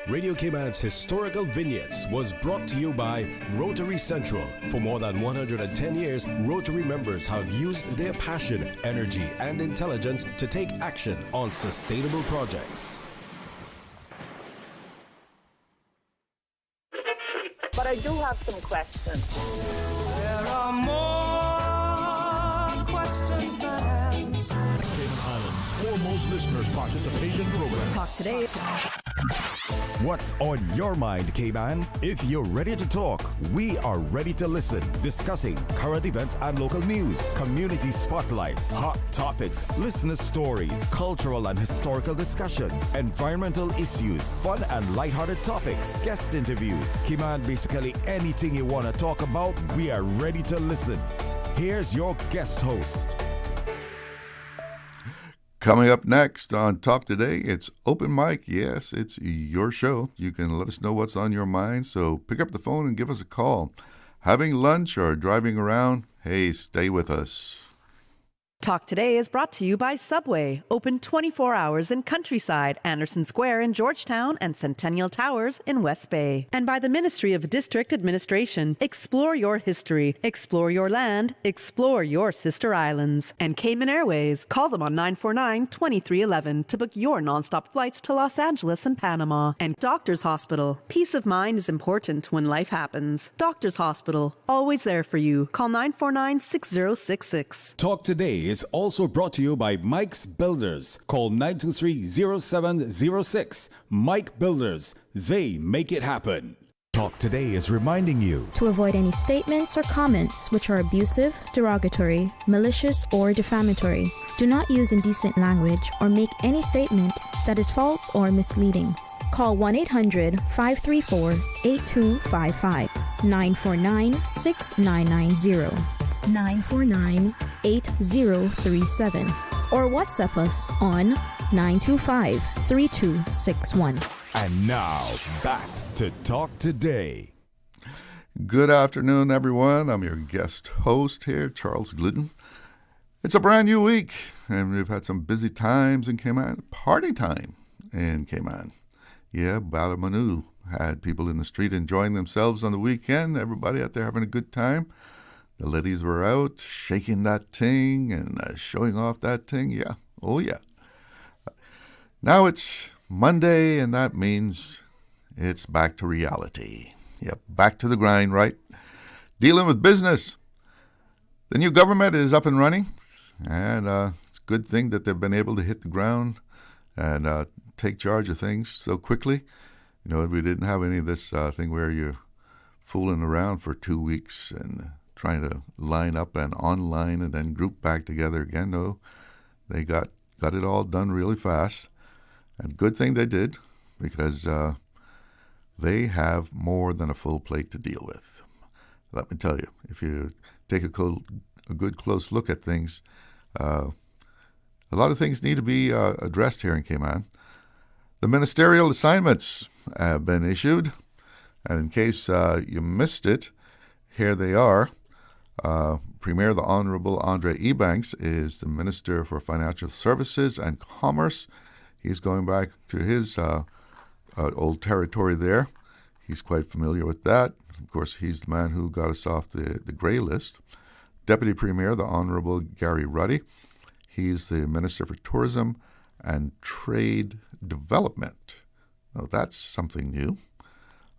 Radio Cayman's Historical Vignettes was brought to you by Rotary Central. For more than 110 years, Rotary members have used their passion, energy, and intelligence to take action on sustainable projects. But I do have some questions. There are more questions than answers. Cayman Islands' foremost listeners' participation program. Talk today. What's on your mind, Cayman? If you're ready to talk, we are ready to listen. Discussing current events and local news, community spotlights, hot topics, listener stories, cultural and historical discussions, environmental issues, fun and lighthearted topics, guest interviews. Cayman, basically anything you want to talk about, we are ready to listen. Here's your guest host. Coming up next on Talk Today, it's Open Mic. Yes, it's your show. You can let us know what's on your mind, so pick up the phone and give us a call. Having lunch or driving around, hey, stay with us. Talk Today is brought to you by Subway, open 24 hours in Countryside, Anderson Square in Georgetown, and Centennial Towers in West Bay. And by the Ministry of District Administration. Explore your history, explore your land, explore your sister islands. And Cayman Airways. Call them on 949-2311 to book your nonstop flights to Los Angeles and Panama. And Doctors Hospital. Peace of mind is important when life happens. Doctors Hospital, always there for you. Call 949-6066. Talk Today is also brought to you by Mike's Builders. Call 923-0706. Mike Builders. They make it happen. Talk Today is reminding you to avoid any statements or comments which are abusive, derogatory, malicious, or defamatory. Do not use indecent language or make any statement that is false or misleading. Call 1-800-534-8255, 949-6990. 949-8037 or WhatsApp us on 925-3261. And now, back to Talk Today. Good afternoon, everyone. I'm your guest host here, Charles Glidden. It's a brand new week, and we've had some busy times in Cayman. Party time in Cayman. Yeah, Balamanu had people in the street enjoying themselves on the weekend. Everybody out there having a good time. The ladies were out shaking that ting and showing off that ting. Yeah. Oh, yeah. Now it's Monday, and that means it's back to reality. Yep, back to the grind, right? Dealing with business. The new government is up and running, and it's a good thing that they've been able to hit the ground and take charge of things so quickly. You know, we didn't have any of this thing where you're fooling around for 2 weeks and trying to line up and online and then group back together again. No, they got it all done really fast. And good thing they did, because they have more than a full plate to deal with. Let me tell you, if you take a good close look at things, a lot of things need to be addressed here in Cayman. The ministerial assignments have been issued, and in case you missed it, here they are. Premier, the Honorable Andre Ebanks, is the Minister for Financial Services and Commerce. He's going back to his old territory there. He's quite familiar with that. Of course, he's the man who got us off the gray list. Deputy Premier, the Honorable Gary Ruddy. He's the Minister for Tourism and Trade Development. Now, that's something new.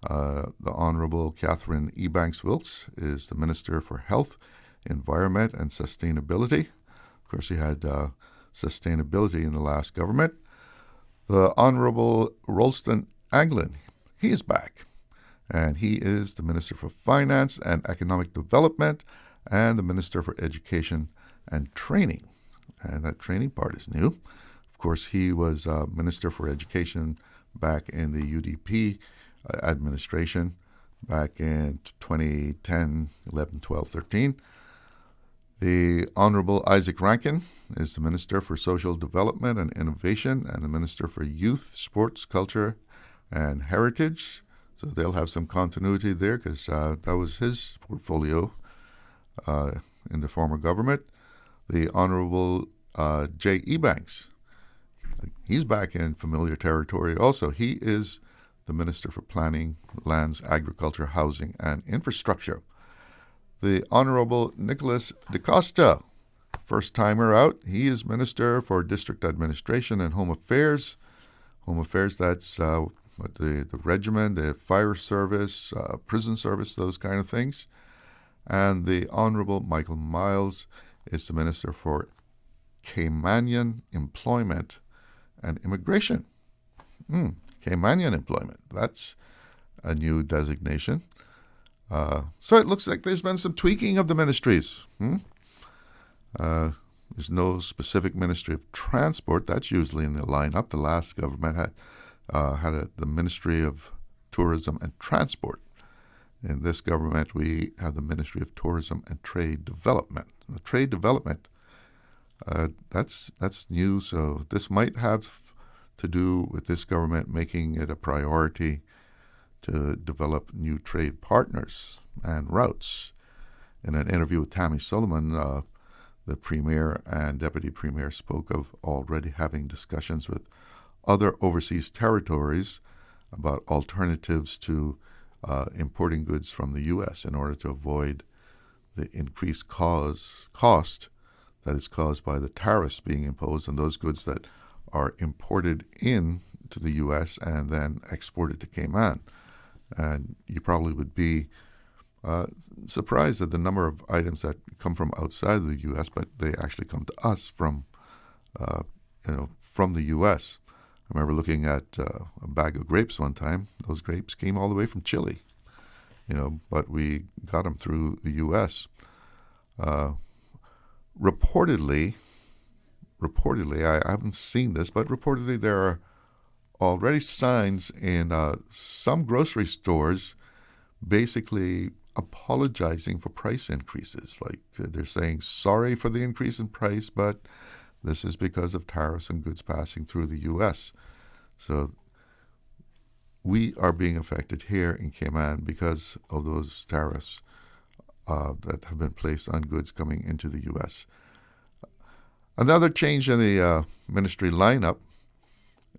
The Honorable Catherine Ebanks-Wilkes is the Minister for Health, Environment, and Sustainability. Of course, she had sustainability in the last government. The Honorable Rolston Anglin, he is back, and he is the Minister for Finance and Economic Development and the Minister for Education and Training. And that training part is new. Of course, he was Minister for Education back in the UDP administration back in 2010, 11, 12, 13. The Honorable Isaac Rankin is the Minister for Social Development and Innovation and the Minister for Youth, Sports, Culture, and Heritage. So they'll have some continuity there because that was his portfolio in the former government. The Honorable Jay Ebanks, he's back in familiar territory also. He is the Minister for Planning, Lands, Agriculture, Housing, and Infrastructure. The Honorable Nicholas DaCosta, first-timer out. He is Minister for District Administration and Home Affairs. Home Affairs, that's the regiment, the fire service, prison service, those kind of things. And the Honorable Michael Miles is the Minister for Caymanian Employment and Immigration. Caymanian Employment, that's a new designation. So it looks like there's been some tweaking of the ministries. There's no specific Ministry of Transport. That's usually in the lineup. The last government had the Ministry of Tourism and Transport. In this government, we have the Ministry of Tourism and Trade Development. The Trade Development, that's new. So this might have to do with this government making it a priority to develop new trade partners and routes. In an interview with Tammy Sullivan, the Premier and Deputy Premier spoke of already having discussions with other overseas territories about alternatives to importing goods from the U.S. in order to avoid the increased cost that is caused by the tariffs being imposed on those goods that are imported in to the U.S. and then exported to Cayman. And you probably would be surprised at the number of items that come from outside of the U.S., but they actually come to us from the U.S. I remember looking at a bag of grapes one time. Those grapes came all the way from Chile, but we got them through the U.S. Reportedly, I haven't seen this, but reportedly there are already signs in some grocery stores basically apologizing for price increases. Like they're saying, sorry for the increase in price, but this is because of tariffs and goods passing through the U.S. So we are being affected here in Cayman because of those tariffs that have been placed on goods coming into the U.S. Another change in the ministry lineup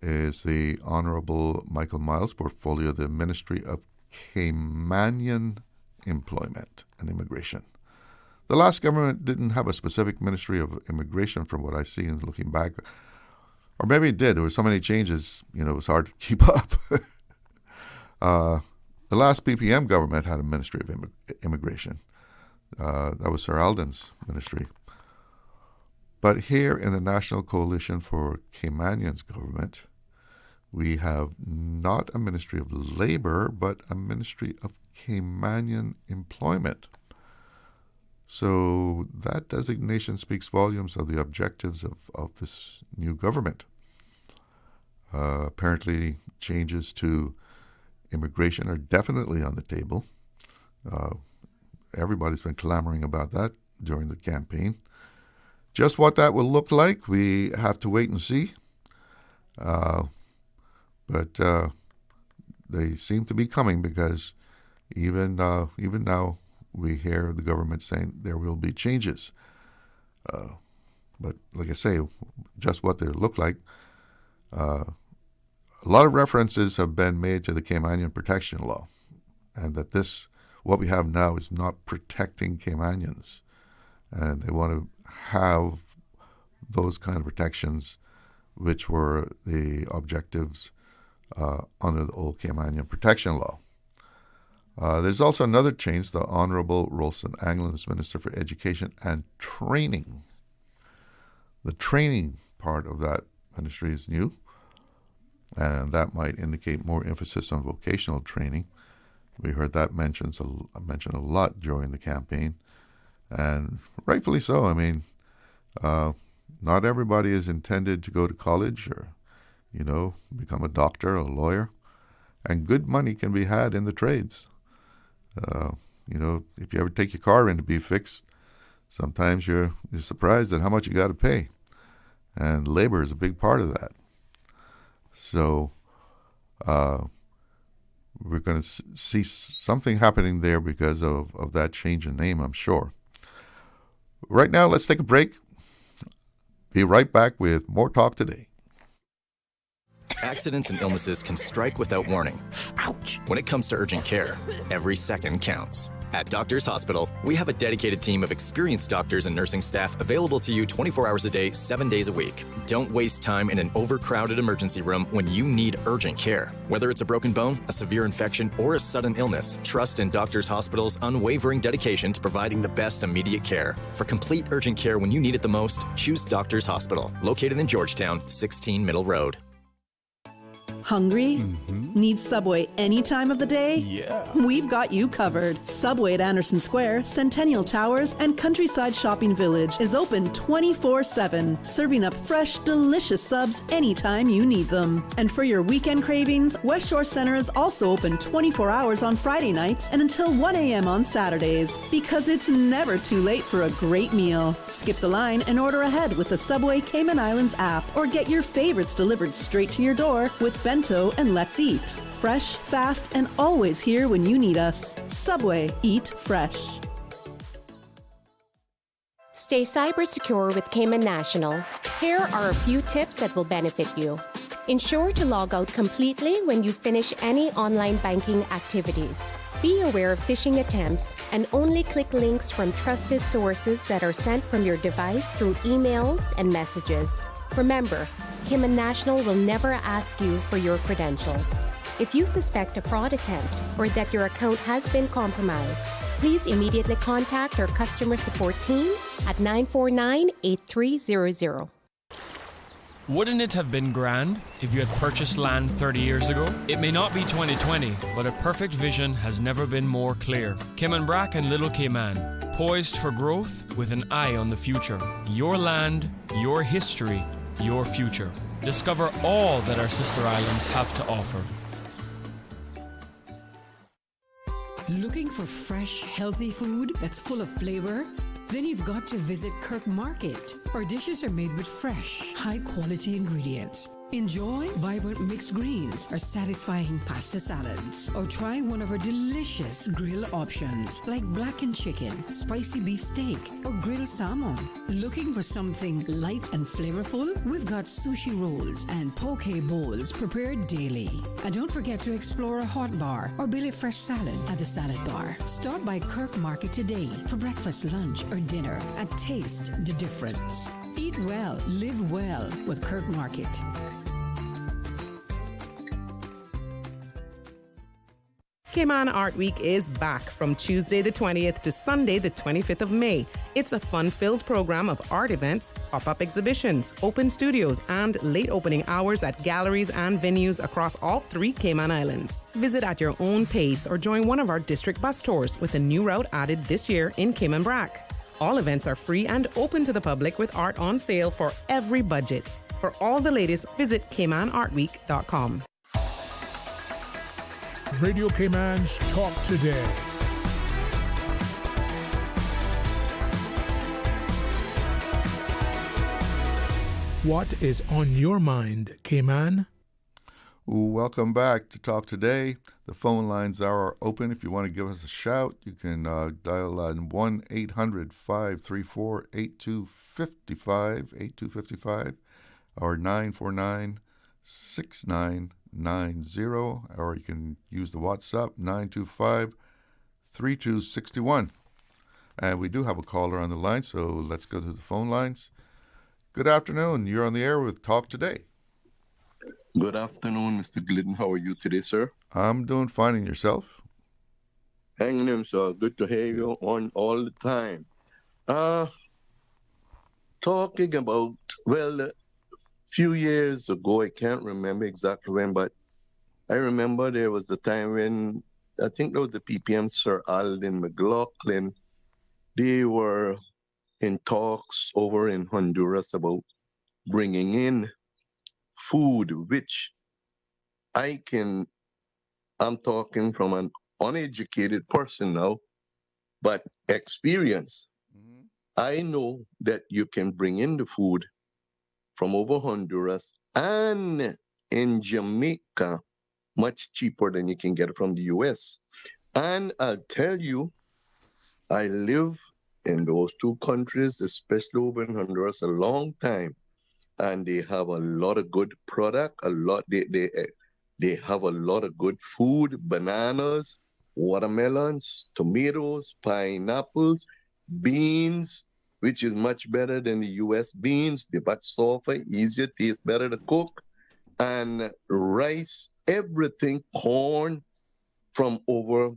is the Honorable Michael Miles' portfolio, the Ministry of Caymanian Employment and Immigration. The last government didn't have a specific Ministry of Immigration from what I see in looking back. Or maybe it did. There were so many changes, it was hard to keep up. The last PPM government had a Ministry of Immigration. That was Sir Alden's ministry. But here in the National Coalition for Caymanians government, we have not a Ministry of Labor, but a Ministry of Caymanian Employment. So that designation speaks volumes of the objectives of this new government. Apparently, changes to immigration are definitely on the table. Everybody's been clamoring about that during the campaign. Just what that will look like, we have to wait and see. But they seem to be coming because even now we hear the government saying there will be changes. But like I say, just what they look like. A lot of references have been made to the Caymanian Protection Law, and that what we have now is not protecting Caymanians. And they want to have those kind of protections, which were the objectives under the old Caymanian Protection Law. There's also another change. The Honorable Rolston Anglin is Minister for Education and Training. The training part of that ministry is new, and that might indicate more emphasis on vocational training. We heard that mentioned a lot during the campaign, and rightfully so. I mean, not everybody is intended to go to college or, become a doctor or a lawyer, and good money can be had in the trades. If you ever take your car in to be fixed, sometimes you're surprised at how much you got to pay, and labor is a big part of that. So we're going to see something happening there because of that change in name, I'm sure. Right now, let's take a break. Be right back with more Talk Today. Accidents and illnesses can strike without warning. Ouch! When it comes to urgent care, every second counts. At Doctors Hospital, we have a dedicated team of experienced doctors and nursing staff available to you 24 hours a day, 7 days a week. Don't waste time in an overcrowded emergency room when you need urgent care. Whether it's a broken bone, a severe infection, or a sudden illness, trust in Doctors Hospital's unwavering dedication to providing the best immediate care. For complete urgent care when you need it the most, choose Doctors Hospital, located in Georgetown, 16 Middle Road. Hungry? Need Subway any time of the day? Yeah. We've got you covered. Subway at Anderson Square, Centennial Towers, and Countryside Shopping Village is open 24/7, serving up fresh, delicious subs anytime you need them. And for your weekend cravings, West Shore Center is also open 24 hours on Friday nights and until 1 a.m. on Saturdays, because it's never too late for a great meal. Skip the line and order ahead with the Subway Cayman Islands app, or get your favorites delivered straight to your door with Bento and Let's Eat. Fresh, fast, and always here when you need us. Subway, eat fresh. Stay cyber secure with Cayman National. Here are a few tips that will benefit you. Ensure to log out completely when you finish any online banking activities. Be aware of phishing attempts and only click links from trusted sources that are sent from your device through emails and messages. Remember, Cayman National will never ask you for your credentials. If you suspect a fraud attempt or that your account has been compromised, please immediately contact our customer support team at 949-8300. Wouldn't it have been grand if you had purchased land 30 years ago? It may not be 2020, but a perfect vision has never been more clear. Cayman Brac and Little Cayman, poised for growth with an eye on the future. Your land, your history, your future. Discover all that our sister islands have to offer. Looking for fresh, healthy food that's full of flavor? Then you've got to visit Kirk Market. Our dishes are made with fresh, high-quality ingredients. Enjoy vibrant mixed greens or satisfying pasta salads. Or try one of our delicious grill options like blackened chicken, spicy beef steak, or grilled salmon. Looking for something light and flavorful? We've got sushi rolls and poke bowls prepared daily. And don't forget to explore a hot bar or Billy Fresh salad at the salad bar. Stop by Kirk Market today for breakfast, lunch, or dinner and taste the difference. Eat well, live well with Kirk Market. Cayman Art Week is back from Tuesday the 20th to Sunday the 25th of May. It's a fun-filled program of art events, pop-up exhibitions, open studios, and late opening hours at galleries and venues across all 3 Cayman Islands. Visit at your own pace or join one of our district bus tours with a new route added this year in Cayman Brac. All events are free and open to the public with art on sale for every budget. For all the latest, visit CaymanArtWeek.com. Radio Cayman's Talk Today. What is on your mind, Cayman? Welcome back to Talk Today. The phone lines are open. If you want to give us a shout, you can dial on 1-800-534-8255, or 949-6990, or you can use the WhatsApp 925-3261. And we do have a caller on the line, so let's go to the phone lines. Good afternoon. You're on the air with Talk Today. Good afternoon, Mr. Glidden. How are you today, sir? I'm doing fine. And yourself? Hanging in, sir. Good to hear you on all the time. Talking about, well, a few years ago, I can't remember exactly when, but I remember there was a time when, I think there was the PPM, Sir Alden McLaughlin. They were in talks over in Honduras about bringing in food, which I'm talking from an uneducated person now, but experience. Mm-hmm. I know that you can bring in the food from over Honduras and in Jamaica much cheaper than you can get it from the US. And I'll tell you, I live in those two countries, especially over in Honduras, a long time. and they have a lot of good product. They have a lot of good food: bananas, watermelons, tomatoes, pineapples, beans, which is much better than the U.S. beans. They're much softer, easier, taste better to cook, and rice, everything, corn from over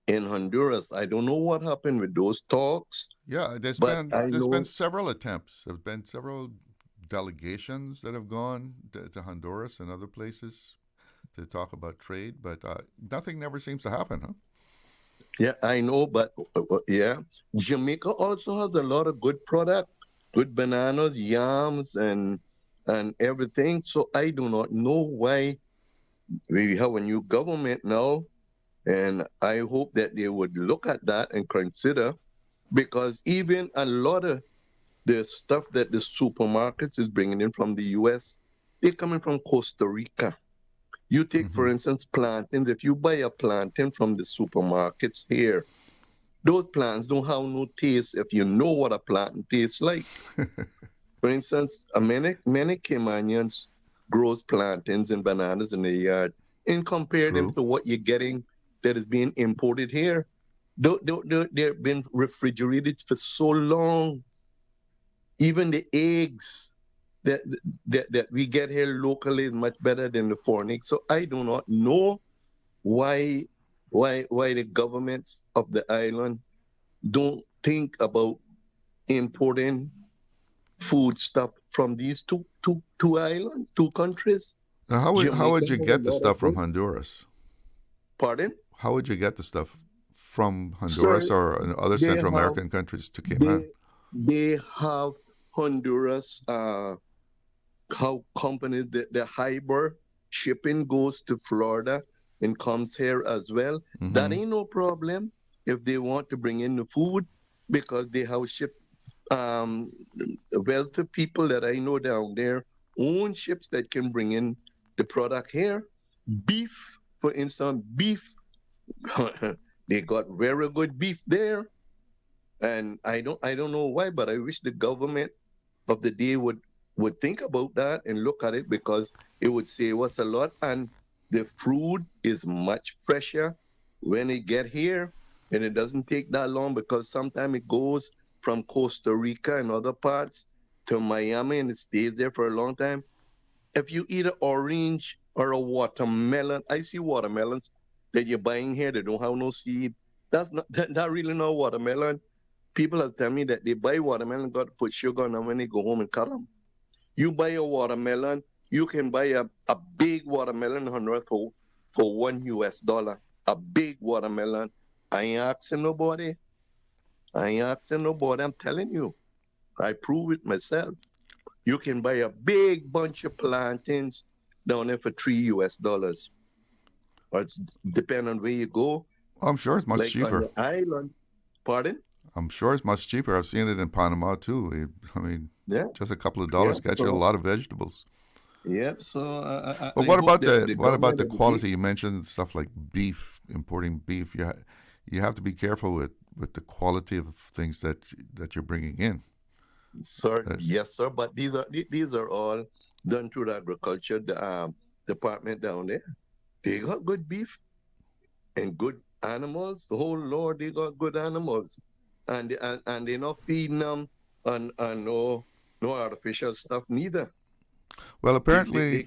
in Honduras. I don't know what happened with those talks. Yeah, there's been several attempts. There's been several delegations that have gone to Honduras and other places to talk about trade, but nothing never seems to happen, huh? Yeah, I know, but yeah, Jamaica also has a lot of good product, good bananas, yams, and everything. So I do not know why we have a new government now, and I hope that they would look at that and consider, because even a lot of the stuff that the supermarkets is bringing in from the U.S., they're coming from Costa Rica. You take, for instance, plantains. If you buy a plantain from the supermarkets here, those plants don't have no taste if you know what a plantain tastes like. For instance, many Caymanians grows plantains and bananas in the yard, and compare them to what you're getting that is being imported here. They've been refrigerated for so long. Even the eggs that we get here locally is much better than the foreign eggs. So I do not know why the governments of the island don't think about importing food stuff from these two islands, two countries. Now, how would you get the stuff from Honduras? Pardon? How would you get the stuff from Honduras or other Central American countries to Cayman? They have Honduras, how companies, the Hyber shipping goes to Florida and comes here as well. That ain't no problem if they want to bring in the food, because they have shipped wealthy people that I know down there own ships that can bring in the product here. Beef, for instance, they got very good beef there. And I don't know why, but I wish the government of the day would think about that and look at it, because it would save us a lot. And the fruit is much fresher when it get here, and it doesn't take that long, because sometimes it goes from Costa Rica and other parts to Miami, and it stays there for a long time. If you eat an orange or a watermelon, I see watermelons that you're buying here that don't have no seed. That's not really no watermelon. People have told me that they buy watermelon, got to put sugar on them when they go home and cut them. You buy a watermelon, you can buy a big watermelon in Honduras for $1. A big watermelon. I ain't asking nobody. I'm telling you. I prove it myself. You can buy a big bunch of plantains down there for $3. Or it's depending on where you go. I'm sure it's much cheaper. On the island. Pardon? I'm sure it's much cheaper. I've seen it in Panama too. I mean, just a couple of dollars gets you a lot of vegetables. Yep. So, but what about the quality? You mentioned stuff like beef, importing beef. You have to be careful with the quality of things that you're bringing in. Sir, yes, sir. But these are all done through the agriculture department down there. They got good beef and good animals. The whole Lord, they got good animals, and they're not feeding them on no artificial stuff neither. Well, apparently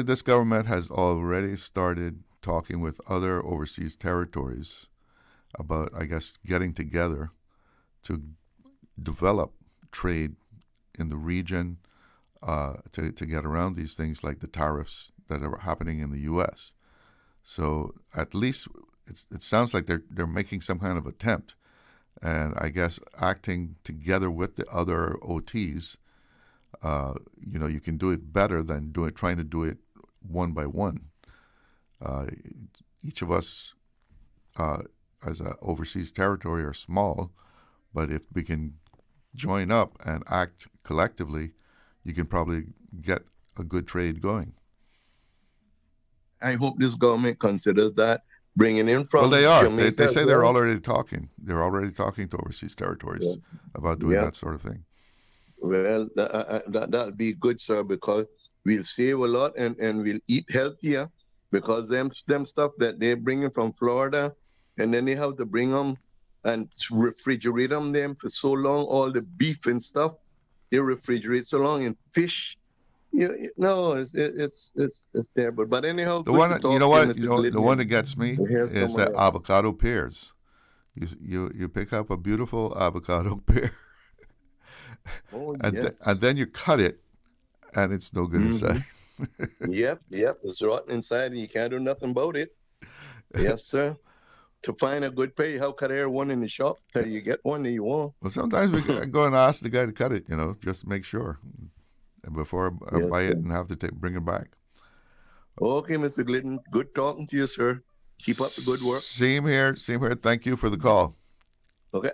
this government has already started talking with other overseas territories about, I guess, getting together to develop trade in the region to get around these things like the tariffs that are happening in the U.S. So at least it sounds like they're making some kind of attempt, and I guess acting together with the other OTs. You can do it better than trying to do it one by one. Each of us, as an overseas territory, are small, but if we can join up and act collectively, you can probably get a good trade going. I hope this government considers that, bringing in from. Well, they are. Jamaica They say they're already talking. They're already talking to overseas territories about doing that sort of thing. Well, that'll be good, sir, because we'll save a lot and we'll eat healthier, because them stuff that they're bringing from Florida, and then they have to bring them and refrigerate them for so long. All the beef and stuff, they refrigerate so long, and fish. No, it's terrible. But anyhow, the one the one that gets me is that avocado pears. You pick up a beautiful avocado pear, and then you cut it, and it's no good inside. Yep, it's rotten inside, and you can't do nothing about it. Yes, sir. To find a good pear, how cut there one in the shop till you get one that you want. Well, sometimes we go and ask the guy to cut it, just to make sure, and before I buy it and have to bring it back. Okay, Mr. Glidden, good talking to you, sir. Keep up the good work. Same here. Thank you for the call. Okay,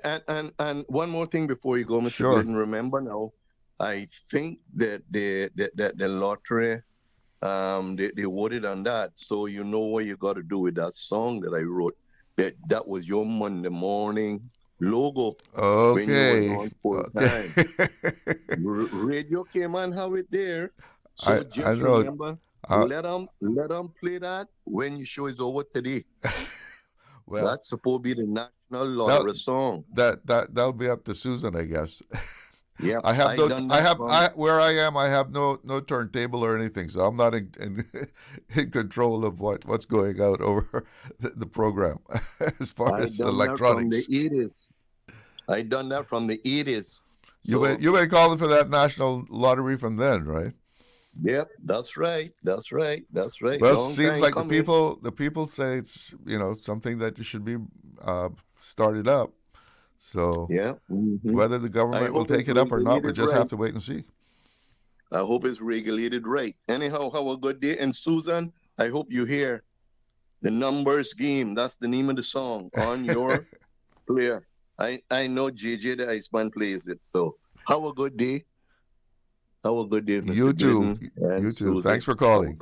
and one more thing before you go, Mr. Sure. Glidden. Remember now, I think that the lottery, they voted on that, so you know what you got to do with that song that I wrote. That was your Monday morning logo. Okay. When you were on full time. Radio Cayman have it there. So just remember. Let them play that when your show is over today. Well, that's supposed to be the national lottery song. That'll be up to Susan, I guess. Yeah, where I am, I have no turntable or anything, so I'm not in control of what's going out over the program as far as electronics. I done that from the 80s. So, you been calling for that national lottery from then, right? Yep, that's right. Well, it seems like the people say it's something that should be started up. So whether the government will take it up or not, we just have to wait and see. I hope it's regulated right. Anyhow, have a good day. And Susan, I hope you hear the numbers game. That's the name of the song on your player. I know JJ the Iceman plays it. So have a good day. Have a good day, Mr. You too. Glidden. You too. Thanks for calling.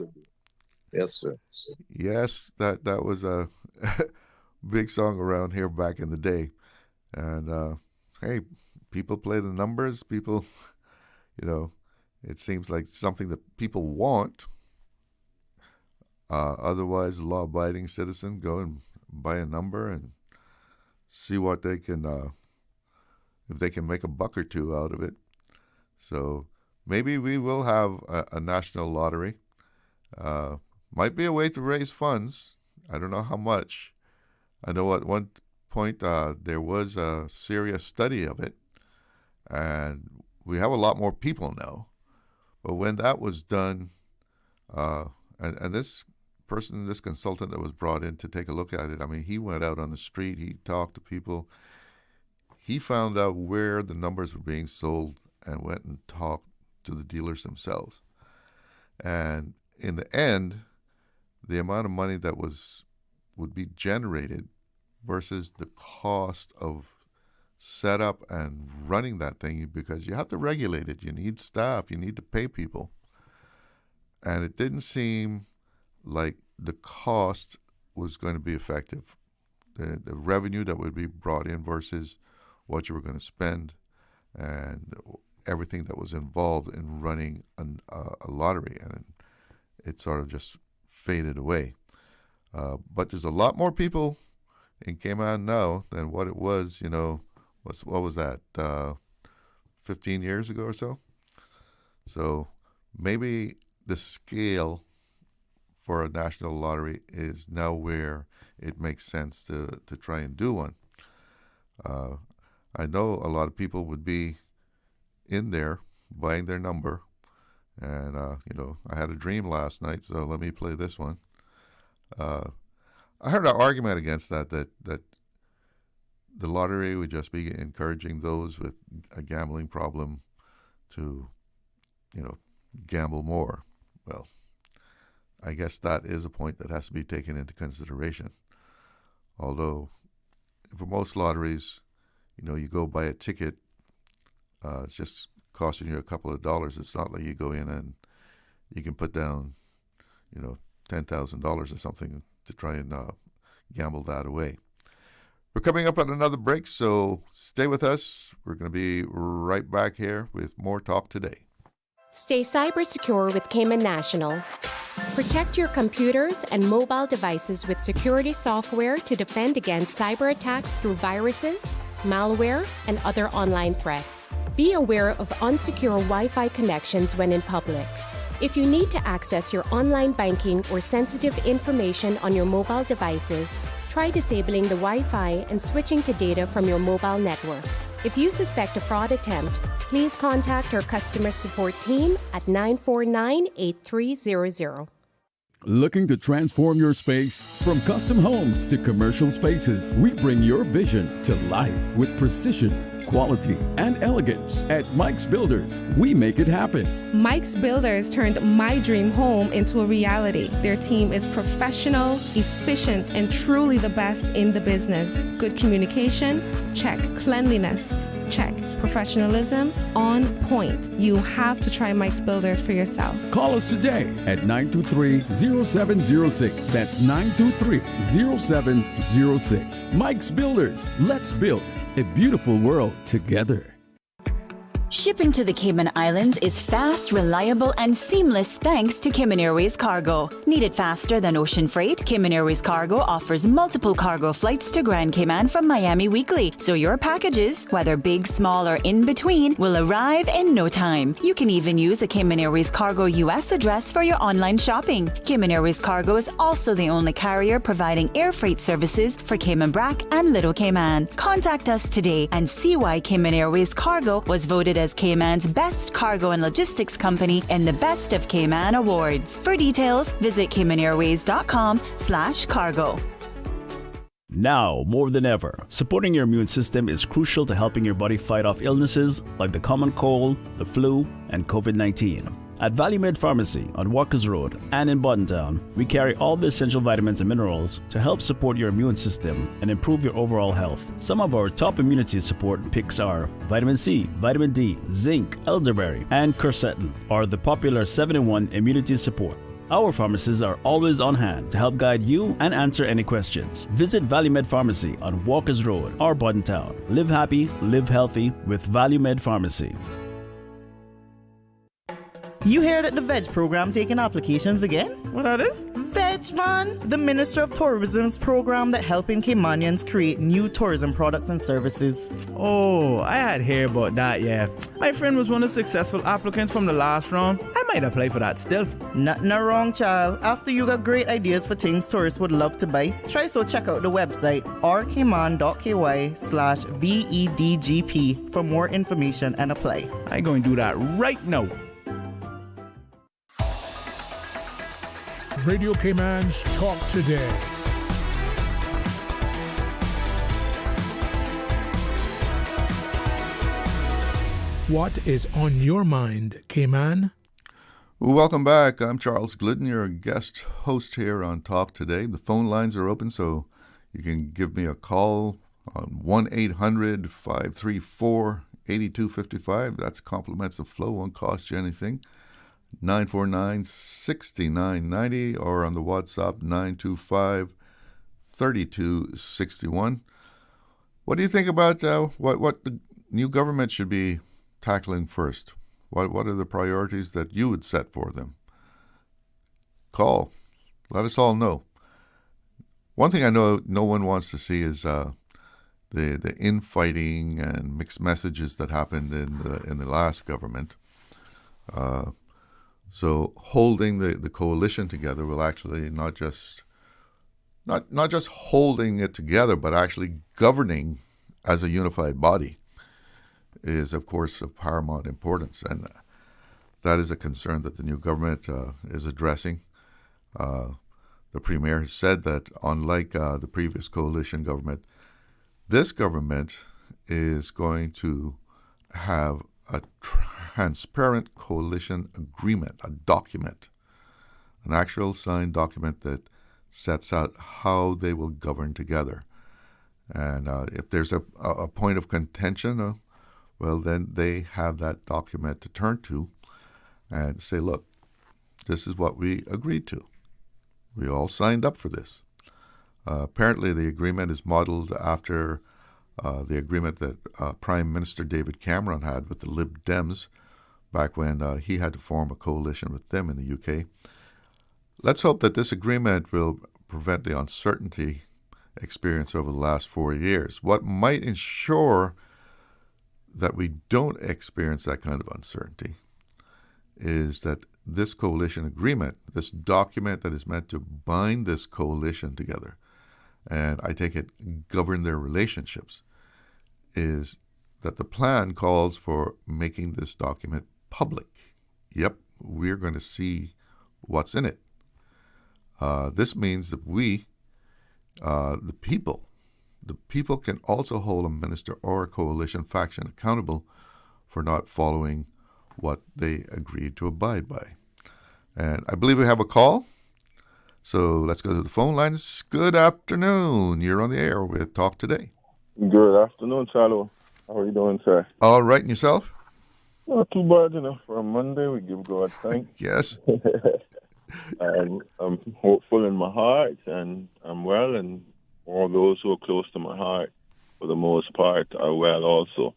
Yes, sir. Yes, that was a big song around here back in the day. And, hey, people play the numbers. People, it seems like something that people want. Otherwise, a law-abiding citizen go and buy a number and see what they can, if they can make a buck or two out of it. So maybe we will have a national lottery. Might be a way to raise funds. I don't know how much. I know at one point there was a serious study of it, and we have a lot more people now. But when that was done, and this consultant that was brought in to take a look at it, I mean, he went out on the street, he talked to people, he found out where the numbers were being sold and went and talked to the dealers themselves. And in the end, the amount of money that would be generated versus the cost of setup and running that thing, because you have to regulate it. You need staff. You need to pay people. And it didn't seem like the cost was going to be effective. The revenue that would be brought in versus what you were going to spend and everything that was involved in running a lottery. And it sort of just faded away. But there's a lot more people in Cayman now than what it was, what was that, 15 years ago or so? So maybe the scale for a national lottery is now where it makes sense to try and do one. I know a lot of people would be in there buying their number, and, I had a dream last night, so let me play this one. I heard an argument against that the lottery would just be encouraging those with a gambling problem to, gamble more. Well, I guess that is a point that has to be taken into consideration. Although, for most lotteries, you go buy a ticket, it's just costing you a couple of dollars. It's not like you go in and you can put down, $10,000 or something to try and gamble that away. We're coming up on another break, so stay with us. We're going to be right back here with more Talk Today. Stay cyber secure with Cayman National. Protect your computers and mobile devices with security software to defend against cyber attacks through viruses, malware, and other online threats. Be aware of unsecure Wi-Fi connections when in public. If you need to access your online banking or sensitive information on your mobile devices, try disabling the Wi-Fi and switching to data from your mobile network. If you suspect a fraud attempt, please contact our customer support team at 949-8300. Looking to transform your space? From custom homes to commercial spaces, we bring your vision to life with precision, quality, and elegance. At Mike's Builders, we make it happen. Mike's Builders turned my dream home into a reality. Their team is professional, efficient, and truly the best in the business. Good communication? Check. Cleanliness? Check. Professionalism? On point. You have to try Mike's Builders for yourself. Call us today at 923-0706. That's 923-0706. Mike's Builders. Let's build a beautiful world together. Shipping to the Cayman Islands is fast, reliable, and seamless thanks to Cayman Airways Cargo. Need it faster than ocean freight? Cayman Airways Cargo offers multiple cargo flights to Grand Cayman from Miami weekly, so your packages, whether big, small, or in between, will arrive in no time. You can even use a Cayman Airways Cargo US address for your online shopping. Cayman Airways Cargo is also the only carrier providing air freight services for Cayman Brac and Little Cayman. Contact us today and see why Cayman Airways Cargo was voted as Cayman's best cargo and logistics company in the Best of Cayman Awards. For details, visit CaymanAirways.com/cargo. Now, more than ever, supporting your immune system is crucial to helping your body fight off illnesses like the common cold, the flu, and COVID-19. At Valley Med Pharmacy on Walkers Road and in Boddentown, we carry all the essential vitamins and minerals to help support your immune system and improve your overall health. Some of our top immunity support picks are vitamin C, vitamin D, zinc, elderberry, and quercetin, or the popular 7-in-1 immunity support. Our pharmacists are always on hand to help guide you and answer any questions. Visit Valley Med Pharmacy on Walkers Road or Boddentown. Live happy, live healthy with Valley Med Pharmacy. You hear that the VEG program taking applications again? What that is? VEG, man! The Minister of Tourism's program that helping Caymanians create new tourism products and services. Oh, I had heard about that, yeah. My friend was one of the successful applicants from the last round. I might apply for that still. Nothing wrong, child. After you got great ideas for things tourists would love to buy, try so check out the website rcayman.ky/VEDGP for more information and apply. I'm going to do that right now. Radio Cayman's Talk Today. What is on your mind, Cayman? Welcome back. I'm Charles Glidden, your guest host here on Talk Today. The phone lines are open, so you can give me a call on 1-800-534-8255. That's compliments of flow, won't cost you anything. 949-6990 or on the WhatsApp 925-3261. What do you think about what the new government should be tackling first? What are the priorities that you would set for them? Call. Let us all know. One thing I know no one wants to see is the infighting and mixed messages that happened in the last government. So holding the coalition together will actually not just holding it together, but actually governing as a unified body is, of course, of paramount importance. And that is a concern that the new government is addressing. The Premier has said that unlike the previous coalition government, this government is going to have a transparent coalition agreement, a document, an actual signed document that sets out how they will govern together. And if there's a point of contention, well, then they have that document to turn to and say, look, this is what we agreed to. We all signed up for this. Apparently, the agreement is modeled after the agreement that Prime Minister David Cameron had with the Lib Dems back when he had to form a coalition with them in the UK. Let's hope that this agreement will prevent the uncertainty experienced over the last 4 years. What might ensure that we don't experience that kind of uncertainty is that this coalition agreement, this document that is meant to bind this coalition together, and I take it govern their relationships, is that the plan calls for making this document public. Yep, we're going to see what's in it. This means that we, the people can also hold a minister or a coalition faction accountable for not following what they agreed to abide by. And I believe we have a call. So let's go to the phone lines. Good afternoon. You're on the air with Talk Today. Good afternoon, Charlo. How are you doing, sir? All right, and yourself? Not too bad, For a Monday, we give God thanks. Yes. And I'm hopeful in my heart, and I'm well, and all those who are close to my heart, for the most part, are well also.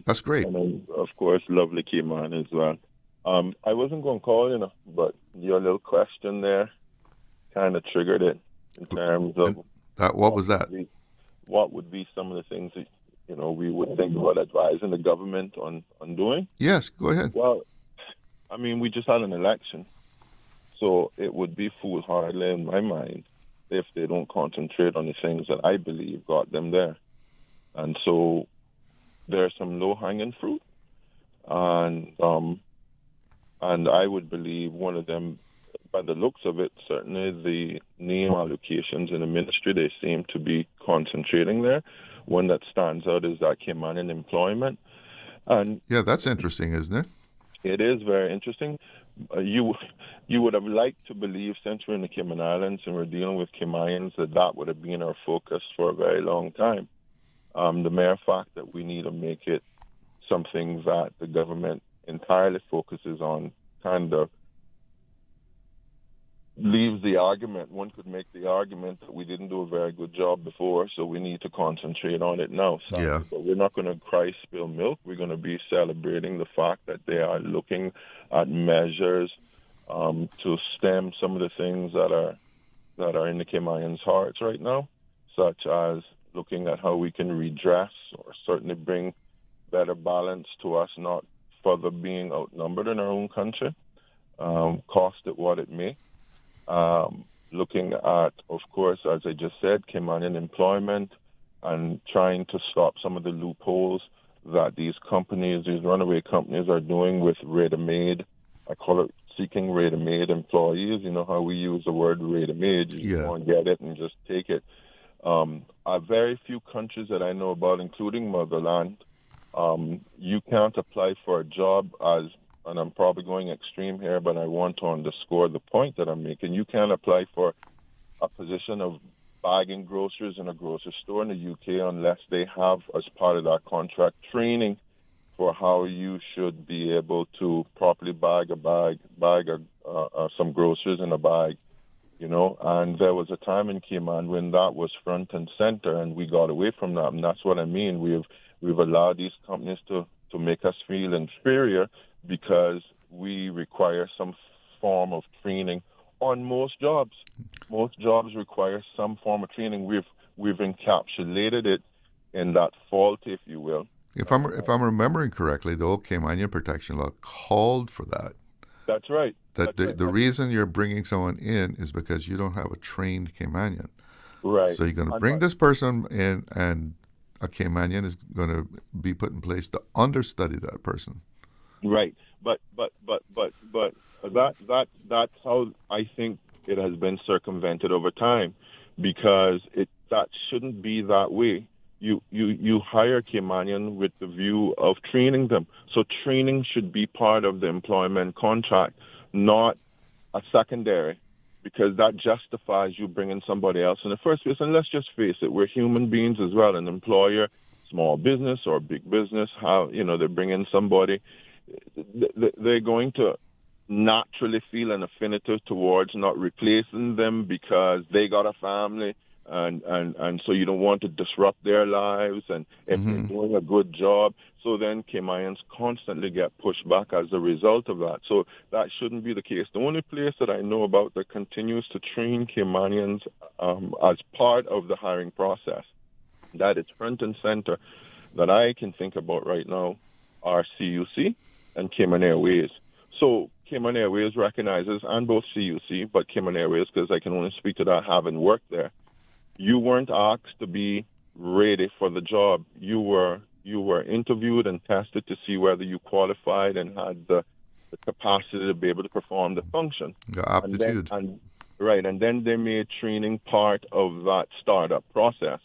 That's great. And then, of course, lovely Cayman as well. I wasn't going to call, but your little question there kind of triggered it in terms of... What was that? What would be some of the things that, we would think about advising the government on doing? Yes, go ahead. Well, we just had an election, so it would be foolhardy in my mind if they don't concentrate on the things that I believe got them there. And so there's some low-hanging fruit, and I would believe one of them, by the looks of it, certainly the name allocations in the ministry, they seem to be concentrating there. One that stands out is that Caymanian employment. And yeah, that's interesting, isn't it? It is very interesting. You would have liked to believe, since we're in the Cayman Islands and we're dealing with Caymanians, that would have been our focus for a very long time. The mere fact that we need to make it something that the government entirely focuses on kind of leaves the argument. One could make the argument that we didn't do a very good job before, so we need to concentrate on it now. Yeah. But we're not going to cry spill milk. We're going to be celebrating the fact that they are looking at measures to stem some of the things that are in the Caymanians' hearts right now, such as looking at how we can redress or certainly bring better balance to us not further being outnumbered in our own country, cost it what it may. Looking at, of course, as I just said, Caymanian employment and trying to stop some of the loopholes that these companies, these runaway companies are doing with ready-made, I call it seeking ready-made employees. You know how we use the word ready-made. You just go and get it and just take it. Very few countries that I know about, including Motherland, you can't apply for a job as, and I'm probably going extreme here, but I want to underscore the point that I'm making. You can't apply for a position of bagging groceries in a grocery store in the UK unless they have, as part of that contract, training for how you should be able to properly bag some groceries in a bag, And there was a time in Cayman when that was front and center, and we got away from that. And that's what I mean. We've allowed these companies to make us feel inferior because we require some form of training on most jobs. Most jobs require some form of training. We've encapsulated it in that fault, if you will. If I'm remembering correctly, the old Caymanian protection law called for that. That's right. The reason you're bringing someone in is because you don't have a trained Caymanian. Right. So you're going to bring this person in, and a Caymanian is going to be put in place to understudy that person. Right, but that's how I think it has been circumvented over time, because that shouldn't be that way. You hire Caymanian with the view of training them, so training should be part of the employment contract, not a secondary, because that justifies you bringing somebody else in the first place. And let's just face it, we're human beings as well. An employer, small business or big business, how they bring in somebody. They're going to naturally feel an affinity towards not replacing them because they got a family, and so you don't want to disrupt their lives, and if they're doing a good job. So then Caymanians constantly get pushed back as a result of that. So that shouldn't be the case. The only place that I know about that continues to train Caymanians as part of the hiring process, that is front and center, that I can think about right now, are CUC and Cayman Airways. So Cayman Airways recognizes, and both CUC, but Cayman Airways, because I can only speak to that having worked there, you weren't asked to be ready for the job. You were interviewed and tested to see whether you qualified and had the capacity to be able to perform the function. The aptitude. And then they made training part of that startup process.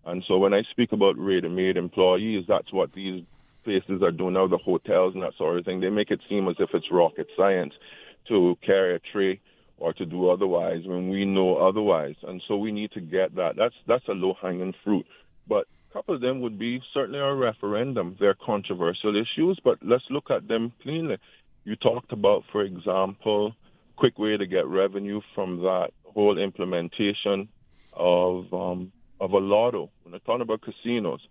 And so when I speak about ready-made employees, that's what these places are doing now, the hotels and that sort of thing. They make it seem as if it's rocket science to carry a tray or to do otherwise when we know otherwise. And so we need to get that. That's a low-hanging fruit. But a couple of them would be certainly our referendum. They're controversial issues, but let's look at them cleanly. You talked about, for example, quick way to get revenue from that whole implementation of a lotto. When I talk about casinos,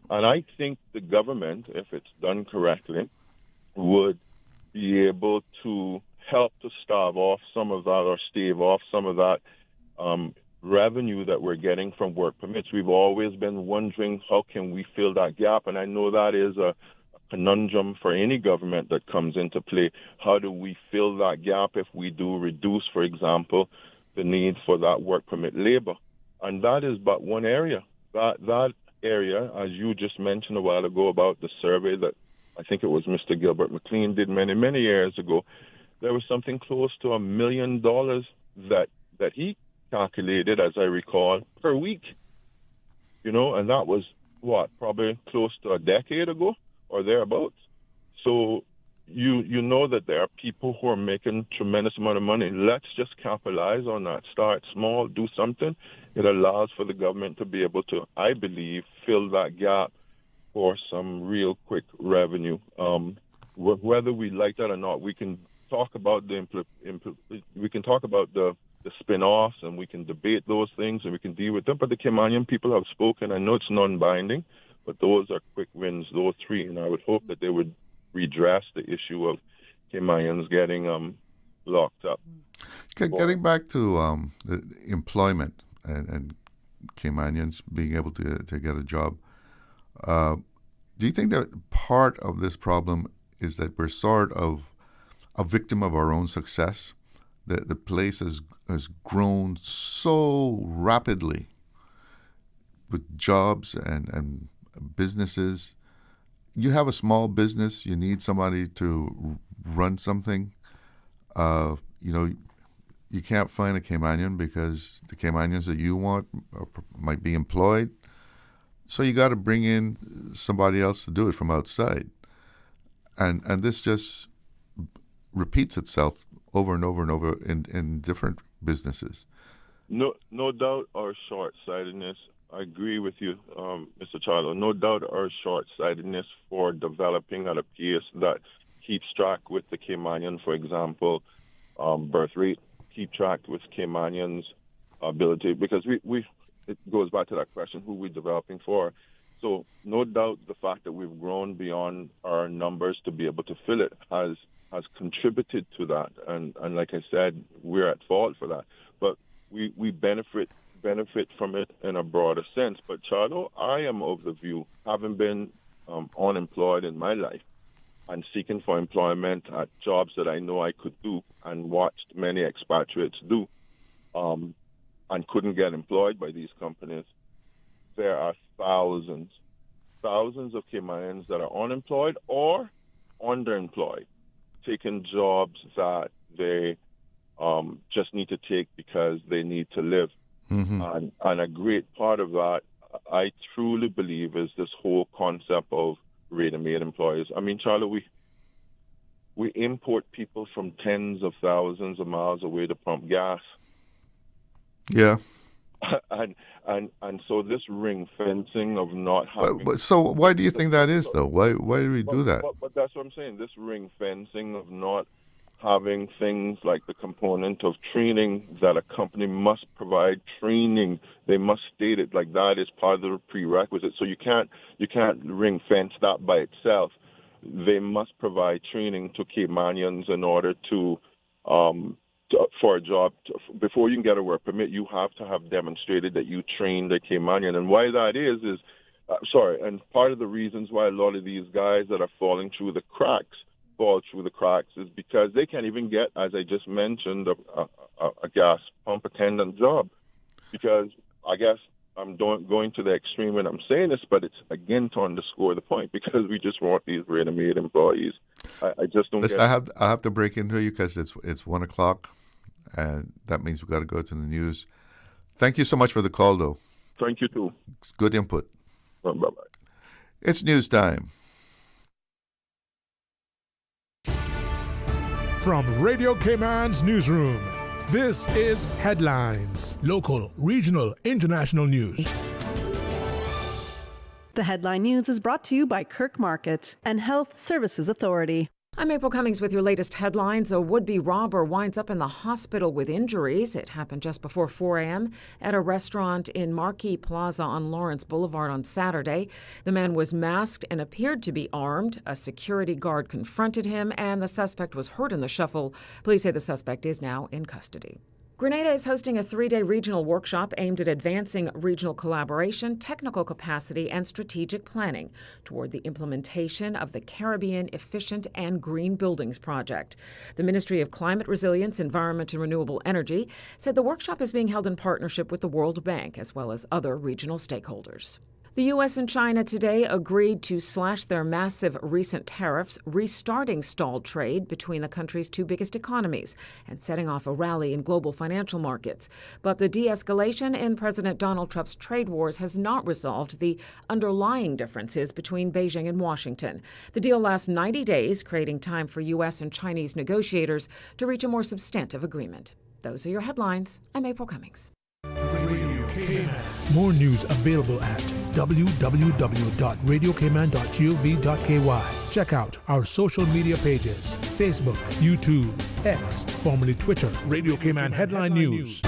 and I think the government, if it's done correctly, would be able to help to stave off some of that or stave off some of that revenue that we're getting from work permits. We've always been wondering how can we fill that gap, and I know that is a conundrum for any government that comes into play. How do we fill that gap if we do reduce, for example, the need for that work permit labor? And that is but one area. That area, as you just mentioned a while ago about the survey that I think it was Mr. Gilbert McLean did many, many years ago, there was something close to $1 million that he calculated, as I recall, per week. You know, and that was, probably close to a decade ago or thereabouts. So you know that there are people who are making tremendous amount of money. Let's just capitalize on that. Start small, do something. It allows for the government to be able to, I believe, fill that gap for some real quick revenue. Whether we like that or not, we can talk about the spin-offs, and we can debate those things, and we can deal with them. But the Caymanian people have spoken. I know it's non-binding, but those are quick wins, those three, and I would hope that they would redress the issue of Caymanians getting locked up. Getting back to the employment and Caymanians being able to get a job, do you think that part of this problem is that we're sort of a victim of our own success? That the place has grown so rapidly with jobs and businesses. You have a small business, you need somebody to run something. You can't find a Caymanian because the Caymanians that you want might be employed. So you got to bring in somebody else to do it from outside. And this just repeats itself over and over and over in different businesses. No doubt our short-sightedness. I agree with you, Mr. Charlo. No doubt our short-sightedness for developing at a pace that keeps track with the Caymanian, for example, birth rate, keep track with Caymanians' ability, because it goes back to that question, who we're developing for. So no doubt the fact that we've grown beyond our numbers to be able to fill it has contributed to that. And like I said, we're at fault for that. But we benefit from it in a broader sense. But Charlo, I am of the view, having been unemployed in my life and seeking for employment at jobs that I know I could do and watched many expatriates do, and couldn't get employed by these companies, there are thousands of Caymanians that are unemployed or underemployed, taking jobs that they just need to take because they need to live. Mm-hmm. And a great part of that, I truly believe, is this whole concept of ready-made employees. I mean, Charlie, we import people from tens of thousands of miles away to pump gas. Yeah. And so this ring fencing of not having... But so why do you think that is, though? Why do we do that? But that's what I'm saying. This ring fencing of not having things like the component of training, that a company must provide training. They must state it like that is part of the prerequisite. So you can't ring fence that by itself. They must provide training to Caymanians in order to for a job. Before you can get a work permit, you have to have demonstrated that you trained a Caymanian. And why that is and part of the reasons why a lot of these guys that are fall through the cracks is because they can't even get, as I just mentioned, a gas pump attendant job. Because I guess I'm going to the extreme when I'm saying this, but it's again to underscore the point, because we just want these ready-made employees. I just don't. Listen, I have to break into you because it's 1:00, and that means we've got to go to the news. Thank you so much for the call, though. Thank you too. It's good input. Bye-bye. It's news time. From Radio Cayman's newsroom, this is Headlines. Local, regional, international news. The headline news is brought to you by Kirk Market and Health Services Authority. I'm April Cummings with your latest headlines. A would-be robber winds up in the hospital with injuries. It happened just before 4 a.m. at a restaurant in Marquee Plaza on Lawrence Boulevard on Saturday. The man was masked and appeared to be armed. A security guard confronted him, and the suspect was hurt in the scuffle. Police say the suspect is now in custody. Grenada is hosting a 3-day regional workshop aimed at advancing regional collaboration, technical capacity, and strategic planning toward the implementation of the Caribbean Efficient and Green Buildings Project. The Ministry of Climate Resilience, Environment and Renewable Energy said the workshop is being held in partnership with the World Bank as well as other regional stakeholders. The U.S. and China today agreed to slash their massive recent tariffs, restarting stalled trade between the country's two biggest economies and setting off a rally in global financial markets. But the de-escalation in President Donald Trump's trade wars has not resolved the underlying differences between Beijing and Washington. The deal lasts 90 days, creating time for U.S. and Chinese negotiators to reach a more substantive agreement. Those are your headlines. I'm April Cummings. Radio Cayman. More news available at www.radiocayman.gov.ky. Check out our social media pages: Facebook, YouTube, X, formerly Twitter, Radio Cayman Headline News.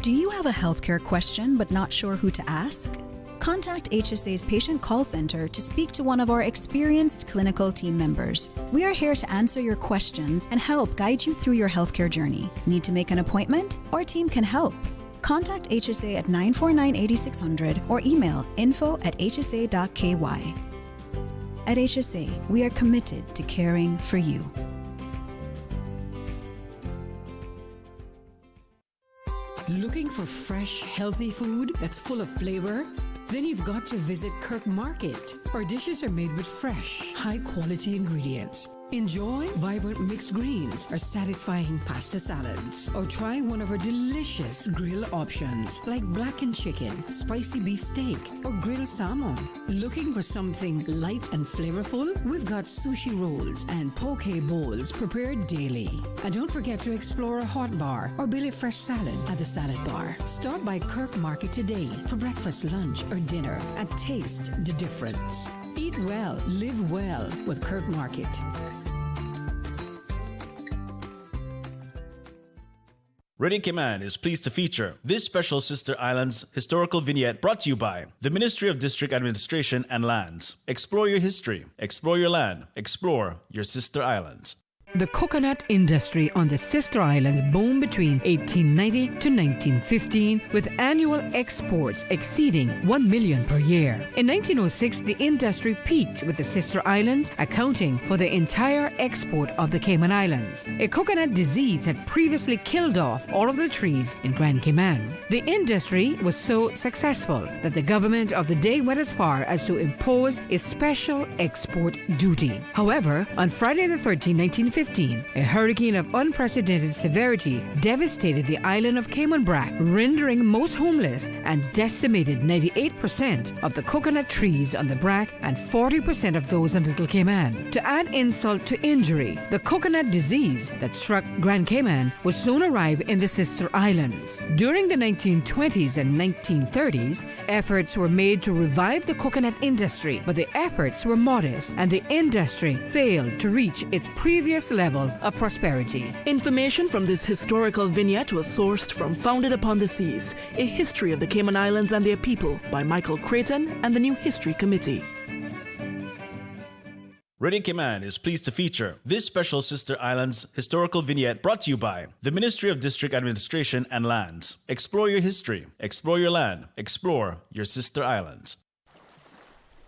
Do you have a healthcare question but not sure who to ask? Contact HSA's Patient Call Center to speak to one of our experienced clinical team members. We are here to answer your questions and help guide you through your healthcare journey. Need to make an appointment? Our team can help. Contact HSA at 949-8600 or email info@hsa.ky. At HSA, we are committed to caring for you. Looking for fresh, healthy food that's full of flavor? Then you've got to visit Kirk Market. Our dishes are made with fresh, high-quality ingredients. Enjoy vibrant mixed greens or satisfying pasta salads. Or try one of our delicious grill options like blackened chicken, spicy beef steak, or grilled salmon. Looking for something light and flavorful? We've got sushi rolls and poke bowls prepared daily. And don't forget to explore a hot bar or Billy Fresh salad at the salad bar. Stop by Kirk Market today for breakfast, lunch, or dinner and taste the difference. Eat well, live well with Kirk Market. Radio Cayman is pleased to feature this special Sister Islands historical vignette brought to you by the Ministry of District Administration and Lands. Explore your history, explore your land, explore your Sister Islands. The coconut industry on the Sister Islands boomed between 1890 to 1915, with annual exports exceeding 1 million per year. In 1906, the industry peaked with the Sister Islands, accounting for the entire export of the Cayman Islands. A coconut disease had previously killed off all of the trees in Grand Cayman. The industry was so successful that the government of the day went as far as to impose a special export duty. However, on Friday the 13th, 1915, 2015, a hurricane of unprecedented severity devastated the island of Cayman Brac, rendering most homeless and decimated 98% of the coconut trees on the Brac and 40% of those on Little Cayman. To add insult to injury, the coconut disease that struck Grand Cayman would soon arrive in the sister islands. During the 1920s and 1930s, efforts were made to revive the coconut industry, but the efforts were modest and the industry failed to reach its previous level of prosperity. Information from this historical vignette was sourced from Founded Upon the Seas, A History of the Cayman Islands and Their People by Michael Creighton and the New History Committee. Radio Cayman is pleased to feature this special Sister Islands historical vignette brought to you by the Ministry of District Administration and Lands. Explore your history, explore your land, explore your Sister Islands.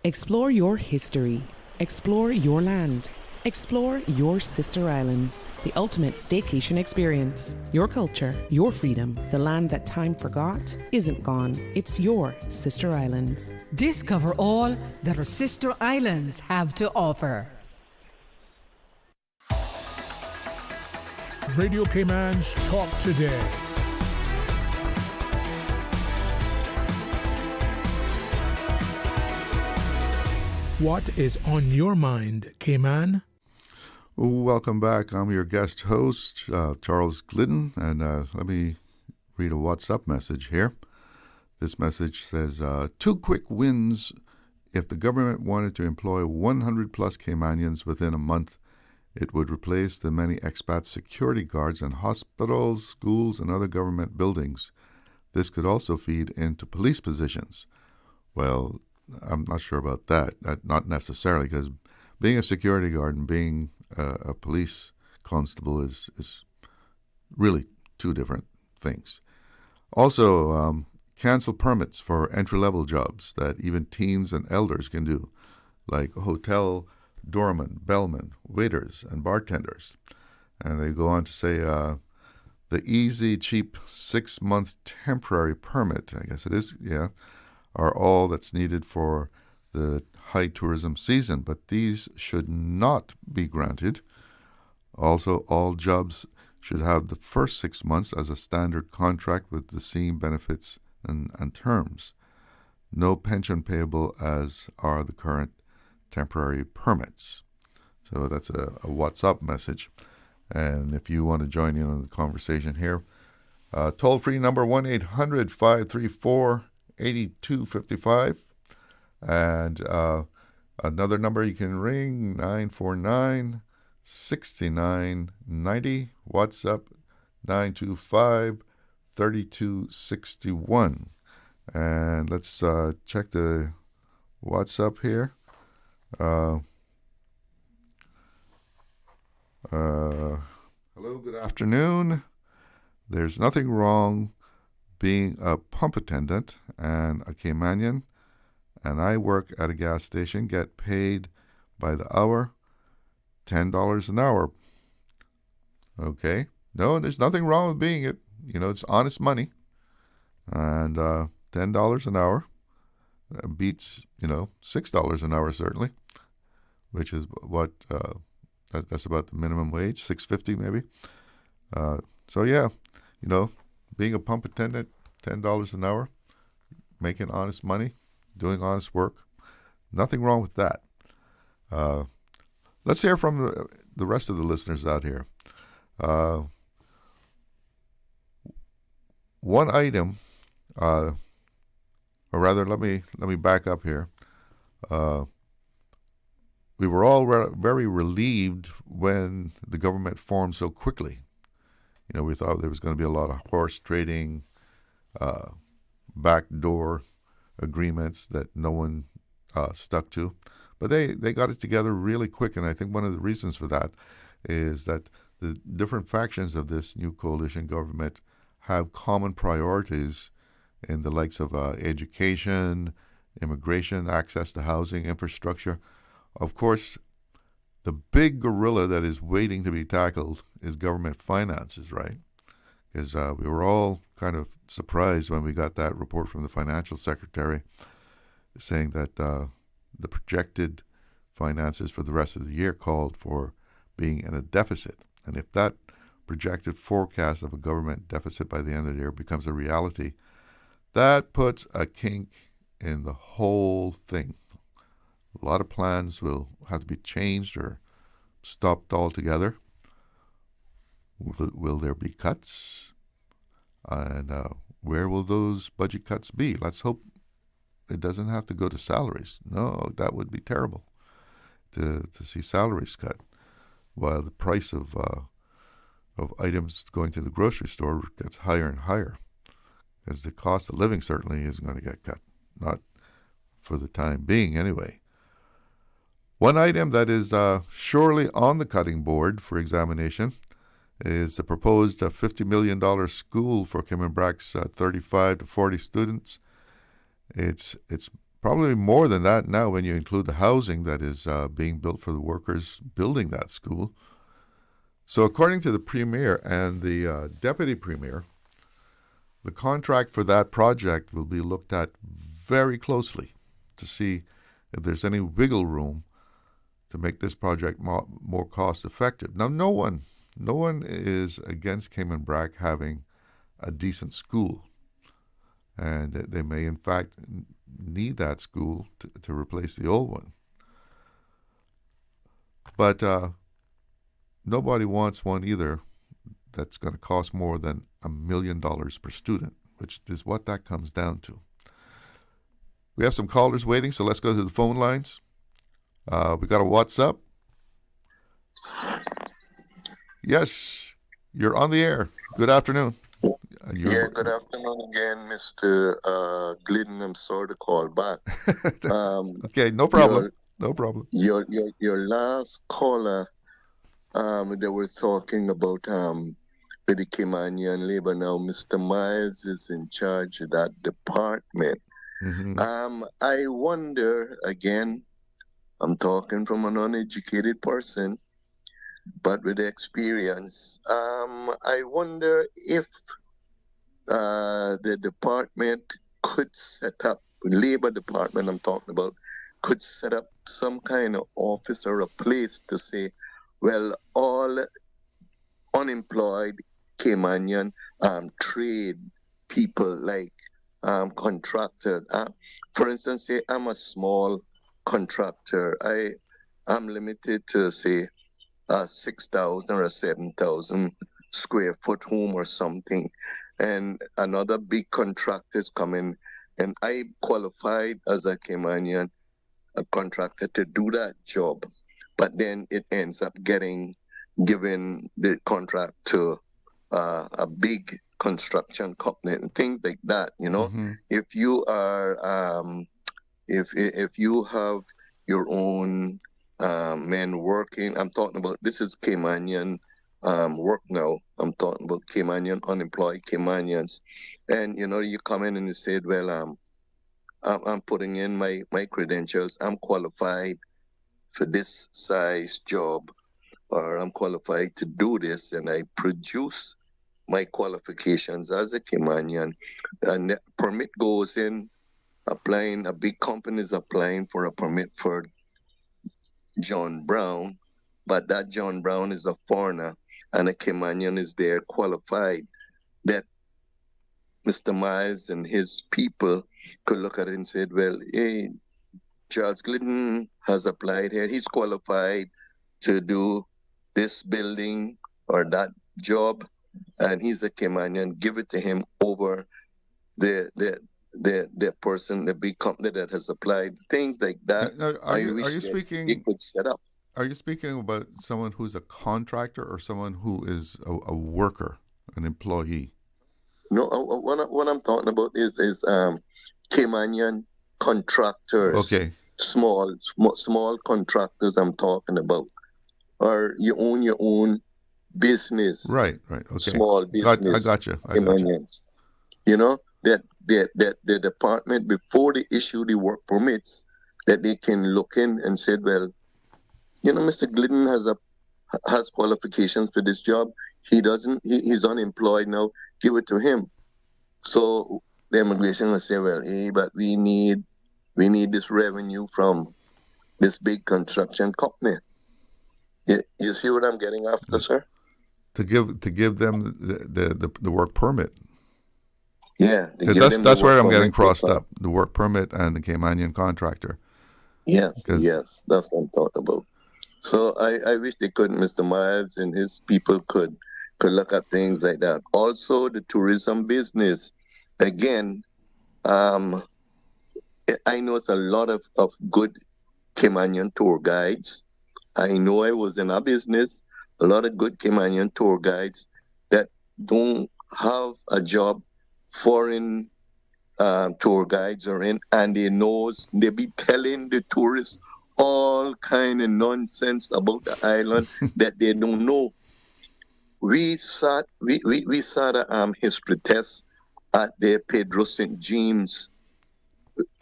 Explore your history. Explore your land. Explore your sister islands. The ultimate staycation experience. Your culture, your freedom. The land that time forgot isn't gone. It's your sister islands. Discover all that our sister islands have to offer. Radio Cayman's Talk Today. What is on your mind, Cayman? Welcome back. I'm your guest host, Charles Glidden, and let me read a WhatsApp message here. This message says, 2 quick wins. If the government wanted to employ 100 plus Caymanians within a month, it would replace the many expat security guards in hospitals, schools, and other government buildings. This could also feed into police positions. Well, I'm not sure about that. Not necessarily, because being a security guard and being a police constable is really 2 different things. Also, cancel permits for entry-level jobs that even teens and elders can do, like hotel doormen, bellmen, waiters, and bartenders. And they go on to say the easy, cheap 6-month temporary permit, I guess it is, yeah, are all that's needed for the high tourism season, but these should not be granted. Also, all jobs should have the first 6 months as a standard contract with the same benefits and terms. No pension payable as are the current temporary permits. So that's a WhatsApp message. And if you want to join in on the conversation here, toll-free number 1-800-534-8255, and another number you can ring, 949-6990, WhatsApp 925-3261. And let's check the WhatsApp here. Hello, good afternoon. There's nothing wrong being a pump attendant and a Caymanian, and I work at a gas station, get paid by the hour, $10 an hour. Okay. No, there's nothing wrong with being it. You know, it's honest money. And $10 an hour beats, $6 an hour certainly, which is what, that's about the minimum wage, $6.50 maybe. So yeah, being a pump attendant, $10 an hour, making honest money, doing honest work, nothing wrong with that. Let's hear from the rest of the listeners out here. One item, or rather, let me back up here. We were all very relieved when the government formed so quickly. We thought there was going to be a lot of horse trading, backdoor agreements that no one stuck to. But they got it together really quick, and I think one of the reasons for that is that the different factions of this new coalition government have common priorities in the likes of education, immigration, access to housing, infrastructure. Of course, the big gorilla that is waiting to be tackled is government finances, right? Because we were all kind of surprised when we got that report from the financial secretary saying that the projected finances for the rest of the year called for being in a deficit. And if that projected forecast of a government deficit by the end of the year becomes a reality, that puts a kink in the whole thing. A lot of plans will have to be changed or stopped altogether. Will there be cuts? And where will those budget cuts be? Let's hope it doesn't have to go to salaries. No, that would be terrible to see salaries cut, while the price of items going to the grocery store gets higher and higher, as the cost of living certainly isn't going to get cut, not for the time being anyway. One item that is surely on the cutting board for examination is the proposed $50 million school for Cayman Brack's 35 to 40 students. It's probably more than that now when you include the housing that is being built for the workers building that school. So according to the Premier and the Deputy Premier, the contract for that project will be looked at very closely to see if there's any wiggle room to make this project more cost effective. Now, no one is against Cayman Brack having a decent school, and they may in fact need that school to replace the old one. But nobody wants one either that's going to cost more than $1 million per student, which is what that comes down to. We have some callers waiting, so let's go to the phone lines. We got a WhatsApp. Yes, you're on the air. Good afternoon. Good afternoon again, Mr. Glidden. I'm sorry to call back. Okay, no problem. No problem. Your last caller, they were talking about with the Caymanian labor. Now, Mr. Miles is in charge of that department. Mm-hmm. I wonder, again, I'm talking from an uneducated person, but with experience, I wonder if the department could set up, labor department I'm talking about, could set up some kind of office or a place to say, well, all unemployed Caymanian trade people like contractors. For instance, say I'm a small contractor. I'm limited to say 6,000 or 7,000 square foot home or something, and another big contractor is coming, and I qualified as a Caymanian a contractor to do that job, but then it ends up given the contract to a big construction company and things like that. You know, mm-hmm. If you are if you have your own men working, I'm talking about, this is Caymanian work now. I'm talking about Caymanian unemployed Caymanians, and you know, you come in and you say, well, I'm putting in my credentials. I'm qualified for this size job, or I'm qualified to do this, and I produce my qualifications as a Caymanian, and the permit goes in. Applying, a big company is applying for a permit for John Brown, but that John Brown is a foreigner and a Caymanian is there qualified, that Mr. Miles and his people could look at it and say, well, hey, Charles Glidden has applied here. He's qualified to do this building or that job, and he's a Caymanian. Give it to him over the person, the big company that has applied, things like that. Are you speaking? It could set up. Are you speaking about someone who's a contractor or someone who is a worker, an employee? No, what I'm talking about is Caymanian contractors. Okay. Small contractors I'm talking about, or you own your own business. Right. Okay. Small business. I got you. You know, that the department, before they issue the work permits, that they can look in and say, well, you know, Mr. Glidden has qualifications for this job. He doesn't. He's unemployed now. Give it to him. So the immigration will say, well, hey, but we need this revenue from this big construction company. You see what I'm getting after, sir? To give them the work permit. Yeah, that's where I'm getting crossed up. The work permit and the Caymanian contractor. Yes, that's what I'm talking about. So I wish they could, Mr. Miles and his people could look at things like that. Also, the tourism business. Again, I know it's a lot of good Caymanian tour guides. I know I was in a business, a lot of good Caymanian tour guides that don't have a job. Foreign tour guides are in, and they be telling the tourists all kind of nonsense about the island that they don't know. We sat a history test at the Pedro St. James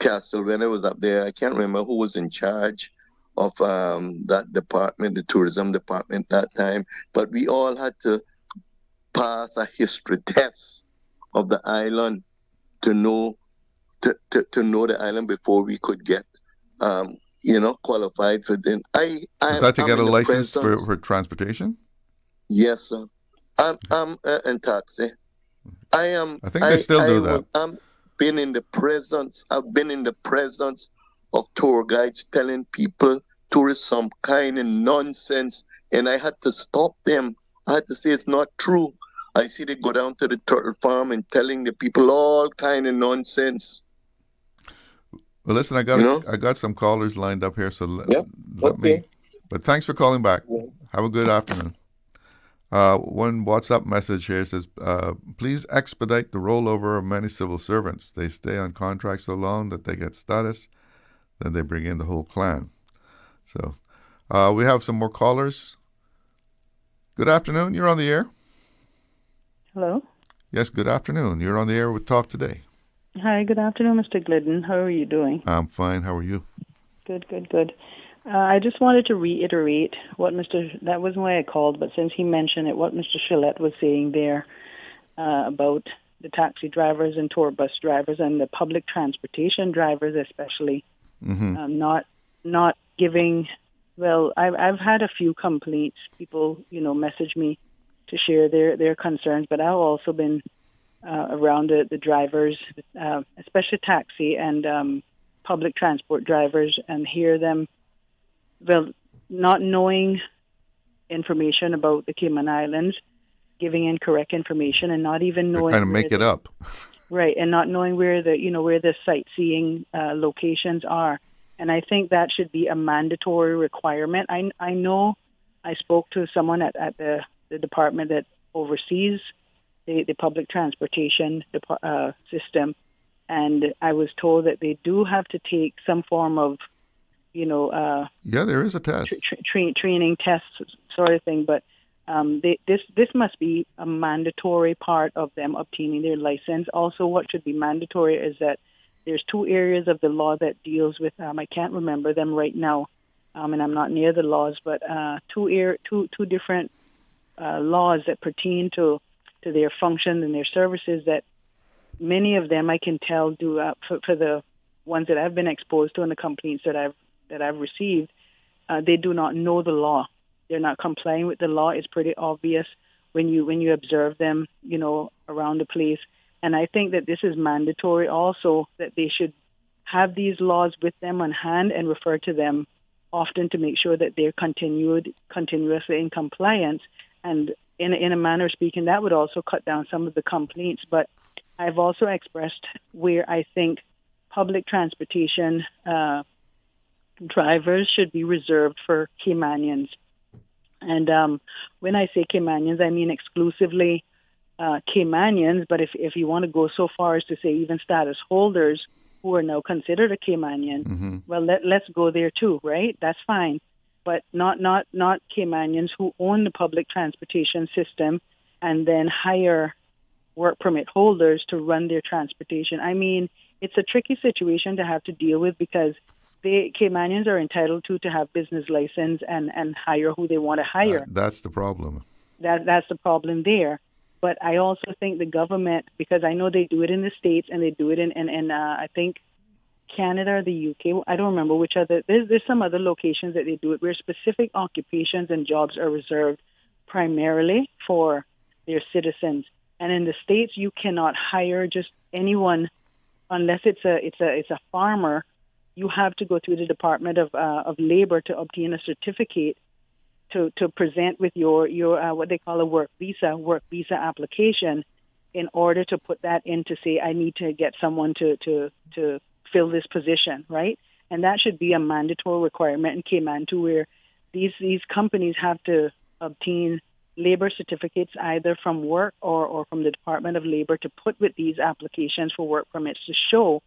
Castle when I was up there. I can't remember who was in charge of that department, the tourism department that time, but we all had to pass a history test of the island to know the island before we could get qualified for them. Is that to get a license for transportation? Yes, sir. I'm in taxi. I think they still do that. I've been in the presence of tour guides telling people, tourists, some kind of nonsense, and I had to stop them. I had to say it's not true. I see they go down to the turtle farm and telling the people all kind of nonsense. Well, listen, I got some callers lined up here, so let me. But thanks for calling back. Yeah. Have a good afternoon. One WhatsApp message here says, please expedite the rollover of many civil servants. They stay on contract so long that they get status, then they bring in the whole clan. So we have some more callers. Good afternoon. You're on the air. Hello? Yes, good afternoon. You're on the air with Talk Today. Hi, good afternoon, Mr. Glidden. How are you doing? I'm fine. How are you? Good. I just wanted to reiterate that wasn't why I called, but since he mentioned it, what Mr. Shillette was saying there about the taxi drivers and tour bus drivers and the public transportation drivers especially, not giving, well, I've had a few complaints. People, message me to share their concerns, but I've also been around the drivers, especially taxi and public transport drivers, and hear them, well, not knowing information about the Cayman Islands, giving incorrect information, and not even knowing. They're trying to make it up. Right, and not knowing where the sightseeing locations are. And I think that should be a mandatory requirement. I know I spoke to someone at the department that oversees the public transportation system, and I was told that they do have to take some form of, there is a test, training test sort of thing. But this must be a mandatory part of them obtaining their license. Also, what should be mandatory is that there's two areas of the law that deals with. I can't remember them right now, and I'm not near the laws, but two different laws that pertain to their function and their services that many of them I can tell do for the ones that I've been exposed to and the complaints that I've received, they do not know the law. They're not complying with the law. It's pretty obvious when you observe them, around the place. And I think that this is mandatory also, that they should have these laws with them on hand and refer to them often to make sure that they're continuously in compliance. And in a manner of speaking, that would also cut down some of the complaints. But I've also expressed where I think public transportation drivers should be reserved for Caymanians. And when I say Caymanians, I mean exclusively Caymanians. But if you want to go so far as to say even status holders who are now considered a Caymanian, well, let's go there too, right? That's fine. But not Caymanians who own the public transportation system and then hire work permit holders to run their transportation. I mean, it's a tricky situation to have to deal with because Caymanians are entitled to have business license and hire who they want to hire. That's the problem. That's the problem there. But I also think the government, because I know they do it in the States and they do it in I think Canada or the UK. I don't remember which other. There's some other locations that they do it where specific occupations and jobs are reserved primarily for their citizens. And in the States, you cannot hire just anyone unless it's a farmer. You have to go through the Department of Labor to obtain a certificate to present with your what they call a work visa application in order to put that in to say I need to get someone to fill this position, right? And that should be a mandatory requirement in Cayman too, where these companies have to obtain labor certificates either from work or from the Department of Labor to put with these applications for work permits to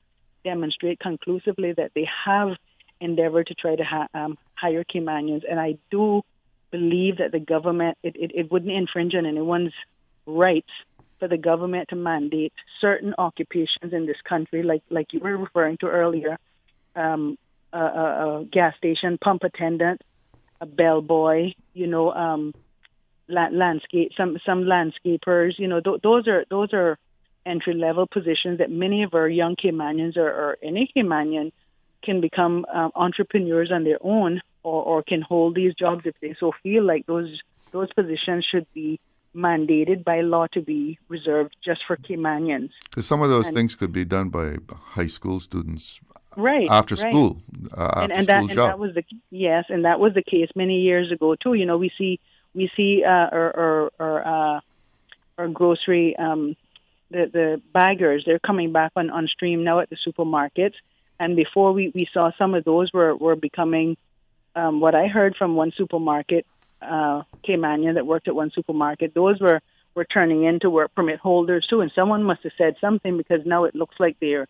demonstrate conclusively that they have endeavored to try to hire Caymanians. And I do believe that the government, it wouldn't infringe on anyone's rights for the government to mandate certain occupations in this country, like you were referring to earlier, a gas station pump attendant, a bellboy, landscape, some landscapers, those are entry level positions that many of our young Caymanians or any Caymanian can become entrepreneurs on their own or can hold these jobs if they so feel like. Those positions should be mandated by law to be reserved just for Caymanians. Because some of those things could be done by high school students after right. school, that was the case many years ago too. We see our grocery the baggers, they're coming back on stream now at the supermarkets, and before we saw some of those were becoming what I heard from one supermarket, Caymanian that worked at one supermarket, those were turning into work permit holders too, and someone must have said something, because now it looks like they're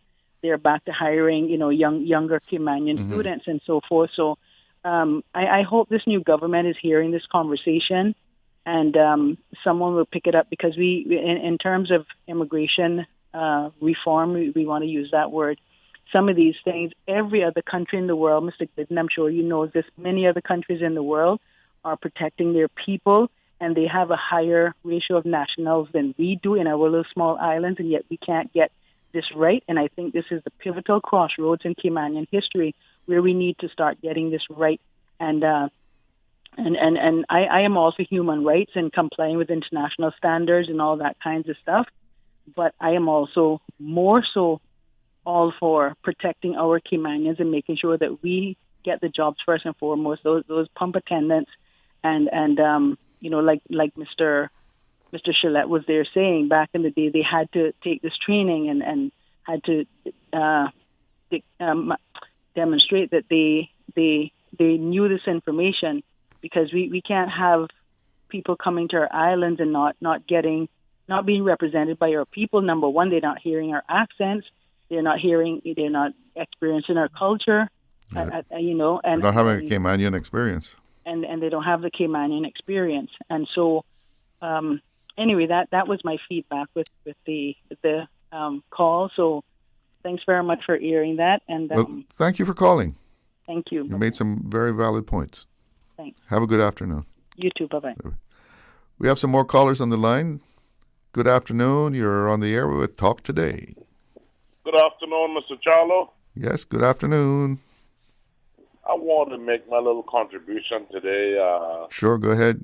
back to hiring younger Caymanian students and so forth. So I hope this new government is hearing this conversation and someone will pick it up, because we in terms of immigration reform, we want to use that word. Some of these things, every other country in the world, Mr. Glidden, I'm sure you know this, many other countries in the world are protecting their people, and they have a higher ratio of nationals than we do in our little small islands, and yet we can't get this right. And I think this is the pivotal crossroads in Caymanian history where we need to start getting this right. And I am all for human rights and complying with international standards and all that kinds of stuff, but I am also more so all for protecting our Caymanians and making sure that we get the jobs first and foremost. Those pump attendants and like Mr. Shillette was there saying, back in the day they had to take this training and had to demonstrate that they knew this information, because we can't have people coming to our islands and not being represented by our people. Number one, they're not hearing our accents. They're not experiencing our culture. Yeah. And not having a Caymanian experience. And they don't have the Caymanian experience. And so, anyway, that was my feedback with the call. So, thanks very much for airing that. And thank you for calling. Thank you. You made some very valid points. Thanks. Have a good afternoon. You too. Bye-bye. We have some more callers on the line. Good afternoon. You're on the air with Talk Today. Good afternoon, Mr. Charlo. Yes, good afternoon. I want to make my little contribution today. Sure, go ahead.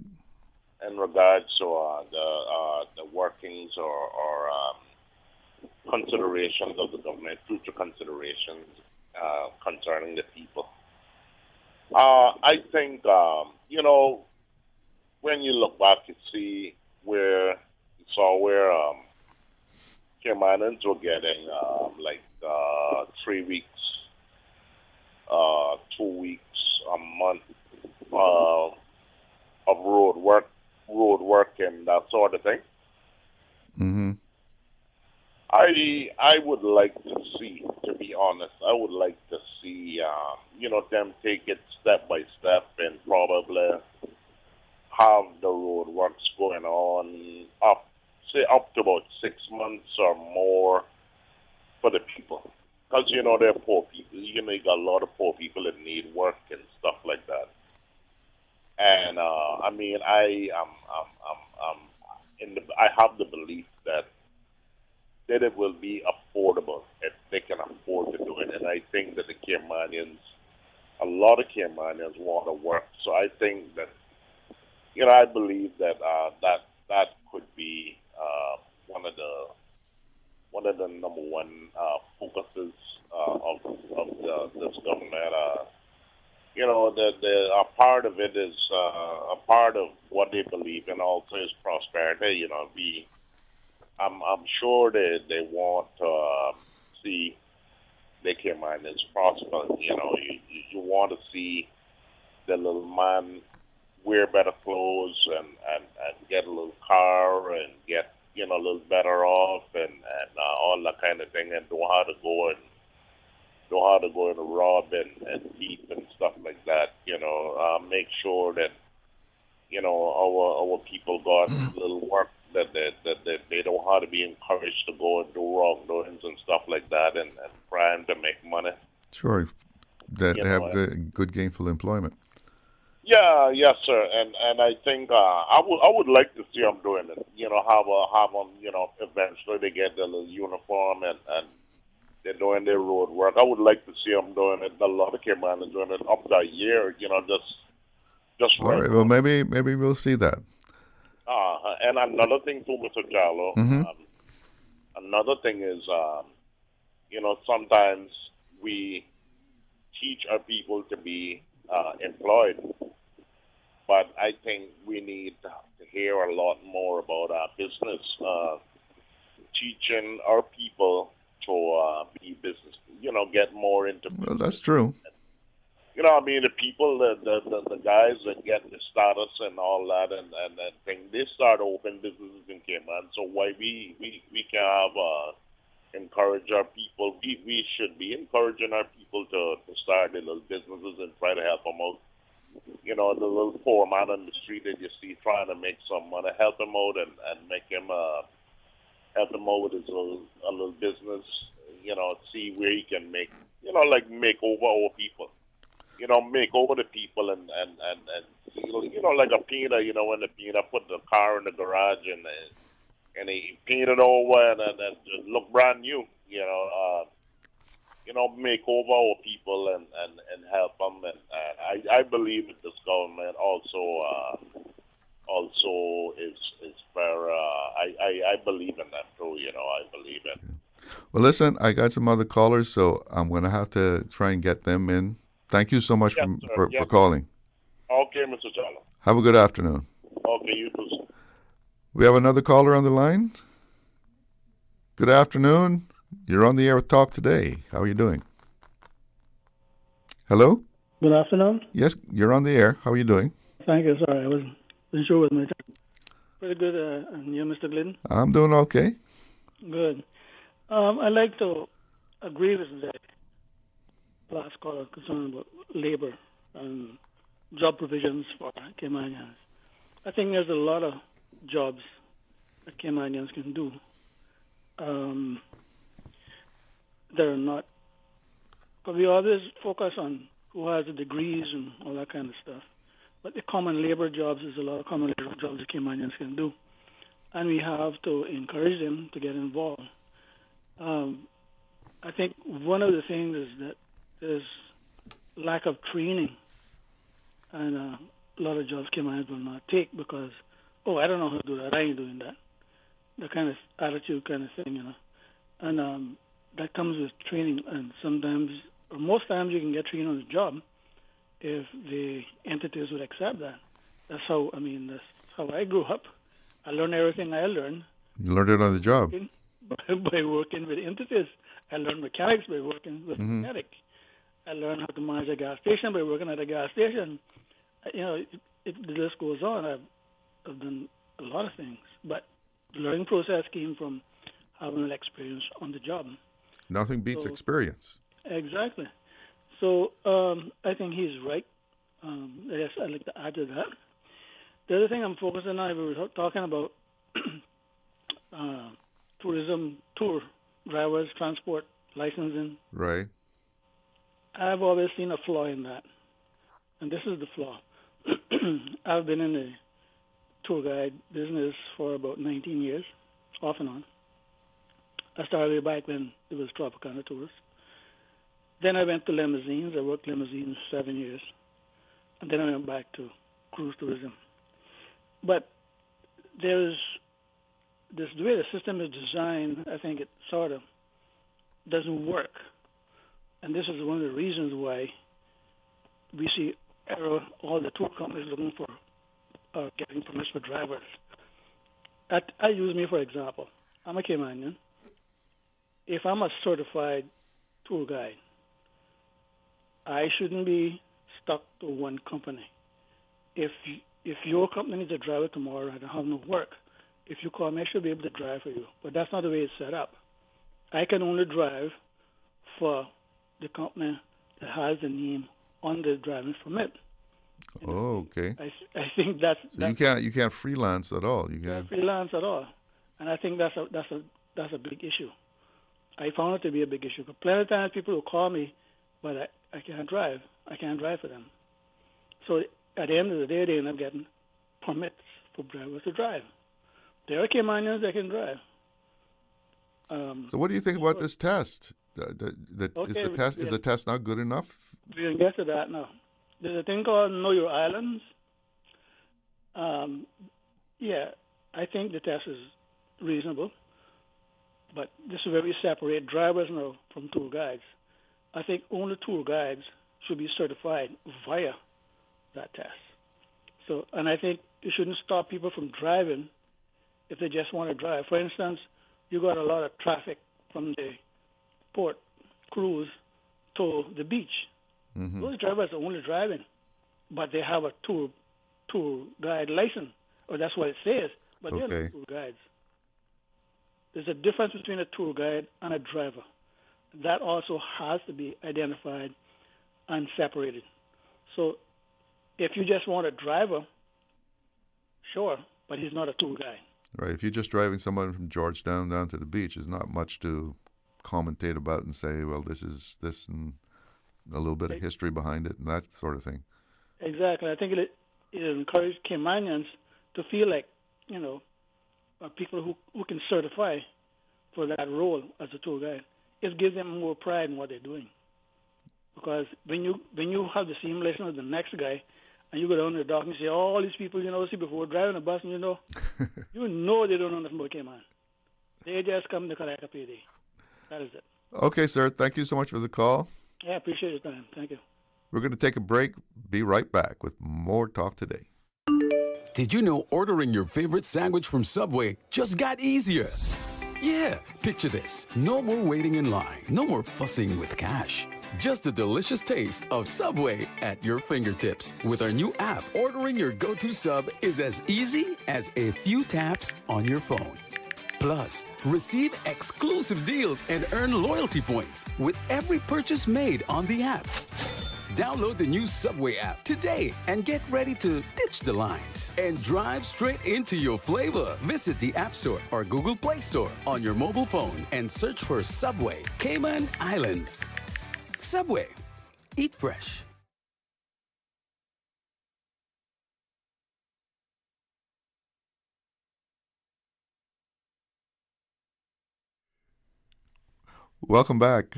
In regards to the workings or considerations of the government, future considerations concerning the people. I think, when you look back, you where Caymanians were getting 3 weeks, 2 weeks, a month of road work and that sort of thing. Mm-hmm. I would like to see, to be honest, them take it step by step and probably have the road works going on up to about 6 months or more for the people. Because, they're poor people. You got a lot of poor people that need work and stuff like that. And, I have the belief that it will be a affordable if they can afford to do it. And I think that a lot of Caymanians want to work. So I think that, I believe that that could be one of the number one focuses of this government. A part of it is a part of what they believe in also is prosperity. I'm sure they want to see the Caymanians prosper. You want to see the little man wear better clothes and get a little car and get a little better off and all that kind of thing, and know how to go and rob and thief and stuff like that. Make sure that our people got a little work that they don't how to be encouraged to go and do wrongdoings and stuff like that and crime to make money. Sure, that they have good gainful employment. Yeah, yes, sir, and I think I would like to see them doing it. Have them. Eventually they get their little uniform and they're doing their road work. I would like to see them doing it. A lot of Caymanians doing it up to a year. Just All right. right. Well, maybe we'll see that. And another thing too, Mr. Jallo. Another thing is, sometimes we teach our people to be employed, but I think we need to hear a lot more about our business, teaching our people to be business, get more into business. Well, that's true. The people, the guys that get the status and all that and thing, they start open businesses in Cayman. So why we can have encourage our people? We should be encouraging our people to start their little businesses and try to help them out. The little poor man on the street that you see trying to make some money, help him out and make him help him out with his little business. See where he can make make over our people. Make over the people and like a painter. When the painter put the car in the garage and he paint it over and just look brand new. Make over our people and help them. And I believe that this government also is fair. I believe in that too. I believe it. Well, listen, I got some other callers, so I'm going to have to try and get them in. Thank you so much for calling. Okay, Mr. Challo. Have a good afternoon. Okay, you too, sir. We have another caller on the line. Good afternoon. You're on the air with Talk Today. How are you doing? Hello? Good afternoon. Yes, you're on the air. How are you doing? Thank you. Sorry, I wasn't sure with my time. Pretty good. And you, Mr. Glidden? I'm doing okay. Good. I'd like to agree with the last caller concerned about labor and job provisions for Caymanians. I think there's a lot of jobs that Caymanians can do. They're not, because we always focus on who has the degrees and all that kind of stuff. But the common labor jobs, is a lot of common labor jobs that Caymanians can do. And we have to encourage them to get involved. I think one of the things is that there's lack of training. And a lot of jobs Caymanians will not take because, I don't know how to do that. I ain't doing that. That kind of attitude kind of thing, And that comes with training. And sometimes, or most times, you can get trained on the job if the entities would accept that. That's how I grew up. I learned everything I learned. You learned it on the job. By working with entities. I learned mechanics by working with mechanic. I learned how to manage a gas station by working at a gas station. The list goes on. I've done a lot of things. But the learning process came from having an experience on the job. Nothing beats experience. Exactly. So I think he's right. Yes, I'd like to add to that. The other thing I'm focusing on, we were talking about tourism, tour drivers, transport, licensing. Right. I've always seen a flaw in that. And this is the flaw. I've been in the tour guide business for about 19 years, off and on. I started way back when it was Tropicana Tours. Then I went to limousines. I worked limousines 7 years. And then I went back to cruise tourism. But there's this, the way the system is designed, I think it sort of doesn't work. And this is one of the reasons why we see all the tour companies looking for getting permits for drivers. I use me for example. I'm a Caymanian. If I'm a certified tour guide, I shouldn't be stuck to one company. If your company needs a driver tomorrow and I have no work, if you call me, I should be able to drive for you. But that's not the way it's set up. I can only drive for the company that has the name on the driving permit. Oh, okay. I think that's you can't freelance at all. You can't freelance at all, and I think that's a big issue. I found it to be a big issue. Plenty of times people will call me, but I can't drive. I can't drive for them. So at the end of the day, they end up getting permits for drivers to drive. There are Caymanians that can drive. So what do you think about this test? Is the test not good enough? We can get to that now. There's a thing called Know Your Islands. Yeah, I think the test is reasonable, but this is where we separate drivers now from tour guides. I think only tour guides should be certified via that test. So, and I think it shouldn't stop people from driving if they just want to drive. For instance, you got a lot of traffic from the port cruise to the beach. Mm-hmm. Those drivers are only driving, but they have a tour guide license, or that's what it says, but they're not tour guides. There's a difference between a tour guide and a driver. That also has to be identified and separated. So if you just want a driver, sure, but he's not a tour guide. Right. If you're just driving someone from Georgetown down to the beach, there's not much to commentate about and say, well, this is this and a little bit of history behind it and that sort of thing. Exactly. I think it encourages Caymanians to feel like, people who can certify for that role as a tour guide. It gives them more pride in what they're doing. Because when you have the same license as the next guy, and you go down to the dock and say, all these people, see before driving a bus, and they don't know nothing about Cayman. They just come to collect a payday. That is it. Okay, sir. Thank you so much for the call. Yeah, I appreciate your time. Thank you. We're going to take a break. Be right back with more Talk Today. Did you know ordering your favorite sandwich from Subway just got easier? Yeah, picture this. No more waiting in line. No more fussing with cash. Just a delicious taste of Subway at your fingertips. With our new app, ordering your go-to sub is as easy as a few taps on your phone. Plus, receive exclusive deals and earn loyalty points with every purchase made on the app. Download the new Subway app today and get ready to ditch the lines and drive straight into your flavor. Visit the App Store or Google Play Store on your mobile phone and search for Subway Cayman Islands. Subway. Eat fresh. Welcome back.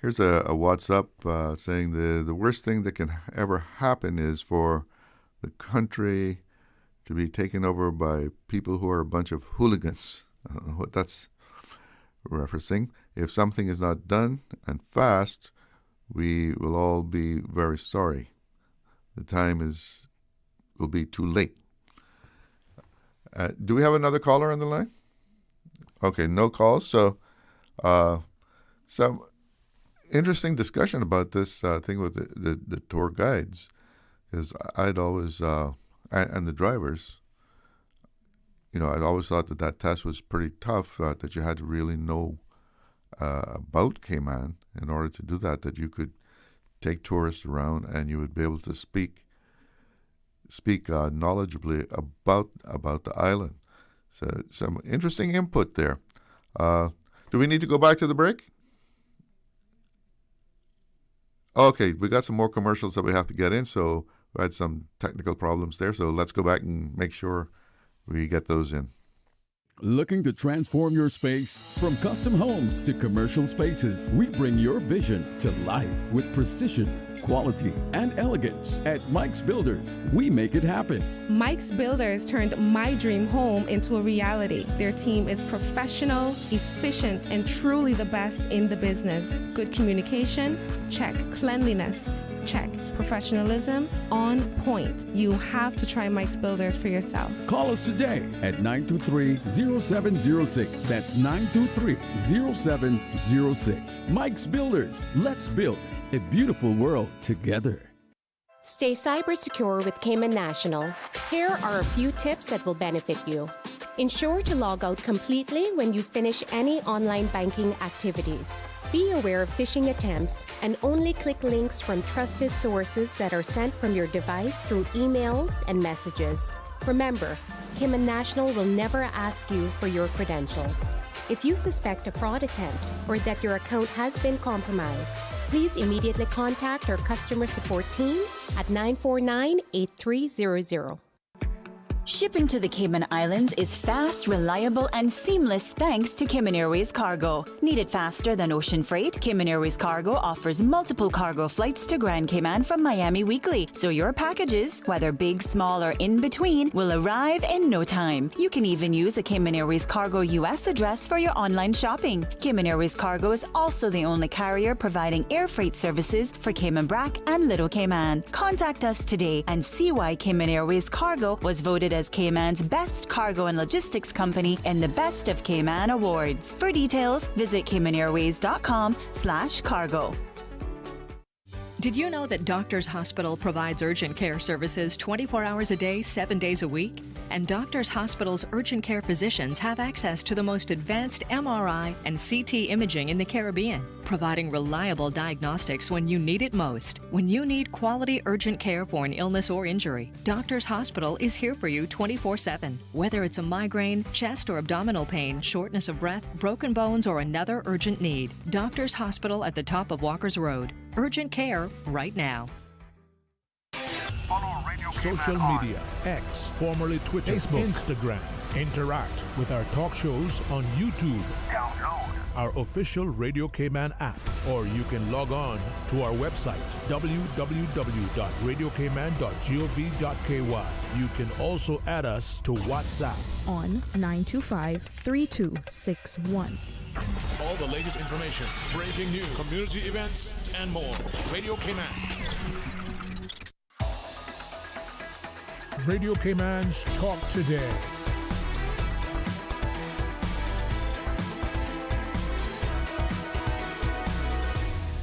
Here's a WhatsApp saying the worst thing that can ever happen is for the country to be taken over by people who are a bunch of hooligans. I don't know what that's referencing. If something is not done and fast, we will all be very sorry. The time will be too late. Do we have another caller on the line? Okay, no calls. So some interesting discussion about this thing with the tour guides, because I'd always and the drivers, I always thought that test was pretty tough, that you had to really know about Cayman in order to do that you could take tourists around and you would be able to speak knowledgeably about the island. So some interesting input there. Do we need to go back to the break? Okay, we got some more commercials that we have to get in, so we had some technical problems there. So let's go back and make sure we get those in. Looking to transform your space? From custom homes to commercial spaces, we bring your vision to life with precision, quality, and elegance. At Mike's Builders, we make it happen. Mike's Builders turned my dream home into a reality. Their team is professional, efficient, and truly the best in the business. Good communication? Check. Cleanliness? Check. Professionalism? On point. You have to try Mike's Builders for yourself. Call us today at 923-0706. That's 923-0706. Mike's Builders. Let's build a beautiful world together. Stay cyber secure with Cayman National. Here are a few tips that will benefit you. Ensure to log out completely when you finish any online banking activities. Be aware of phishing attempts and only click links from trusted sources that are sent from your device through emails and messages. Remember, Cayman National will never ask you for your credentials. If you suspect a fraud attempt or that your account has been compromised, please immediately contact our customer support team at 949-8300. Shipping to the Cayman Islands is fast, reliable, and seamless thanks to Cayman Airways Cargo. Need it faster than ocean freight? Cayman Airways Cargo offers multiple cargo flights to Grand Cayman from Miami weekly, so your packages, whether big, small, or in between, will arrive in no time. You can even use a Cayman Airways Cargo US address for your online shopping. Cayman Airways Cargo is also the only carrier providing air freight services for Cayman Brac and Little Cayman. Contact us today and see why Cayman Airways Cargo was voted as Cayman's best cargo and logistics company in the Best of Cayman Awards. For details, visit CaymanAirways.com/cargo. Did you know that Doctors Hospital provides urgent care services 24 hours a day, 7 days a week? And Doctors Hospital's urgent care physicians have access to the most advanced MRI and CT imaging in the Caribbean, providing reliable diagnostics when you need it most. When you need quality urgent care for an illness or injury, Doctors Hospital is here for you 24/7. Whether it's a migraine, chest or abdominal pain, shortness of breath, broken bones, or another urgent need, Doctors Hospital at the top of Walker's Road. Urgent care right now. Social media, X, formerly Twitter, Facebook, Instagram. Interact with our talk shows on YouTube. Download our official Radio Cayman app, or you can log on to our website, www.radiocayman.gov.ky. You can also add us to WhatsApp on 925-3261. All the latest information, breaking news, community events, and more. Radio Cayman. Radio Cayman's Talk Today.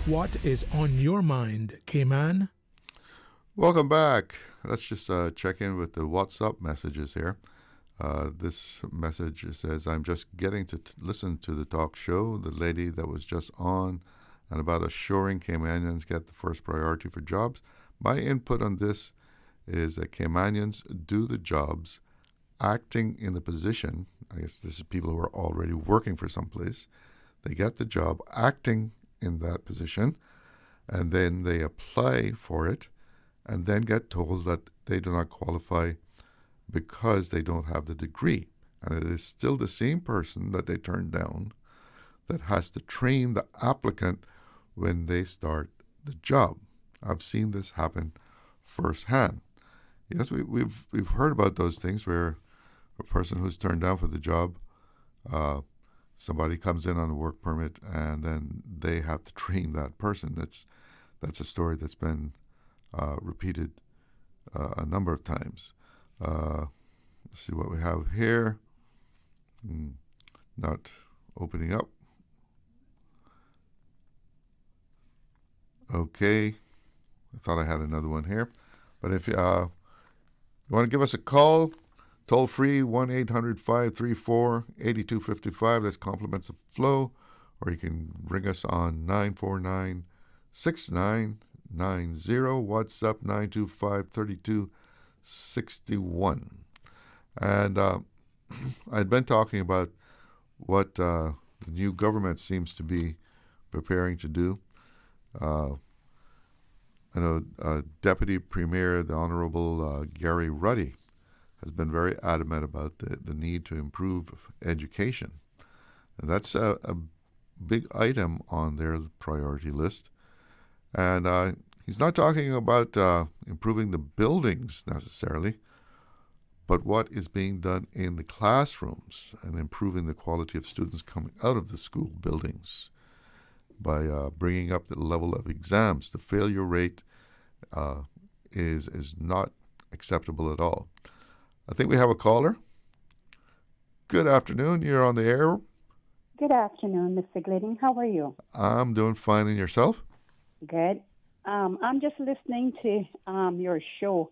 What is on your mind, Cayman? Welcome back. Let's just check in with the WhatsApp messages here. This message says, I'm just getting to listen to the talk show, the lady that was just on, and about assuring Caymanians get the first priority for jobs. My input on this is that Caymanians do the jobs, acting in the position. I guess this is people who are already working for someplace. They get the job, acting in that position, and then they apply for it, and then get told that they do not qualify because they don't have the degree. And it is still the same person that they turn down that has to train the applicant when they start the job. I've seen this happen firsthand. Yes, we've heard about those things where a person who's turned down for the job, somebody comes in on a work permit and then they have to train that person. That's a story that's been repeated a number of times. Let's see what we have here. Not opening up. Okay. I thought I had another one here. But if you want to give us a call, toll free 1-800-534-8255. That's compliments of flow. Or you can ring us on 949-6990. WhatsApp 925-3261. And I'd been talking about what the new government seems to be preparing to do. I know Deputy Premier, the Honorable Gary Ruddy, has been very adamant about the need to improve education. And that's a big item on their priority list. And he's not talking about improving the buildings necessarily, but what is being done in the classrooms and improving the quality of students coming out of the school buildings by bringing up the level of exams. The failure rate is not acceptable at all. I think we have a caller. Good afternoon. You're on the air. Good afternoon, Mr. Glidden. How are you? I'm doing fine. And yourself? Good. I'm just listening to your show,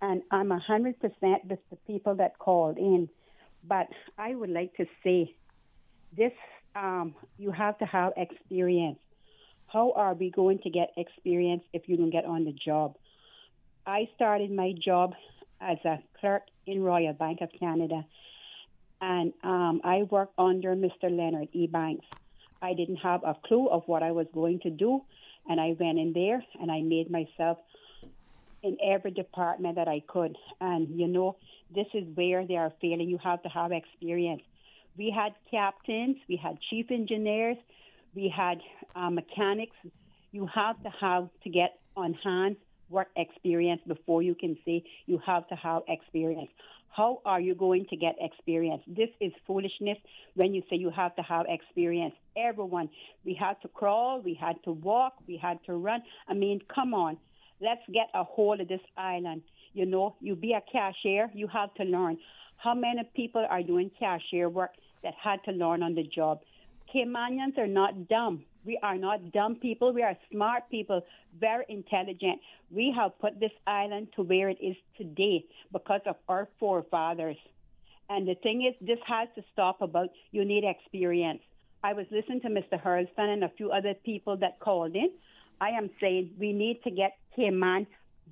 and I'm 100% with the people that called in. But I would like to say this, you have to have experience. How are we going to get experience if you don't get on the job? I started my job as a clerk in Royal Bank of Canada, and I worked under Mr. Leonard E. Banks. I didn't have a clue of what I was going to do, and I went in there and I made myself in every department that I could. And, you know, this is where they are failing. You have to have experience. We had captains, we had chief engineers, we had mechanics. You have to get on hand work experience before you can say you have to have experience. How are you going to get experience? This is foolishness when you say you have to have experience. Everyone, we had to crawl, we had to walk, we had to run. I mean, come on. Let's get a hold of this island. You know, you be a cashier, you have to learn. How many people are doing cashier work that had to learn on the job? Caymanians are not dumb. We are not dumb people. We are smart people, very intelligent. We have put this island to where it is today because of our forefathers. And the thing is, this has to stop about you need experience. I was listening to Mr. Hurlston and a few other people that called in. I am saying we need to get Cayman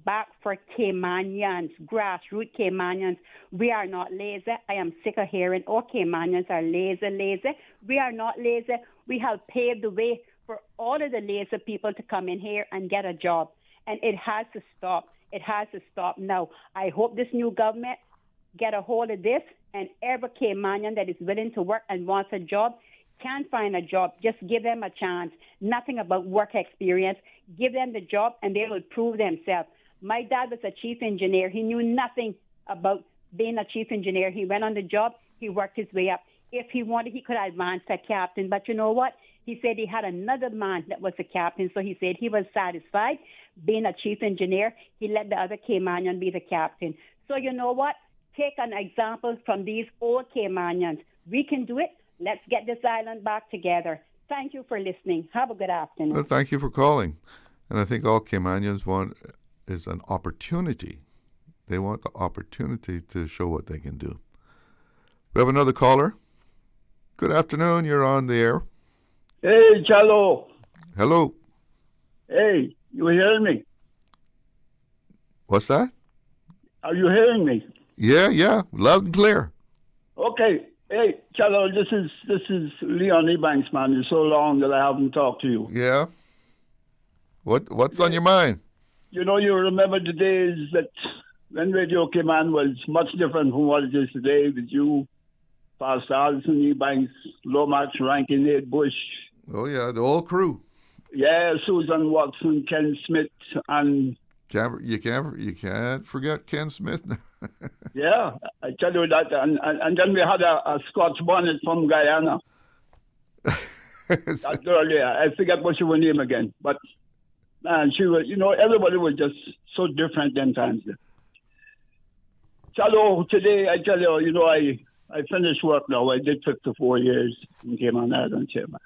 back for Caymanians, grassroots Caymanians. We are not lazy. I am sick of hearing, Caymanians are lazy. We are not lazy. We have paved the way for all of the lazy people to come in here and get a job. And it has to stop. It has to stop now. I hope this new government get a hold of this, and every Caymanian that is willing to work and wants a job can find a job. Just give them a chance. Nothing about work experience. Give them the job, and they will prove themselves. My dad was a chief engineer. He knew nothing about being a chief engineer. He went on the job. He worked his way up. If he wanted, he could advance to captain. But you know what? He said he had another man that was a captain. So he said he was satisfied being a chief engineer. He let the other Caymanian be the captain. So you know what? Take an example from these old Caymanians. We can do it. Let's get this island back together. Thank you for listening. Have a good afternoon. Well, thank you for calling. And I think all Caymanians want is an opportunity. They want the opportunity to show what they can do. We have another caller. Good afternoon. You're on the air. Hey, Chalo. Hello. Hey, you hearing me? What's that? Are you hearing me? Yeah, loud and clear. Okay. Hey, Chalo, this is Leon Ebanks, man. It's so long that I haven't talked to you. Yeah. What's on your mind? You know, you remember the days that when Radio Cayman was much different from what it is today with you, Pastor Alison Ebanks, Lomax, Rankin, Nate Bush. Oh, yeah, the whole crew. Yeah, Susan Watson, Ken Smith, and... You can't forget Ken Smith. Yeah, I tell you that. And then we had a Scotch bonnet from Guyana. That girl, yeah, I forget what she was named again. But, man, she was, you know, everybody was just so different then times. Chalo, today, I tell you, you know, I finished work now. I did 54 years in Cayman Islands, man.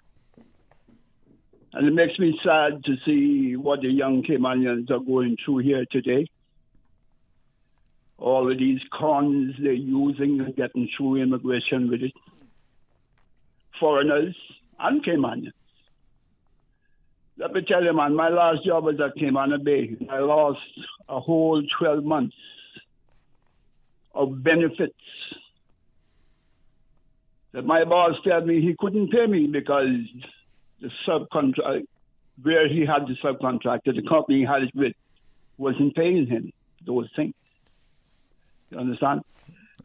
And it makes me sad to see what the young Caymanians are going through here today. All of these cons they're using and getting through immigration with it. Foreigners and Caymanians. Let me tell you, man, my last job was at Cayman Bay. I lost a whole 12 months of benefits that my boss told me he couldn't pay me because the subcontract, where he had the subcontractor, the company he had it with, wasn't paying him those things. You understand?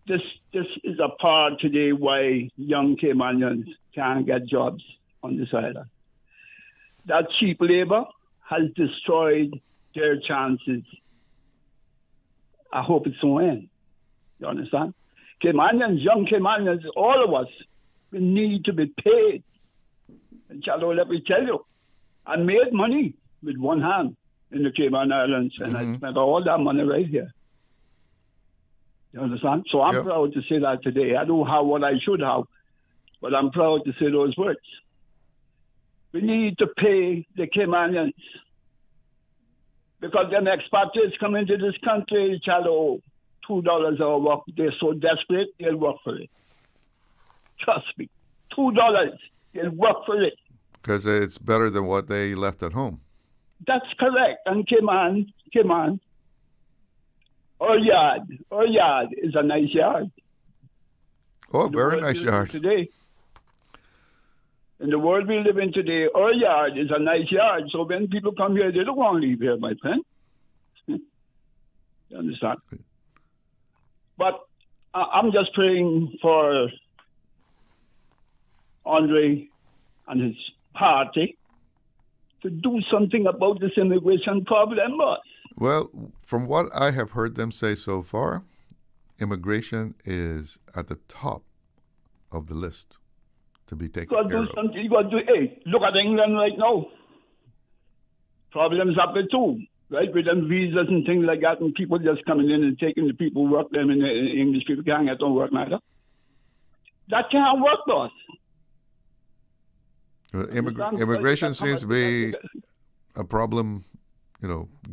This is a part today why young Caymanians can't get jobs on this island. That cheap labor has destroyed their chances. I hope it's so end. You understand? Caymanians, young Caymanians, all of us, we need to be paid. And Chalo, let me tell you, I made money with one hand in the Cayman Islands, and I spent all that money right here. You understand? So I'm proud to say that today. I don't have what I should have, but I'm proud to say those words. We need to pay the Caymanians because them expatriates come into this country, Chalo, $2 an hour. They're so desperate, they'll work for it. Trust me. $2, they'll work for it. Because it's better than what they left at home. That's correct. And Cayman, our yard is a nice yard. Oh, very nice yard. Today, in the world we live in today, our yard is a nice yard. So when people come here, they don't want to leave here, my friend. You understand? But I'm just praying for Andre and his party to do something about this immigration problem, boss. Well, from what I have heard them say so far, immigration is at the top of the list to be taken care of. You got to do. Hey, look at England right now. Problems happen too, right? With them visas and things like that, and people just coming in and taking the people work them, and the English people can't get on work neither. That can't work, boss. Immigration seems to be a problem,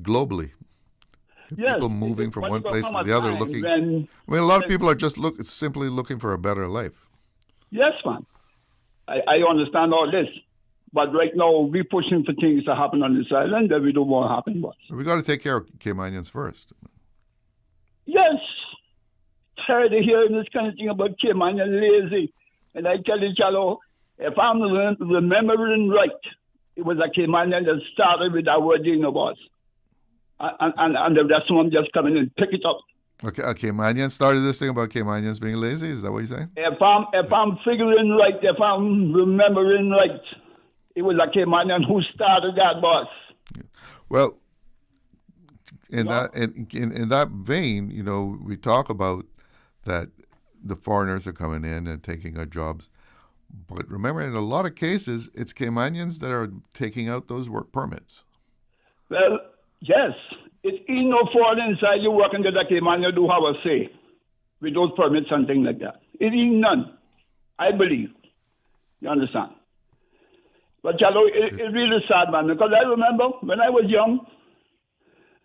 globally. Yes, people moving from one place to the other looking. A lot of people are just simply looking for a better life. Yes, man. I understand all this. But right now, we're pushing for things to happen on this island that we don't want to happen. But we got to take care of Caymanians first. Yes. Tired of hearing this kind of thing about Caymanian lazy. And I tell you, Chalo, if I'm remembering right, it was a Caymanian that started with that word, boss. And the rest of them just come in and pick it up. Okay, a Caymanian started this thing about Caymanians being lazy? Is that what you're saying? If I'm figuring right, if I'm remembering right, it was a Caymanian who started that, boss. Well, in that vein, we talk about that the foreigners are coming in and taking our jobs. But remember, in a lot of cases, it's Caymanians that are taking out those work permits. Well, yes. It ain't no foreign inside you working to the Cayman, you do have a say with those permits and things like that. It ain't none, I believe. You understand? But, Chalo, it's really sad, man, because I remember when I was young,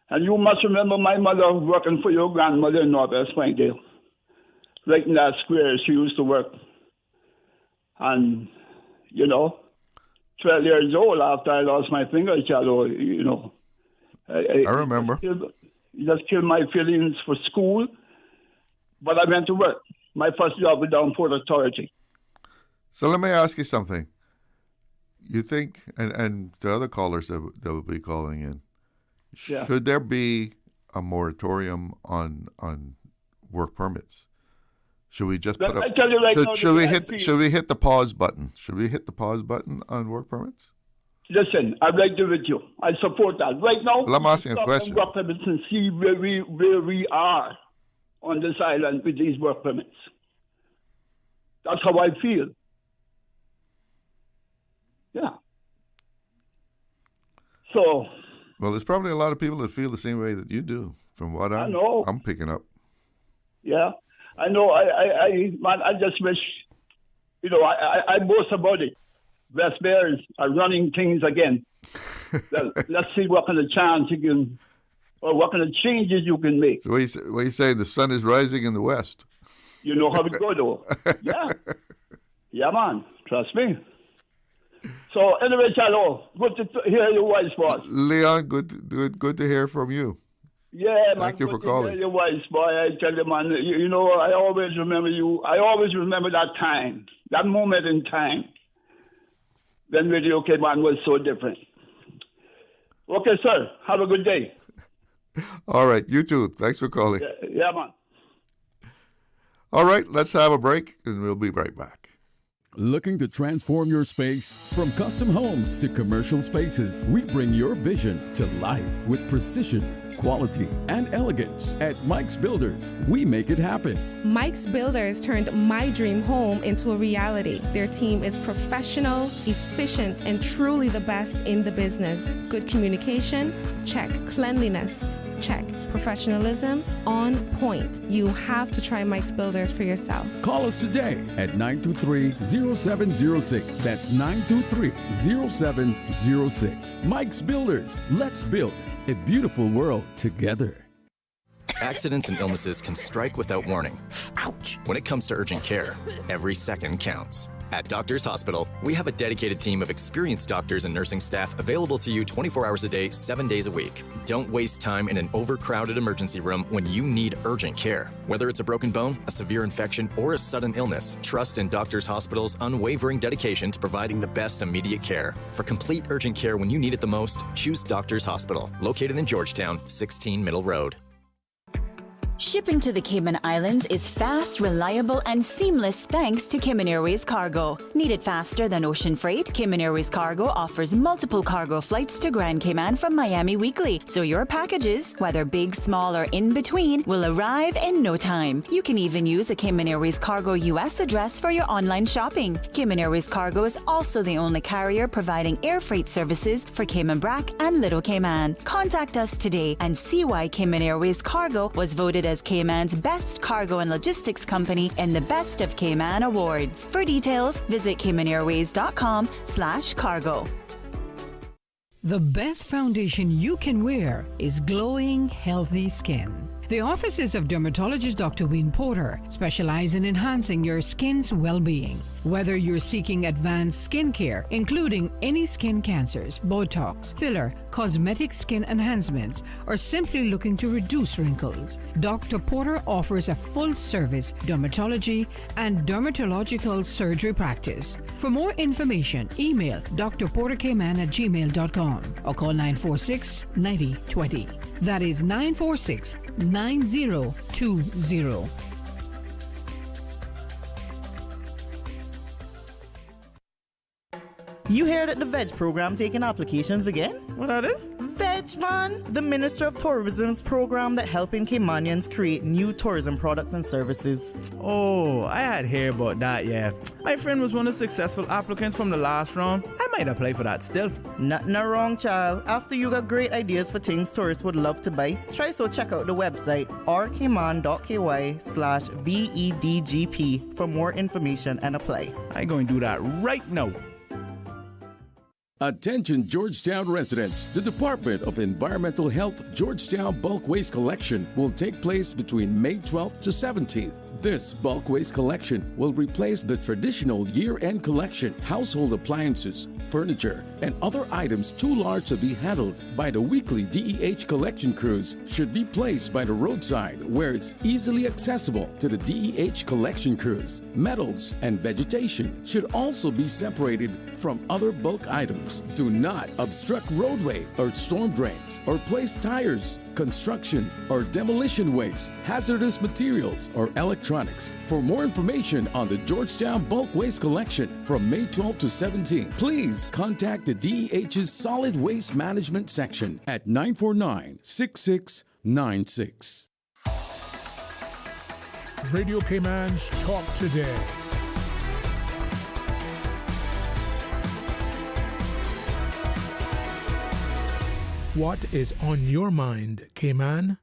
and you must remember my mother working for your grandmother in Northwest Springdale. Right in that square, she used to work. And, 12 years old after I lost my finger, Chalo, I remember. It just killed my feelings for school, but I went to work. My first job was down Port Authority. So let me ask you something. You think, and the other callers that will be calling in, should there be a moratorium on work permits? Should we just put up? I tell you right now, should we hit the pause button? Should we hit the pause button on work permits? Listen, I'm right there with you. I support that. Right now, well, I'm asking a question. Work permits and see where we are on this island with these work permits. That's how I feel. Yeah. So. Well, there's probably a lot of people that feel the same way that you do, from what I'm picking up. Yeah, I know. I just wish, I boast about it. West Bears are running things again. Well, let's see what kind of chance you can, or what kind of changes you can make. So what you say, the sun is rising in the west. You know how it goes, though. Yeah. Yeah, man. Trust me. So anyway, Chalo, good to hear your voice, boss. Leon, good to hear from you. Yeah, man. Thank you for calling. Hear your voice, boy. I tell you, man. I always remember you. I always remember that time, that moment in time, when Radio Cayman was so different. Okay, sir. Have a good day. All right. You too. Thanks for calling. Yeah, man. All right, let's have a break, and we'll be right back. Looking to transform your space? From custom homes to commercial spaces, we bring your vision to life with precision, quality, and elegance. At Mike's Builders, we make it happen. Mike's Builders turned my dream home into a reality. Their team is professional, efficient, and truly the best in the business. Good communication? Check. Cleanliness? Check. Professionalism? On point. You have to try Mike's Builders for yourself. Call us today at 923-0706. That's 923-0706. Mike's Builders. Let's build a beautiful world together. Accidents and illnesses can strike without warning. Ouch! When it comes to urgent care, every second counts. At Doctors Hospital, we have a dedicated team of experienced doctors and nursing staff available to you 24 hours a day, 7 days a week. Don't waste time in an overcrowded emergency room when you need urgent care. Whether it's a broken bone, a severe infection, or a sudden illness, trust in Doctors Hospital's unwavering dedication to providing the best immediate care. For complete urgent care when you need it the most, choose Doctors Hospital, located in Georgetown, 16 Middle Road. Shipping to the Cayman Islands is fast, reliable, and seamless thanks to Cayman Airways Cargo. Need it faster than ocean freight? Cayman Airways Cargo offers multiple cargo flights to Grand Cayman from Miami weekly, so your packages, whether big, small, or in between, will arrive in no time. You can even use a Cayman Airways Cargo US address for your online shopping. Cayman Airways Cargo is also the only carrier providing air freight services for Cayman Brac and Little Cayman. Contact us today and see why Cayman Airways Cargo was voted as Cayman's best cargo and logistics company in the Best of Cayman Awards. For details, visit caymanairways.com/cargo. The best foundation you can wear is glowing, healthy skin. The offices of dermatologist Dr. Wayne Porter specialize in enhancing your skin's well-being. Whether you're seeking advanced skin care, including any skin cancers, Botox, filler, cosmetic skin enhancements, or simply looking to reduce wrinkles, Dr. Porter offers a full-service dermatology and dermatological surgery practice. For more information, email drportercayman@gmail.com or call 946-9020. That is 946-9020. You hear that the VEG program taking applications again? What that is? VEG, man! The Minister of Tourism's program that helping Caymanians create new tourism products and services. Oh, I had heard about that, yeah. My friend was one of the successful applicants from the last round. I might apply for that still. Nothing wrong, child. After you got great ideas for things tourists would love to buy, try so check out the website rcayman.ky/VEDGP for more information and apply. I'm going to do that right now. Attention Georgetown residents. The Department of Environmental Health Georgetown Bulk Waste Collection will take place between May 12th to 17th. This bulk waste collection will replace the traditional year-end collection. Household appliances, furniture, and other items too large to be handled by the weekly DEH collection crews should be placed by the roadside where it's easily accessible to the DEH collection crews. Metals and vegetation should also be separated from other bulk items. Do not obstruct roadway or storm drains or place tires, construction or demolition waste, hazardous materials, or electronics. For more information on the Georgetown Bulk Waste Collection from May 12 to 17, please contact the DEH's Solid Waste Management Section at 949-6696. Radio Cayman's Talk Today. What is on your mind, Cayman?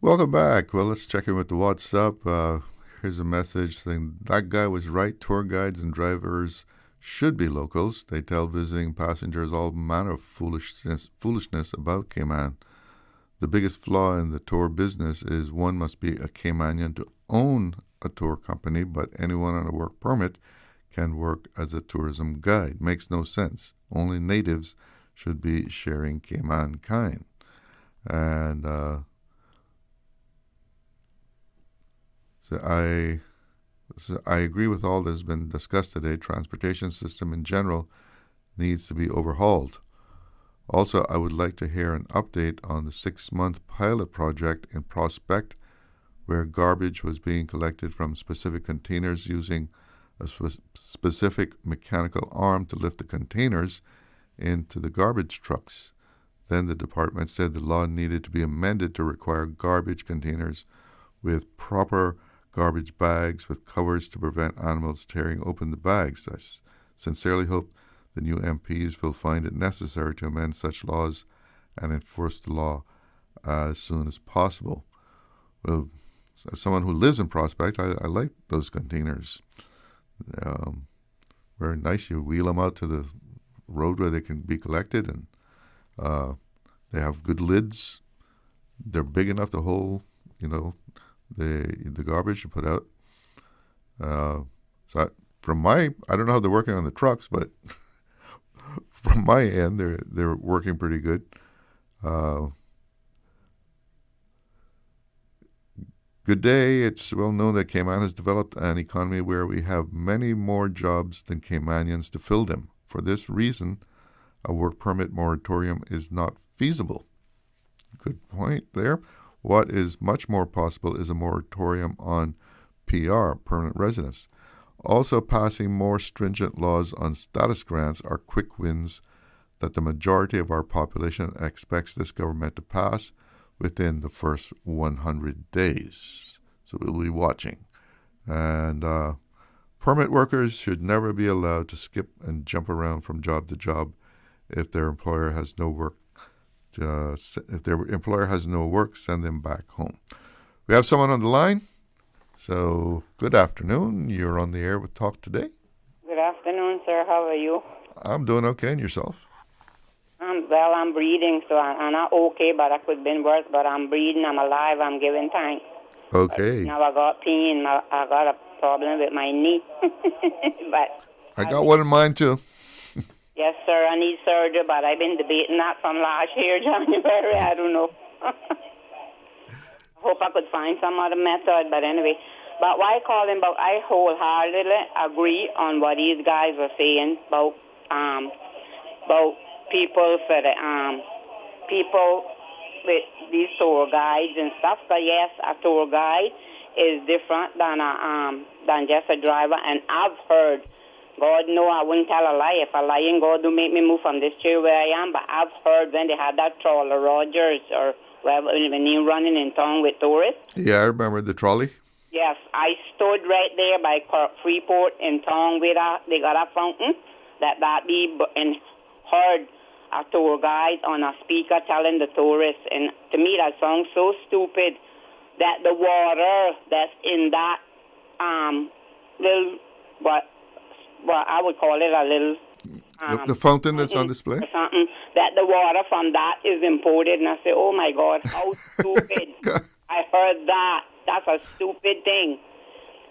Welcome back. Well, let's check in with the WhatsApp. Here's a message saying that guy was right. Tour guides and drivers should be locals. They tell visiting passengers all manner of foolishness about Cayman. The biggest flaw in the tour business is one must be a Caymanian to own a tour company, but anyone on a work permit can work as a tourism guide. Makes no sense. Only natives should be sharing Cayman kind. And so I agree with all that has been discussed today. Transportation system in general needs to be overhauled. Also, I would like to hear an update on the 6-month pilot project in Prospect where garbage was being collected from specific containers using a specific mechanical arm to lift the containers into the garbage trucks. Then the department said the law needed to be amended to require garbage containers with proper garbage bags with covers to prevent animals tearing open the bags. I sincerely hope the new MPs will find it necessary to amend such laws and enforce the law as soon as possible. Well, as someone who lives in Prospect, I like those containers. Very nice. You wheel them out to the road where they can be collected, and they have good lids. They're big enough to hold, the garbage you put out. I don't know how they're working on the trucks, but from my end, they're working pretty good. Good day. It's well known that Cayman has developed an economy where we have many more jobs than Caymanians to fill them. For this reason, a work permit moratorium is not feasible. Good point there. What is much more possible is a moratorium on PR, permanent residence. Also, passing more stringent laws on status grants are quick wins that the majority of our population expects this government to pass within the first 100 days. So we'll be watching. And permit workers should never be allowed to skip and jump around from job to job if their employer has no work. If their employer has no work, send them back home. We have someone on the line. So good afternoon. You're on the air with Talk Today. Good afternoon, sir. How are you? I'm doing okay. And yourself? Well, I'm breathing, so I'm not okay, but I could have been worse. But I'm breathing. I'm alive. I'm giving thanks. Okay. Now I got pain. I got a problem with my knee. But I got one in mind, too. Yes, sir. I need surgery, but I've been debating that from last year, January. I don't know. I hope I could find some other method, but anyway. But why call him about? I wholeheartedly agree on what these guys were saying about people for the people with these tour guides and stuff. So yes, a tour guide is different than just a driver, and I've heard. God, no, I wouldn't tell a lie. If I lying, God do make me move from this chair where I am. But I've heard when they had that trawler, Rogers, or when he running in town with tourists. Yeah, I remember the trolley. Yes, I stood right there by Freeport in town where they got a fountain that be, and heard a tour guide on a speaker telling the tourists. And to me, that sounds so stupid that the water that's in that little, well, I would call it a little... the fountain that's on display? Or something, that the water from that is imported. And I say, oh, my God, how stupid. I heard that. That's a stupid thing.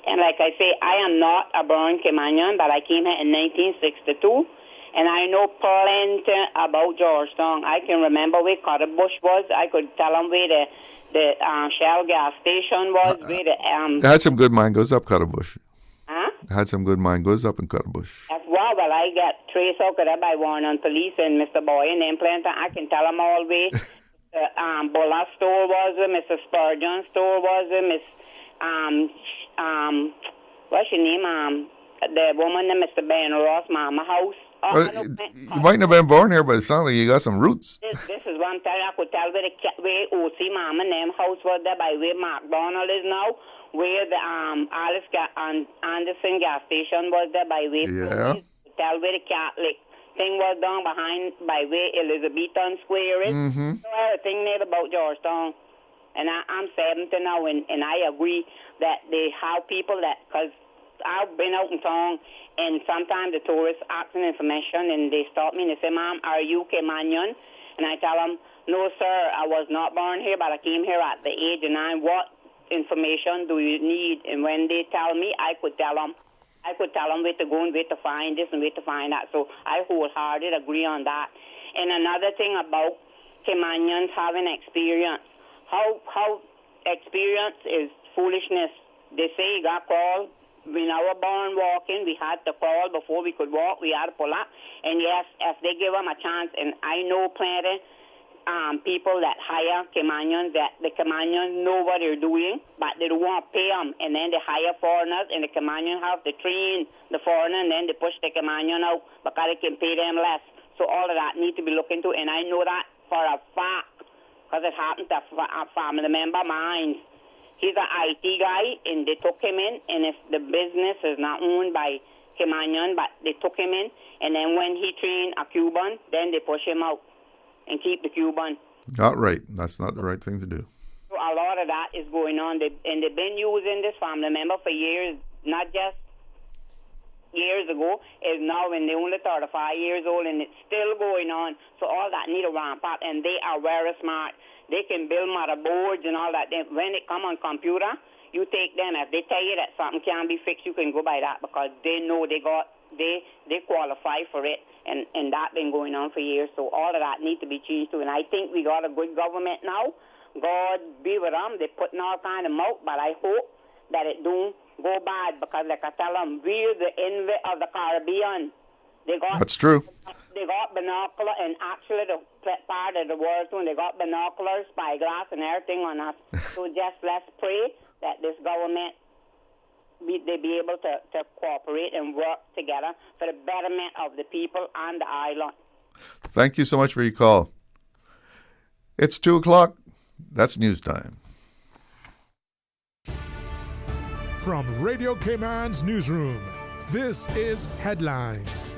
And like I say, I am not a born Caymanian, but I came here in 1962, and I know plenty about Georgetown. I can remember where Cotterbush was. I could tell them where the Shell gas station was. Where the had some good mine goes up Cotterbush. Huh? Had some good mine goes up in Cotterbush. As well, I get traced out by Warren Police and Mr. Boy and them plenty. I can tell them all way. The Bola store was it, Mr. Spurgeon store was it, Miss what's your name? The woman that Mr. Ben Ross mama house. You mightn't have been born here, but it sounds like you got some roots. This is one time I could tell where OC mama and them house was there by where McDonald is now, where the Alice Anderson gas station was there by where tell where the Catholic thing was down behind by where Elizabethan Square is. So everything there about Georgetown. And I'm 70 now, and I agree that they have people that, because I've been out in town, and sometimes the tourists ask me information, and they stop me and they say, Ma'am, are you Caymanian? And I tell them, no, sir, I was not born here, but I came here at the age of 9. What information do you need? And when they tell me, I could tell them where to go and where to find this and where to find that. So I wholeheartedly agree on that. And another thing about Caymanians having experience, how experience is foolishness. They say you got called. When I was born walking, we had to crawl before we could walk. We had to pull up. And yes, if they give them a chance, and I know plenty people that hire Caymanians, that the Caymanians know what they're doing, but they don't want to pay them, and then they hire foreigners, and the Caymanian have to train the foreigner, and then they push the Caymanian out because they can pay them less. So all of that need to be looked into, and I know that for a fact because it happened to a family member of mine. He's an IT guy, and they took him in, and if the business is not owned by Caymanian, but they took him in, and then when he trained a Cuban, then they push him out and keep the Cuban. Not right. That's not the right thing to do. So a lot of that is going on, and they've been using this family member for years, not just years ago, is now when they're only 35 years old, and it's still going on. So all that need to ramp up, and they are very smart. They can build motherboards and all that. When it come on computer, you take them. If they tell you that something can be fixed, you can go by that because they know they qualify for it, and that been going on for years. So all of that need to be changed too. And I think we got a good government now. God be with them. They're putting all kind of out, but I hope that it don't go bad because, like I tell them, we're the envy of the Caribbean. That's true. They got binoculars, and actually the part of the world too, they got binoculars, spyglass, and everything on us. So just let's pray that this government they be able to cooperate and work together for the betterment of the people on the island. Thank you so much for your call. It's 2 o'clock. That's news time. From Radio Cayman's newsroom, this is Headlines.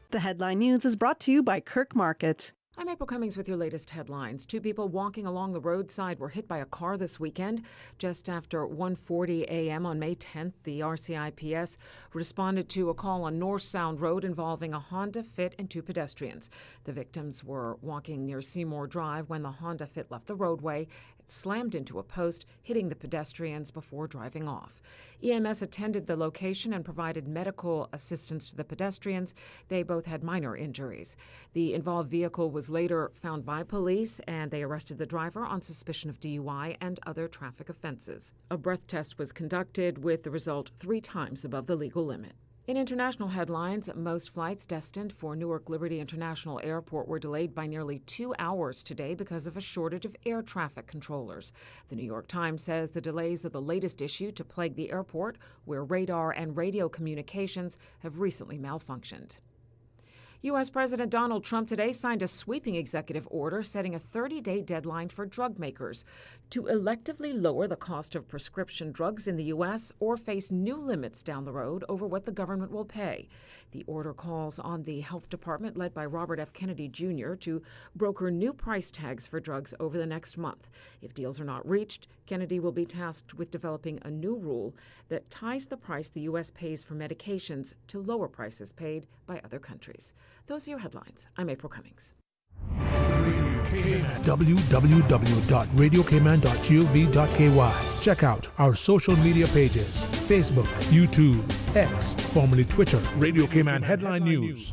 The Headline News is brought to you by Kirk Market. I'm April Cummings with your latest headlines. 2 people walking along the roadside were hit by a car this weekend. Just after 1:40 a.m. on May 10th, the RCIPS responded to a call on North Sound Road involving a Honda Fit and 2 pedestrians. The victims were walking near Seymour Drive when the Honda Fit left the roadway. It slammed into a post, hitting the pedestrians before driving off. EMS attended the location and provided medical assistance to the pedestrians. They both had minor injuries. The involved vehicle was later found by police, and they arrested the driver on suspicion of DUI and other traffic offenses. A breath test was conducted with the result 3 times above the legal limit. In international headlines, most flights destined for Newark Liberty International Airport were delayed by nearly 2 hours today because of a shortage of air traffic controllers. The New York Times says the delays are the latest issue to plague the airport, where radar and radio communications have recently malfunctioned. U.S. President Donald Trump today signed a sweeping executive order setting a 30-day deadline for drug makers to electively lower the cost of prescription drugs in the U.S. or face new limits down the road over what the government will pay. The order calls on the Health Department, led by Robert F. Kennedy Jr., to broker new price tags for drugs over the next month. If deals are not reached, Kennedy will be tasked with developing a new rule that ties the price the U.S. pays for medications to lower prices paid by other countries. Those are your headlines. I'm April Cummings. www.radiocayman.gov.ky. Check out our social media pages: Facebook, YouTube, X, formerly Twitter, Radio Cayman Headline News.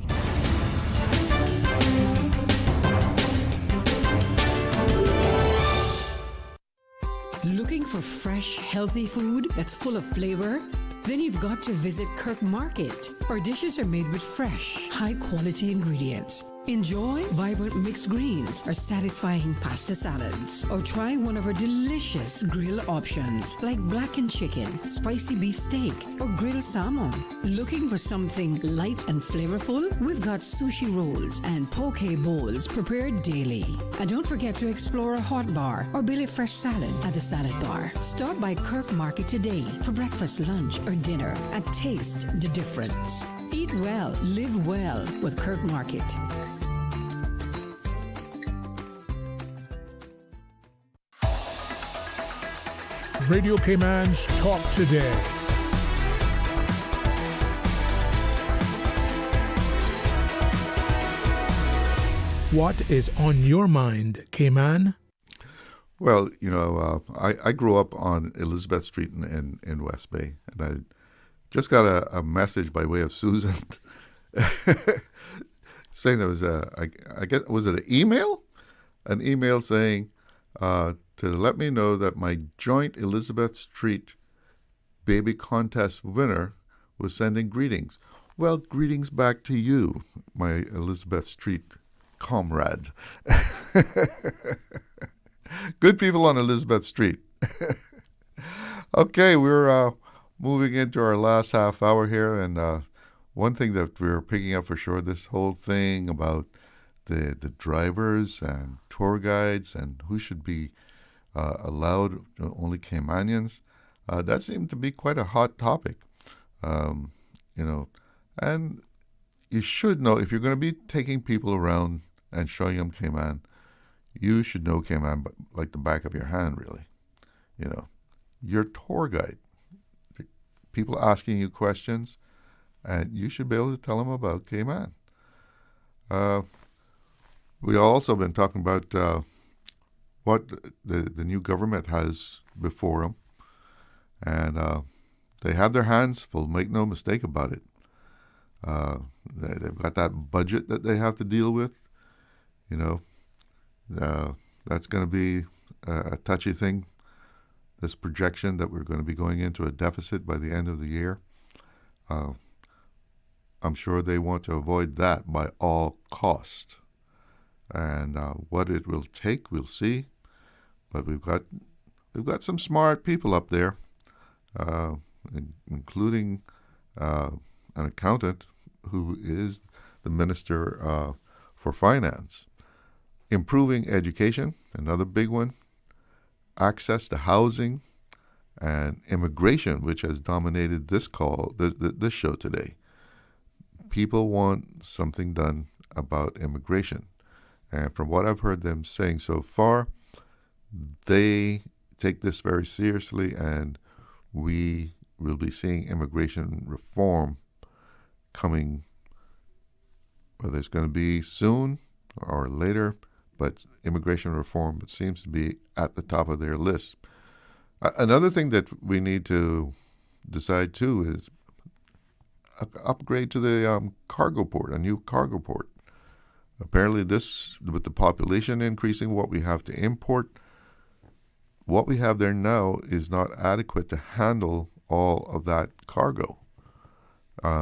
Looking for fresh, healthy food that's full of flavor? Then you've got to visit Kirk Market. Our dishes are made with fresh, high-quality ingredients. Enjoy vibrant mixed greens or satisfying pasta salads. Or try one of our delicious grill options like blackened chicken, spicy beef steak, or grilled salmon. Looking for something light and flavorful? We've got sushi rolls and poke bowls prepared daily. And don't forget to explore a hot bar or Billy Fresh salad at the salad bar. Stop by Kirk Market today for breakfast, lunch, or dinner and taste the difference. Eat well, live well with Kirk Market. Radio Cayman's Talk Today. What is on your mind, Cayman? Well, I grew up on Elizabeth Street in West Bay, and I just got a message by way of Susan saying there was was it an email? An email saying to let me know that my joint Elizabeth Street baby contest winner was sending greetings. Well, greetings back to you, my Elizabeth Street comrade. Good people on Elizabeth Street. Okay, we're moving into our last half hour here, and one thing that we're picking up for sure, this whole thing about the drivers and tour guides and who should be allowed, only Caymanians, that seemed to be quite a hot topic. And you should know, if you're going to be taking people around and showing them Cayman, you should know Cayman like the back of your hand, really. Your tour guide, people asking you questions, and you should be able to tell them about Cayman. We've also been talking about what the new government has before them, and they have their hands full, make no mistake about it. They've got that budget that they have to deal with. That's going to be a touchy thing, this projection that we're going to be going into a deficit by the end of the year. I'm sure they want to avoid that by all cost. And what it will take, we'll see. But we've got some smart people up there, including an accountant who is the Minister for Finance. Improving education, another big one. Access to housing and immigration, which has dominated this show today. People want something done about immigration. And from what I've heard them saying so far, they take this very seriously, and we will be seeing immigration reform coming, whether it's going to be soon or later, but immigration reform, it seems to be at the top of their list. Another thing that we need to decide, too, is upgrade to the cargo port, a new cargo port. Apparently this, with the population increasing, what we have to import, what we have there now is not adequate to handle all of that cargo.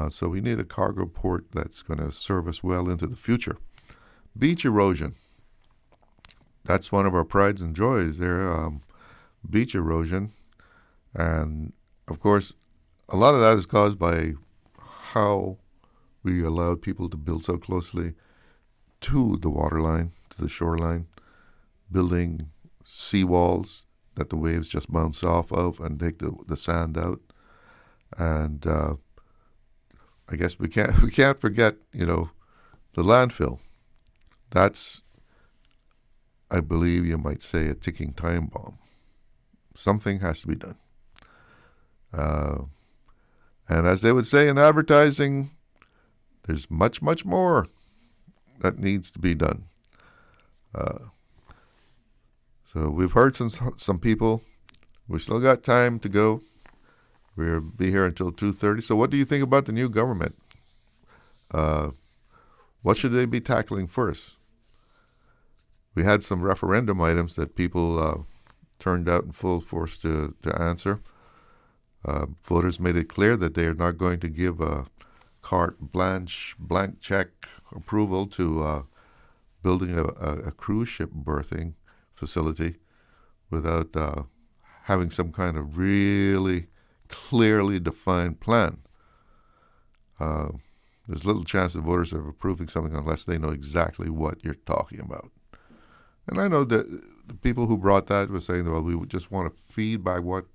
So we need a cargo port that's going to serve us well into the future. Beach erosion. That's one of our prides and joys there, beach erosion. And, of course, a lot of that is caused by how we allowed people to build so closely to the waterline, to the shoreline, building seawalls that the waves just bounce off of and take the sand out. And I guess we can't forget, the landfill. That's, I believe you might say, a ticking time bomb. Something has to be done. And as they would say in advertising, there's much, much more that needs to be done. So we've heard some people. We still got time to go. We'll be here until 2:30. So what do you think about the new government? What should they be tackling first? We had some referendum items that people turned out in full force to answer. Voters made it clear that they are not going to give a carte blanche, blank check approval to building a cruise ship berthing facility without having some kind of really clearly defined plan. There's little chance the voters are approving something unless they know exactly what you're talking about. And I know that the people who brought that were saying, well, we just want to feed by what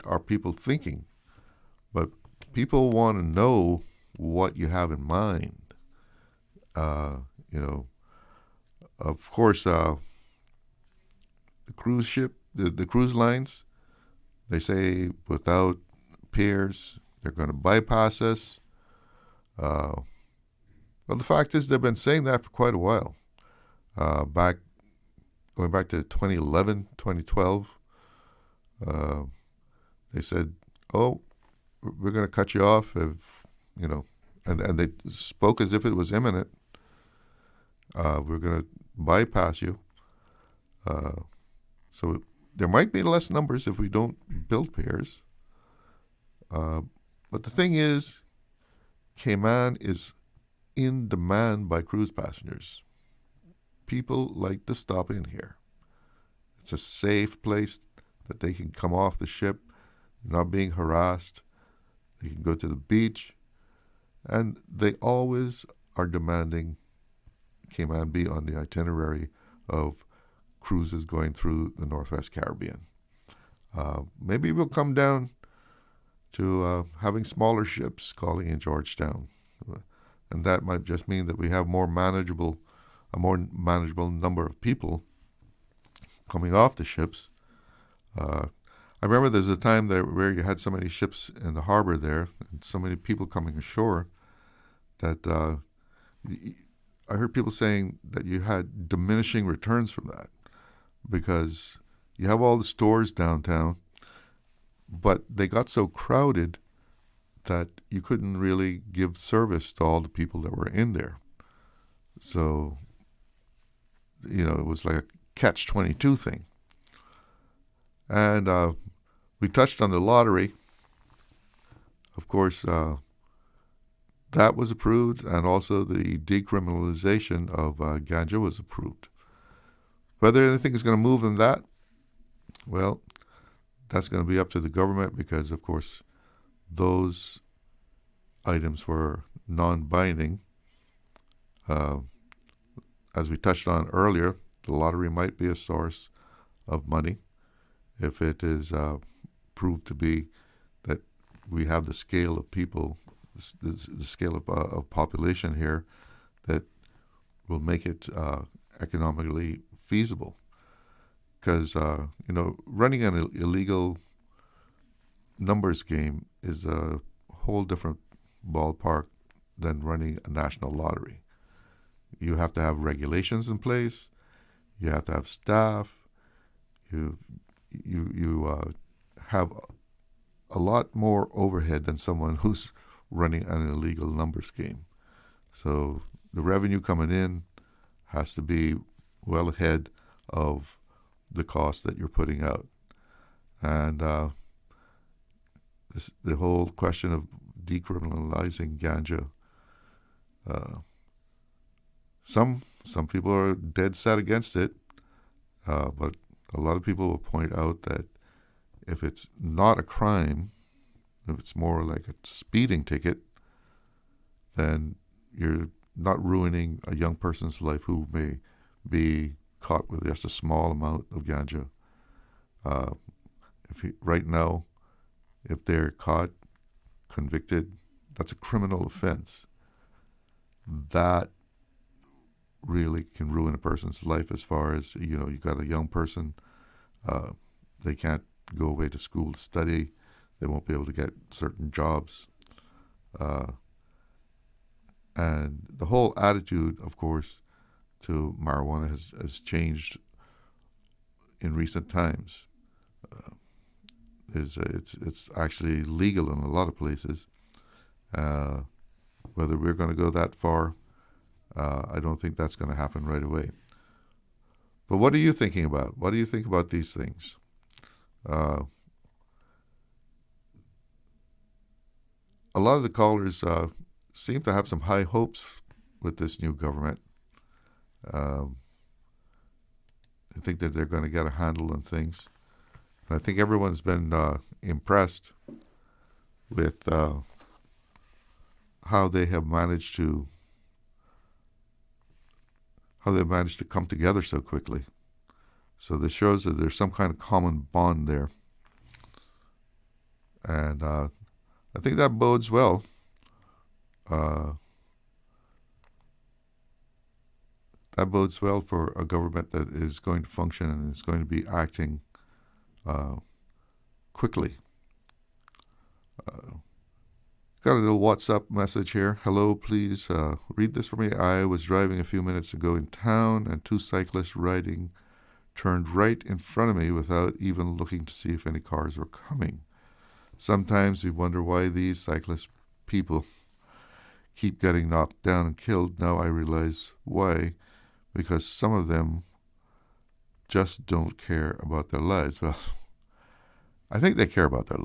are people thinking. But people want to know what you have in mind. Of course, the cruise ship, the cruise lines, they say without piers, they're going to bypass us. Well, the fact is they've been saying that for quite a while. Going back to 2011, 2012, they said, oh, we're going to cut you off if, and they spoke as if it was imminent. We're going to bypass you. So there might be less numbers if we don't build piers. But the thing is, Cayman is in demand by cruise passengers. People like to stop in here. It's a safe place that they can come off the ship, not being harassed. They can go to the beach, and they always are demanding Cayman be on the itinerary of cruises going through the Northwest Caribbean. Maybe we'll come down to having smaller ships calling in Georgetown, and that might just mean that we have a more manageable number of people coming off the ships. I remember there's a time there where you had so many ships in the harbor there and so many people coming ashore that I heard people saying that you had diminishing returns from that because you have all the stores downtown, but they got so crowded that you couldn't really give service to all the people that were in there. So, it was like a catch-22 thing. And we touched on the lottery. Of course, that was approved, and also the decriminalization of ganja was approved. Whether anything is going to move in that, well, that's going to be up to the government because, of course, those items were non-binding. As we touched on earlier, the lottery might be a source of money if it is proved to be that we have the scale of people, the scale of population here that will make it economically feasible. Because, running an illegal numbers game is a whole different ballpark than running a national lottery. You have to have regulations in place. You have to have staff. You have a lot more overhead than someone who's running an illegal numbers game. So the revenue coming in has to be well ahead of the cost that you're putting out. And the whole question of decriminalizing ganja, some people are dead set against it, but a lot of people will point out that if it's not a crime, if it's more like a speeding ticket, then you're not ruining a young person's life who may be caught with just a small amount of ganja. Right now, if they're caught, convicted, that's a criminal offense. That really can ruin a person's life as far as, you got a young person, they can't go away to school to study, they won't be able to get certain jobs. And the whole attitude, of course, to marijuana has changed in recent times. It's actually legal in a lot of places. Whether we're going to go that far, I don't think that's going to happen right away. But what are you thinking about? What do you think about these things? A lot of the callers seem to have some high hopes with this new government. I think that they're going to get a handle on things. And I think everyone's been impressed with how they have managed to come together so quickly. So this shows that there's some kind of common bond there. And I think that bodes well. That bodes well for a government that is going to function and is going to be acting quickly. Got a little WhatsApp message here. Hello, please read this for me. I was driving a few minutes ago in town and two cyclists riding turned right in front of me without even looking to see if any cars were coming. Sometimes we wonder why these cyclist people keep getting knocked down and killed. Now I realize why. Because some of them just don't care about their lives. Well, I think they care about their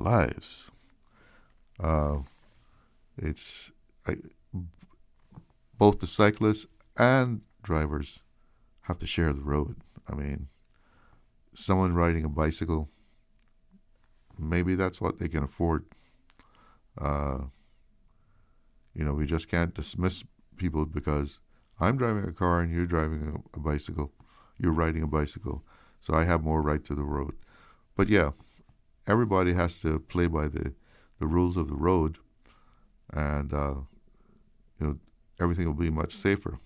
both the cyclists and drivers have to share the road. I mean, someone riding a bicycle, maybe that's what they can afford. We just can't dismiss people because I'm driving a car and you're driving a bicycle. You're riding a bicycle, so I have more right to the road. But yeah, everybody has to play by the rules of the road, and everything will be much safer.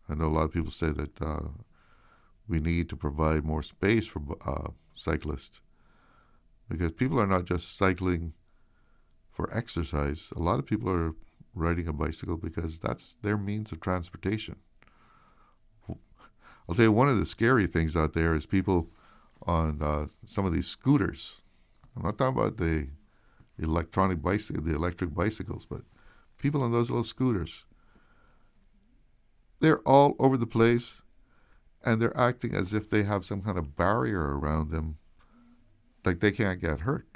I know a lot of people say that we need to provide more space for cyclists, because people are not just cycling for exercise. A lot of people are riding a bicycle because that's their means of transportation. I'll tell you, one of the scary things out there is people on some of these scooters. I'm not talking about the electric bicycles, but people on those little scooters. They're all over the place, and they're acting as if they have some kind of barrier around them, like they can't get hurt.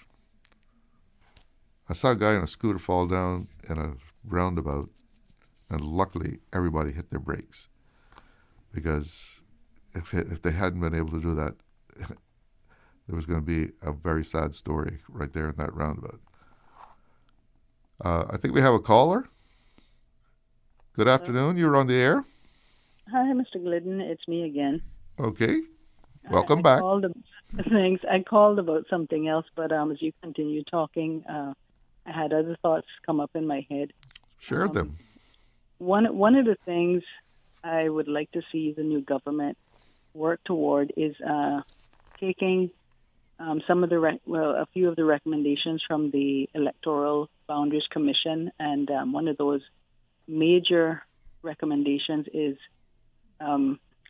I saw a guy on a scooter fall down in a roundabout, and luckily everybody hit their brakes, because if they hadn't been able to do that, there was going to be a very sad story right there in that roundabout. I think we have a caller. Good afternoon. You're on the air. Hi, Mr. Glidden. It's me again. Okay. Welcome back. Thanks. I called about something else, but as you continue talking, I had other thoughts come up in my head. Share them. One of the things I would like to see the new government work toward is taking a few of the recommendations from the Electoral Boundaries Commission, and one of those major recommendations is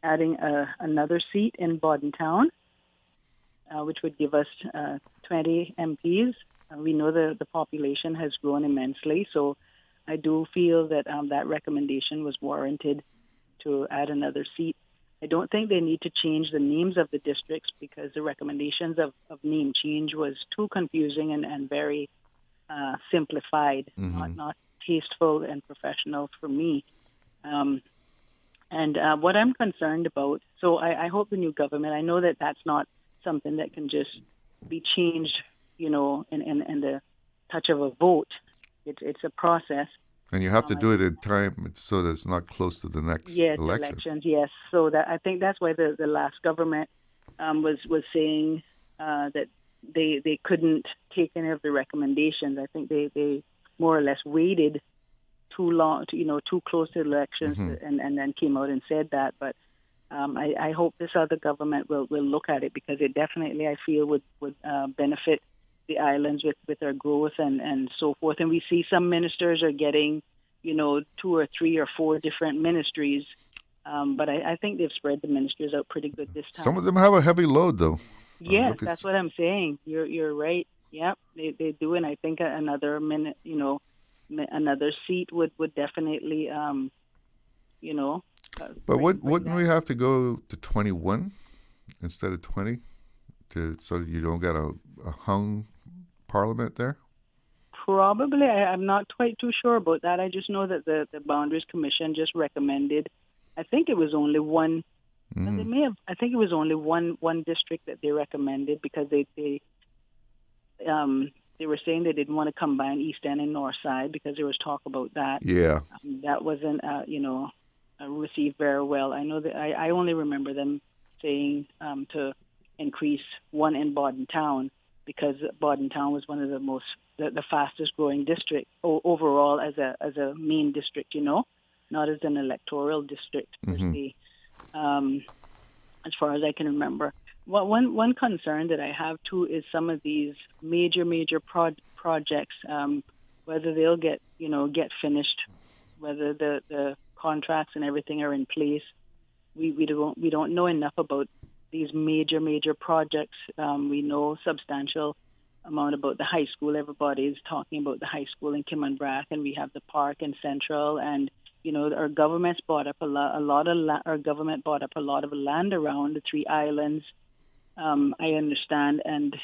adding another seat in Bordentown, which would give us 20 MPs. We know the population has grown immensely, so I do feel that that recommendation was warranted to add another seat. I don't think they need to change the names of the districts, because the recommendations of name change was too confusing and very simplified, not tasteful and professional for me. And what I'm concerned about, so I hope the new government, I know that that's not something that can just be changed, in the touch of a vote. It's a process. And you have to do it in time so that it's not close to the next election. Elections, yes. So that I think that's why the last government was saying that they couldn't take any of the recommendations. I think they more or less waited too long, too close to elections, and then came out and said that. But I hope this other government will look at it, because it definitely, I feel, would benefit the islands with our growth and so forth. And we see some ministers are getting, 2 or 3 or 4 different ministries. But I think they've spread the ministries out pretty good this time. Some of them have a heavy load, though. Yes, that's what I'm saying. You're right. Yep, they do. And I think another another seat would definitely, But wouldn't we have to go to 21 instead of 20 so that you don't get a hung parliament there? Probably. I'm not quite too sure about that. I just know that the Boundaries Commission just recommended, I think it was only one. They I think it was only one district that they recommended, because they were saying they didn't want to combine East End and North Side, because there was talk about that. Yeah. That wasn't, received very well. I know that I only remember them saying to increase one in Bordentown, because Bordentown was one of the fastest growing district overall as a main district, not as an electoral district per se, as far as I can remember. Well, one concern that I have too is some of these major projects, whether they'll get finished, whether the contracts and everything are in place. We don't know enough about these major projects. We know substantial amount about the high school. Everybody's talking about the high school in Cayman, and we have the park in Central, and our government's bought up our government bought up a lot of land around the 3 islands. I understand, and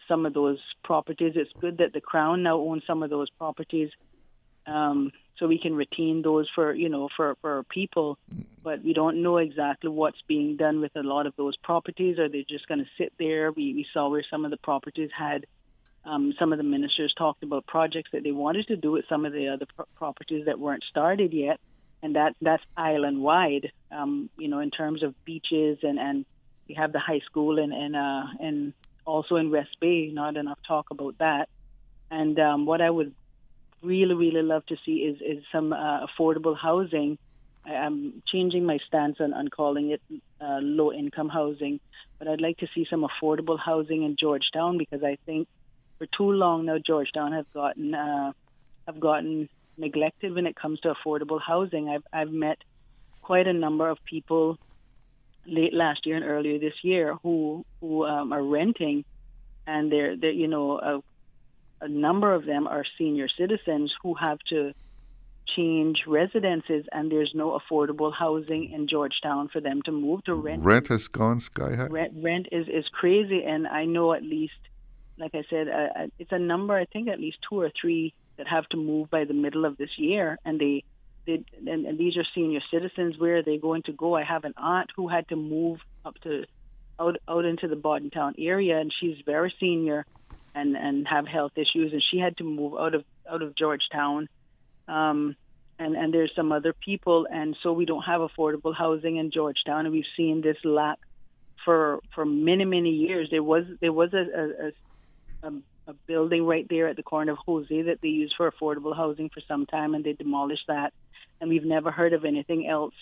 some of those properties. It's good that the Crown now owns some of those properties. So so we can retain those for our people. But we don't know exactly what's being done with a lot of those properties. Are they just going to sit there? We saw where some of the properties had, some of the ministers talked about projects that they wanted to do with some of the other properties that weren't started yet. And that's island-wide, in terms of beaches, and we have the high school and also in West Bay, not enough talk about that. And what I would really, really love to see is some affordable housing. I'm changing my stance on calling it low-income housing, but I'd like to see some affordable housing in Georgetown, because I think for too long now Georgetown have gotten neglected when it comes to affordable housing. I've met quite a number of people late last year and earlier this year who are renting, and they're a number of them are senior citizens who have to change residences, and there's no affordable housing in Georgetown for them to move to rent. Rent has gone sky high. Rent is crazy, and I know at least, like I said, it's a number, I think at least 2 or 3 that have to move by the middle of this year, and and these are senior citizens. Where are they going to go? I have an aunt who had to move out into the Bordentown area, and she's very senior and have health issues, and she had to move out of Georgetown. And there's some other people, and so we don't have affordable housing in Georgetown, and we've seen this lack for many years. There was a building right there at the corner of Jose that they used for affordable housing for some time, and they demolished that, and we've never heard of anything else.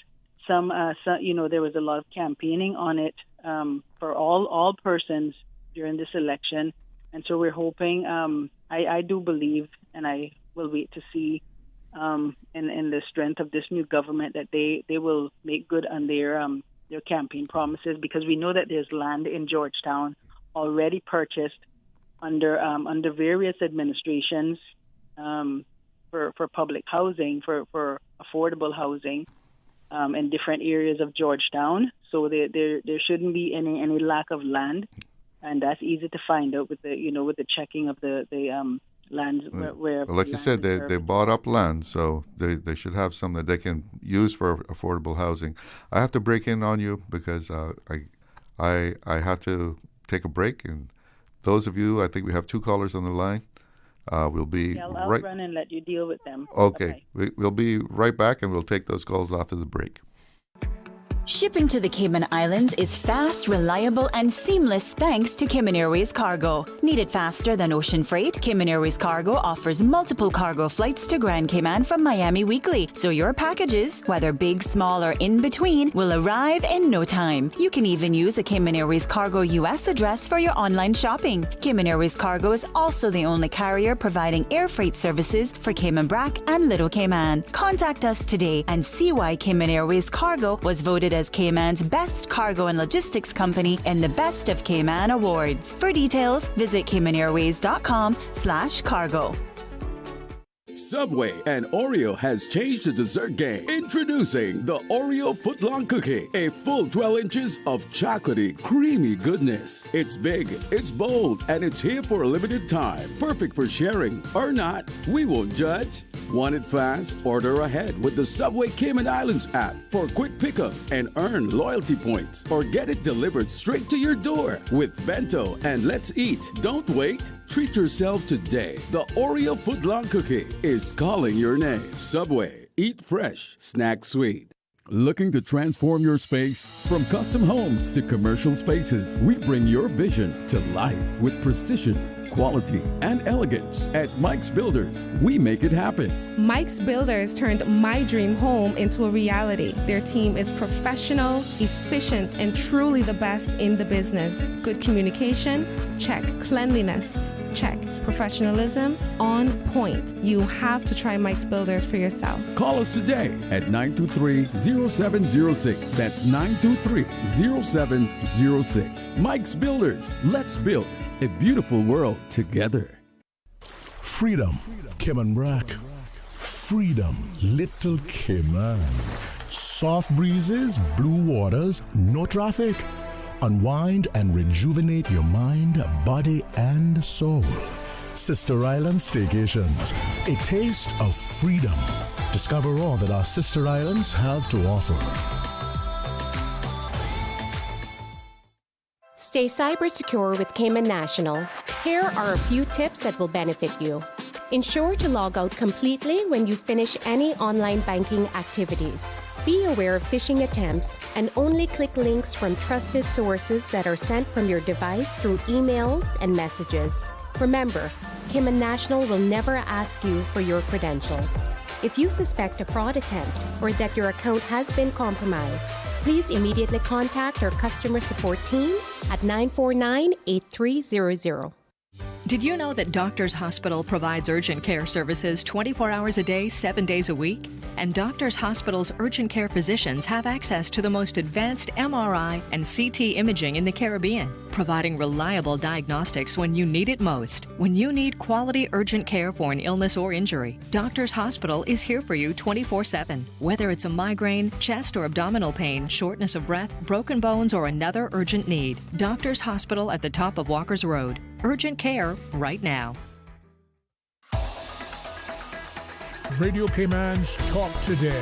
Some there was a lot of campaigning on it for all persons during this election, and so we're hoping. I do believe, and I will wait to see in the strength of this new government that they will make good on their campaign promises, because we know that there's land in Georgetown already purchased under various administrations for public housing, for affordable housing in different areas of Georgetown. So there shouldn't be any lack of land, and that's easy to find out with the checking of the lands where. Well, like you said, they bought up land, so they should have some that they can use for affordable housing. I have to break in on you because I have to take a break, and those of you, I think we have 2 callers on the line. We'll be I'll right. run and let you deal with them. Okay, we'll be right back, and we'll take those calls after the break. Shipping to the Cayman Islands is fast, reliable, and seamless thanks to Cayman Airways Cargo. Need it faster than ocean freight? Cayman Airways Cargo offers multiple cargo flights to Grand Cayman from Miami weekly, so your packages, whether big, small, or in between, will arrive in no time. You can even use a Cayman Airways Cargo US address for your online shopping. Cayman Airways Cargo is also the only carrier providing air freight services for Cayman Brac and Little Cayman. Contact us today and see why Cayman Airways Cargo was voted as Cayman's best cargo and logistics company in the Best of Cayman Awards. For details, visit CaymanAirways.com/cargo. Subway and Oreo has changed the dessert game. Introducing the Oreo Footlong Cookie, a full 12 inches of chocolatey, creamy goodness. It's big, it's bold, and it's here for a limited time. Perfect for sharing or not. We won't judge. Want it fast? Order ahead with the Subway Cayman Islands app for quick pickup and earn loyalty points, or get it delivered straight to your door with Bento and Let's Eat. Don't wait. Treat yourself today. The Oreo Footlong Cookie is calling your name. Subway. Eat fresh. Snack sweet. Looking to transform your space? From custom homes to commercial spaces, we bring your vision to life with precision, quality, and elegance. At Mike's Builders, we make it happen. Mike's Builders turned my dream home into a reality. Their team is professional, efficient, and truly the best in the business. Good communication? Check. Cleanliness? Check. Professionalism? On point. You have to try Mike's Builders for yourself. Call us today at 923-0706. That's 923-0706. Mike's Builders. Let's build a beautiful world together. Freedom, Cayman Brac. Freedom, Little Cayman. Soft breezes, blue waters, no traffic. Unwind and rejuvenate your mind, body, and soul. Sister Island Staycations, a taste of freedom. Discover all that our sister islands have to offer. Stay cyber secure with Cayman National. Here are a few tips that will benefit you. Ensure to log out completely when you finish any online banking activities. Be aware of phishing attempts and only click links from trusted sources that are sent from your device through emails and messages. Remember, Cayman National will never ask you for your credentials. If you suspect a fraud attempt or that your account has been compromised, please immediately contact our customer support team at 949-8300. Did you know that Doctors Hospital provides urgent care services 24 hours a day, 7 days a week? And Doctors Hospital's urgent care physicians have access to the most advanced MRI and CT imaging in the Caribbean, providing reliable diagnostics when you need it most. When you need quality urgent care for an illness or injury, Doctors Hospital is here for you 24/7. Whether it's a migraine, chest or abdominal pain, shortness of breath, broken bones, or another urgent need, Doctors Hospital at the top of Walker's Road. Urgent care right now. Radio Cayman's Talk Today.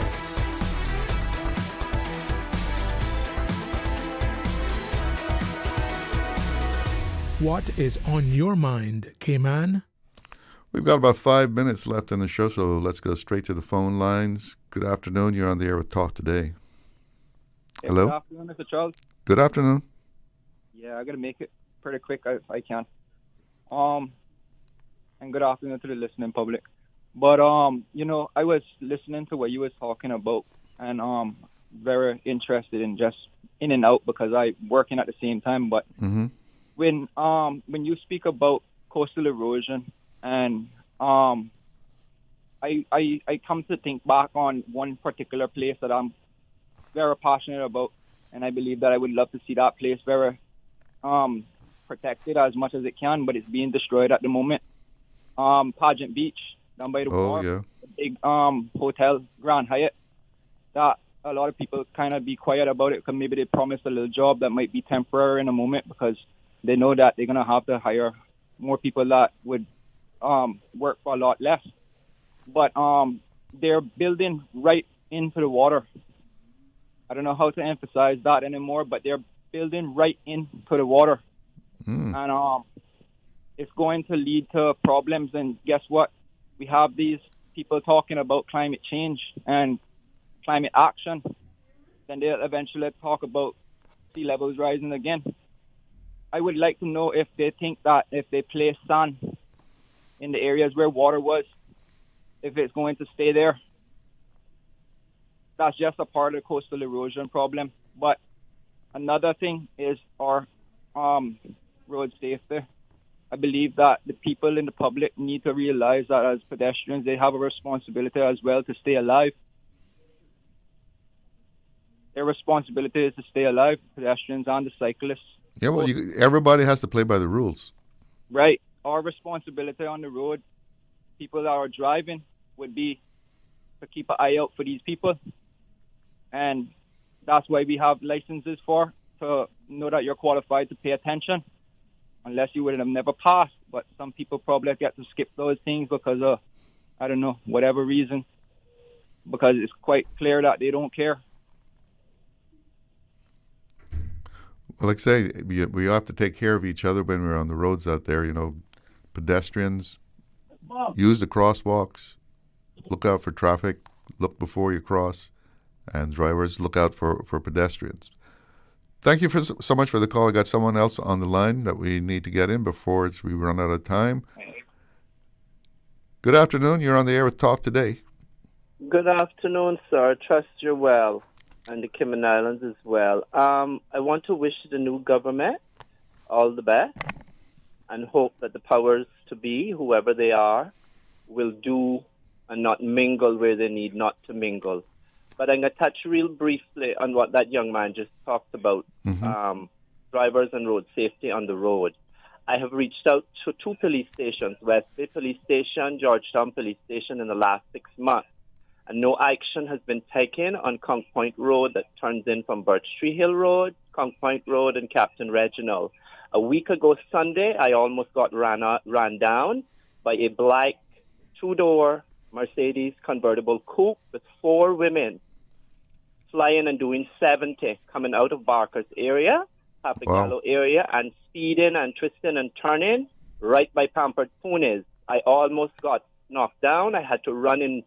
What is on your mind, Cayman? We've got about 5 minutes left in the show, so let's go straight to the phone lines. Good afternoon. You're on the air with Talk Today. Hello? Good afternoon, Mr. Charles. Good afternoon. Yeah, I got to make it pretty quick if I can. And good afternoon to the listening public. But, you know, I was listening to what you was talking about and very interested in just in and out because I working at the same time. But when you speak about coastal erosion and I come to think back on one particular place that I'm very passionate about, and I believe that I would love to see that place very protected as much as it can, but it's being destroyed at the moment. Pageant Beach, down by the wharf, yeah. The big hotel, Grand Hyatt, that a lot of people kind of be quiet about it because maybe they promised a little job that might be temporary in a moment because they know that they're going to have to hire more people that would work for a lot less. But they're building right into the water. I don't know how to emphasize that anymore, but they're building right into the water. And it's going to lead to problems. And guess what? We have these people talking about climate change and climate action. Then they'll eventually talk about sea levels rising again. I would like to know if they think that if they place sand in the areas where water was, if it's going to stay there. That's just a part of the coastal erosion problem. But another thing is our road safety. I believe that the people in the public need to realize that as pedestrians, they have a responsibility as well to stay alive. Their responsibility is to stay alive, pedestrians and the cyclists. Yeah, well, everybody has to play by the rules. Right. Our responsibility on the road, people that are driving, would be to keep an eye out for these people. And that's why we have licenses for, to know that you're qualified to pay attention. Unless you would have never passed. But some people probably get to skip those things because of, I don't know, whatever reason. Because it's quite clear that they don't care. Well, like I say, we have to take care of each other when we're on the roads out there. You know, pedestrians, use the crosswalks, look out for traffic, look before you cross, and drivers, look out for pedestrians. Thank you so much for the call. I got someone else on the line that we need to get in before we run out of time. Good afternoon. You're on the air with Talk Today. Good afternoon, sir. Trust you're well, and the Cayman Islands as well. I want to wish the new government all the best and hope that the powers to be, whoever they are, will do and not mingle where they need not to mingle. But I'm going to touch real briefly on what that young man just talked about, drivers and road safety on the road. I have reached out to 2 police stations, West Bay Police Station, Georgetown Police Station, in the last 6 months. And no action has been taken on Conch Point Road that turns in from Birch Tree Hill Road, Conch Point Road, and Captain Reginald. A week ago Sunday, I almost got ran down by a black two-door Mercedes convertible coupe with 4 women flying and doing 70 coming out of Barker's area, Pappagallo area, and speeding and twisting and turning right by Pampered Ponies. I almost got knocked down. I had to run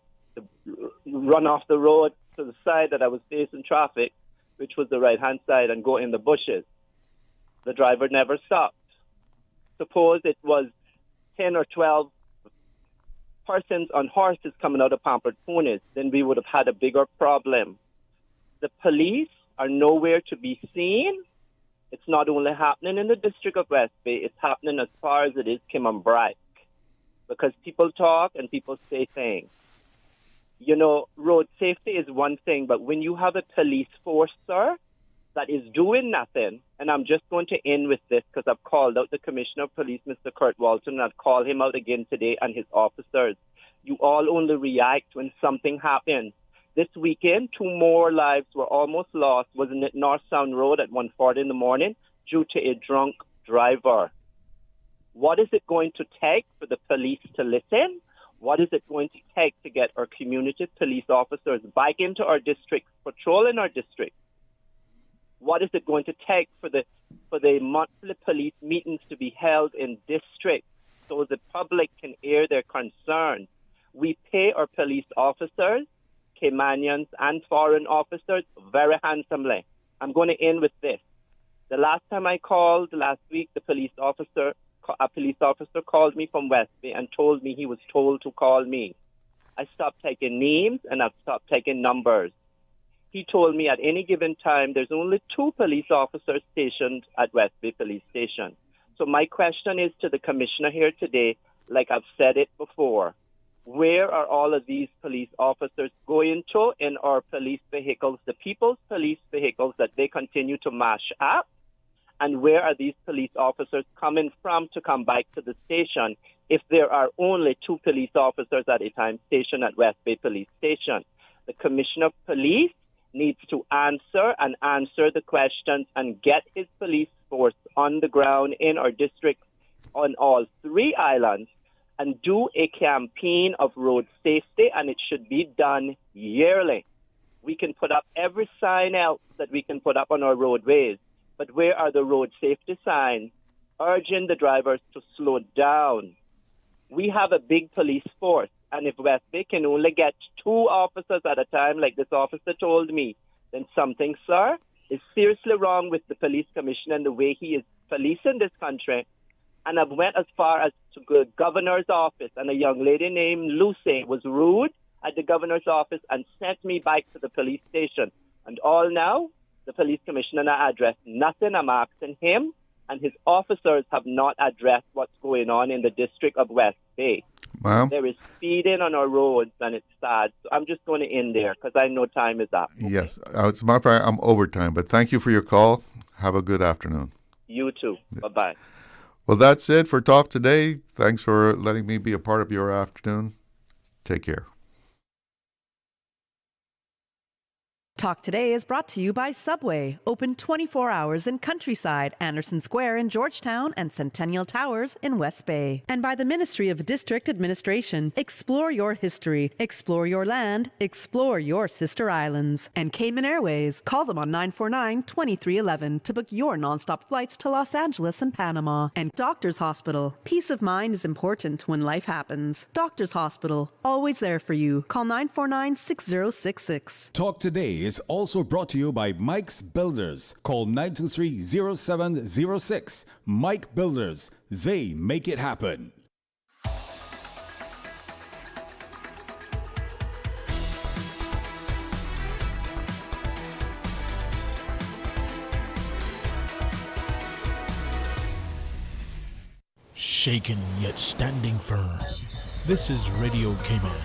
off the road to the side that I was facing traffic, which was the right-hand side, and go in the bushes. The driver never stopped. Suppose it was 10 or 12 persons on horses coming out of Pampered Ponies, then we would have had a bigger problem. The police are nowhere to be seen. It's not only happening in the district of West Bay, it's happening as far as it is Cayman, because people talk and people say things. You know, road safety is one thing, but when you have a police force, sir, that is doing nothing, and I'm just going to end with this because I've called out the Commissioner of Police, Mr. Kurt Walton, and I'll call him out again today, and his officers. You all only react when something happens. This weekend, 2 more lives were almost lost, wasn't it, North Sound Road at 1:40 in the morning, due to a drunk driver. What is it going to take for the police to listen? What is it going to take to get our community police officers back into our districts, patrolling our districts? What is it going to take for the monthly police meetings to be held in districts so the public can air their concerns? We pay our police officers, Caymanians and foreign officers, very handsomely. I'm going to end with this. The last time I called, last week, a police officer called me from West Bay and told me he was told to call me. I stopped taking names and I've stopped taking numbers. He told me at any given time there's only 2 police officers stationed at West Bay Police Station. So my question is to the commissioner here today, like I've said it before, where are all of these police officers going to in our police vehicles, the people's police vehicles that they continue to mash up? And where are these police officers coming from to come back to the station if there are only 2 police officers at a time stationed at West Bay Police Station? The Commissioner of Police needs to answer the questions and get his police force on the ground in our district on all 3 islands and do a campaign of road safety, and it should be done yearly. We can put up every sign else that we can put up on our roadways, but where are the road safety signs urging the drivers to slow down? We have a big police force, and if West Bay can only get 2 officers at a time, like this officer told me, then something, sir, is seriously wrong with the police commissioner and the way he is policing this country. And I've went as far as to the governor's office, and a young lady named Lucy was rude at the governor's office and sent me back to the police station. And all now, the police commissioner not addressed nothing. I'm asking him, and his officers have not addressed what's going on in the district of West Bay. Ma'am? There is speeding on our roads, and it's sad. So I'm just going to end there because I know time is up. Okay? Yes. As a matter of fact, I'm overtime, but thank you for your call. Have a good afternoon. You too. Bye-bye. Well, that's it for Talk Today. Thanks for letting me be a part of your afternoon. Take care. Talk Today is brought to you by Subway, open 24 hours in Countryside, Anderson Square in Georgetown, and Centennial Towers in West Bay. And by the Ministry of District Administration. Explore your history, explore your land, explore your sister islands. And Cayman Airways. Call them on 949-2311 to book your nonstop flights to Los Angeles and Panama. And Doctors Hospital. Peace of mind is important when life happens. Doctors Hospital, always there for you. Call 949-6066. Talk Today is also brought to you by Mike's Builders. Call 923-0706. Mike Builders. They make it happen. Shaken yet standing firm. This is Radio Cayman.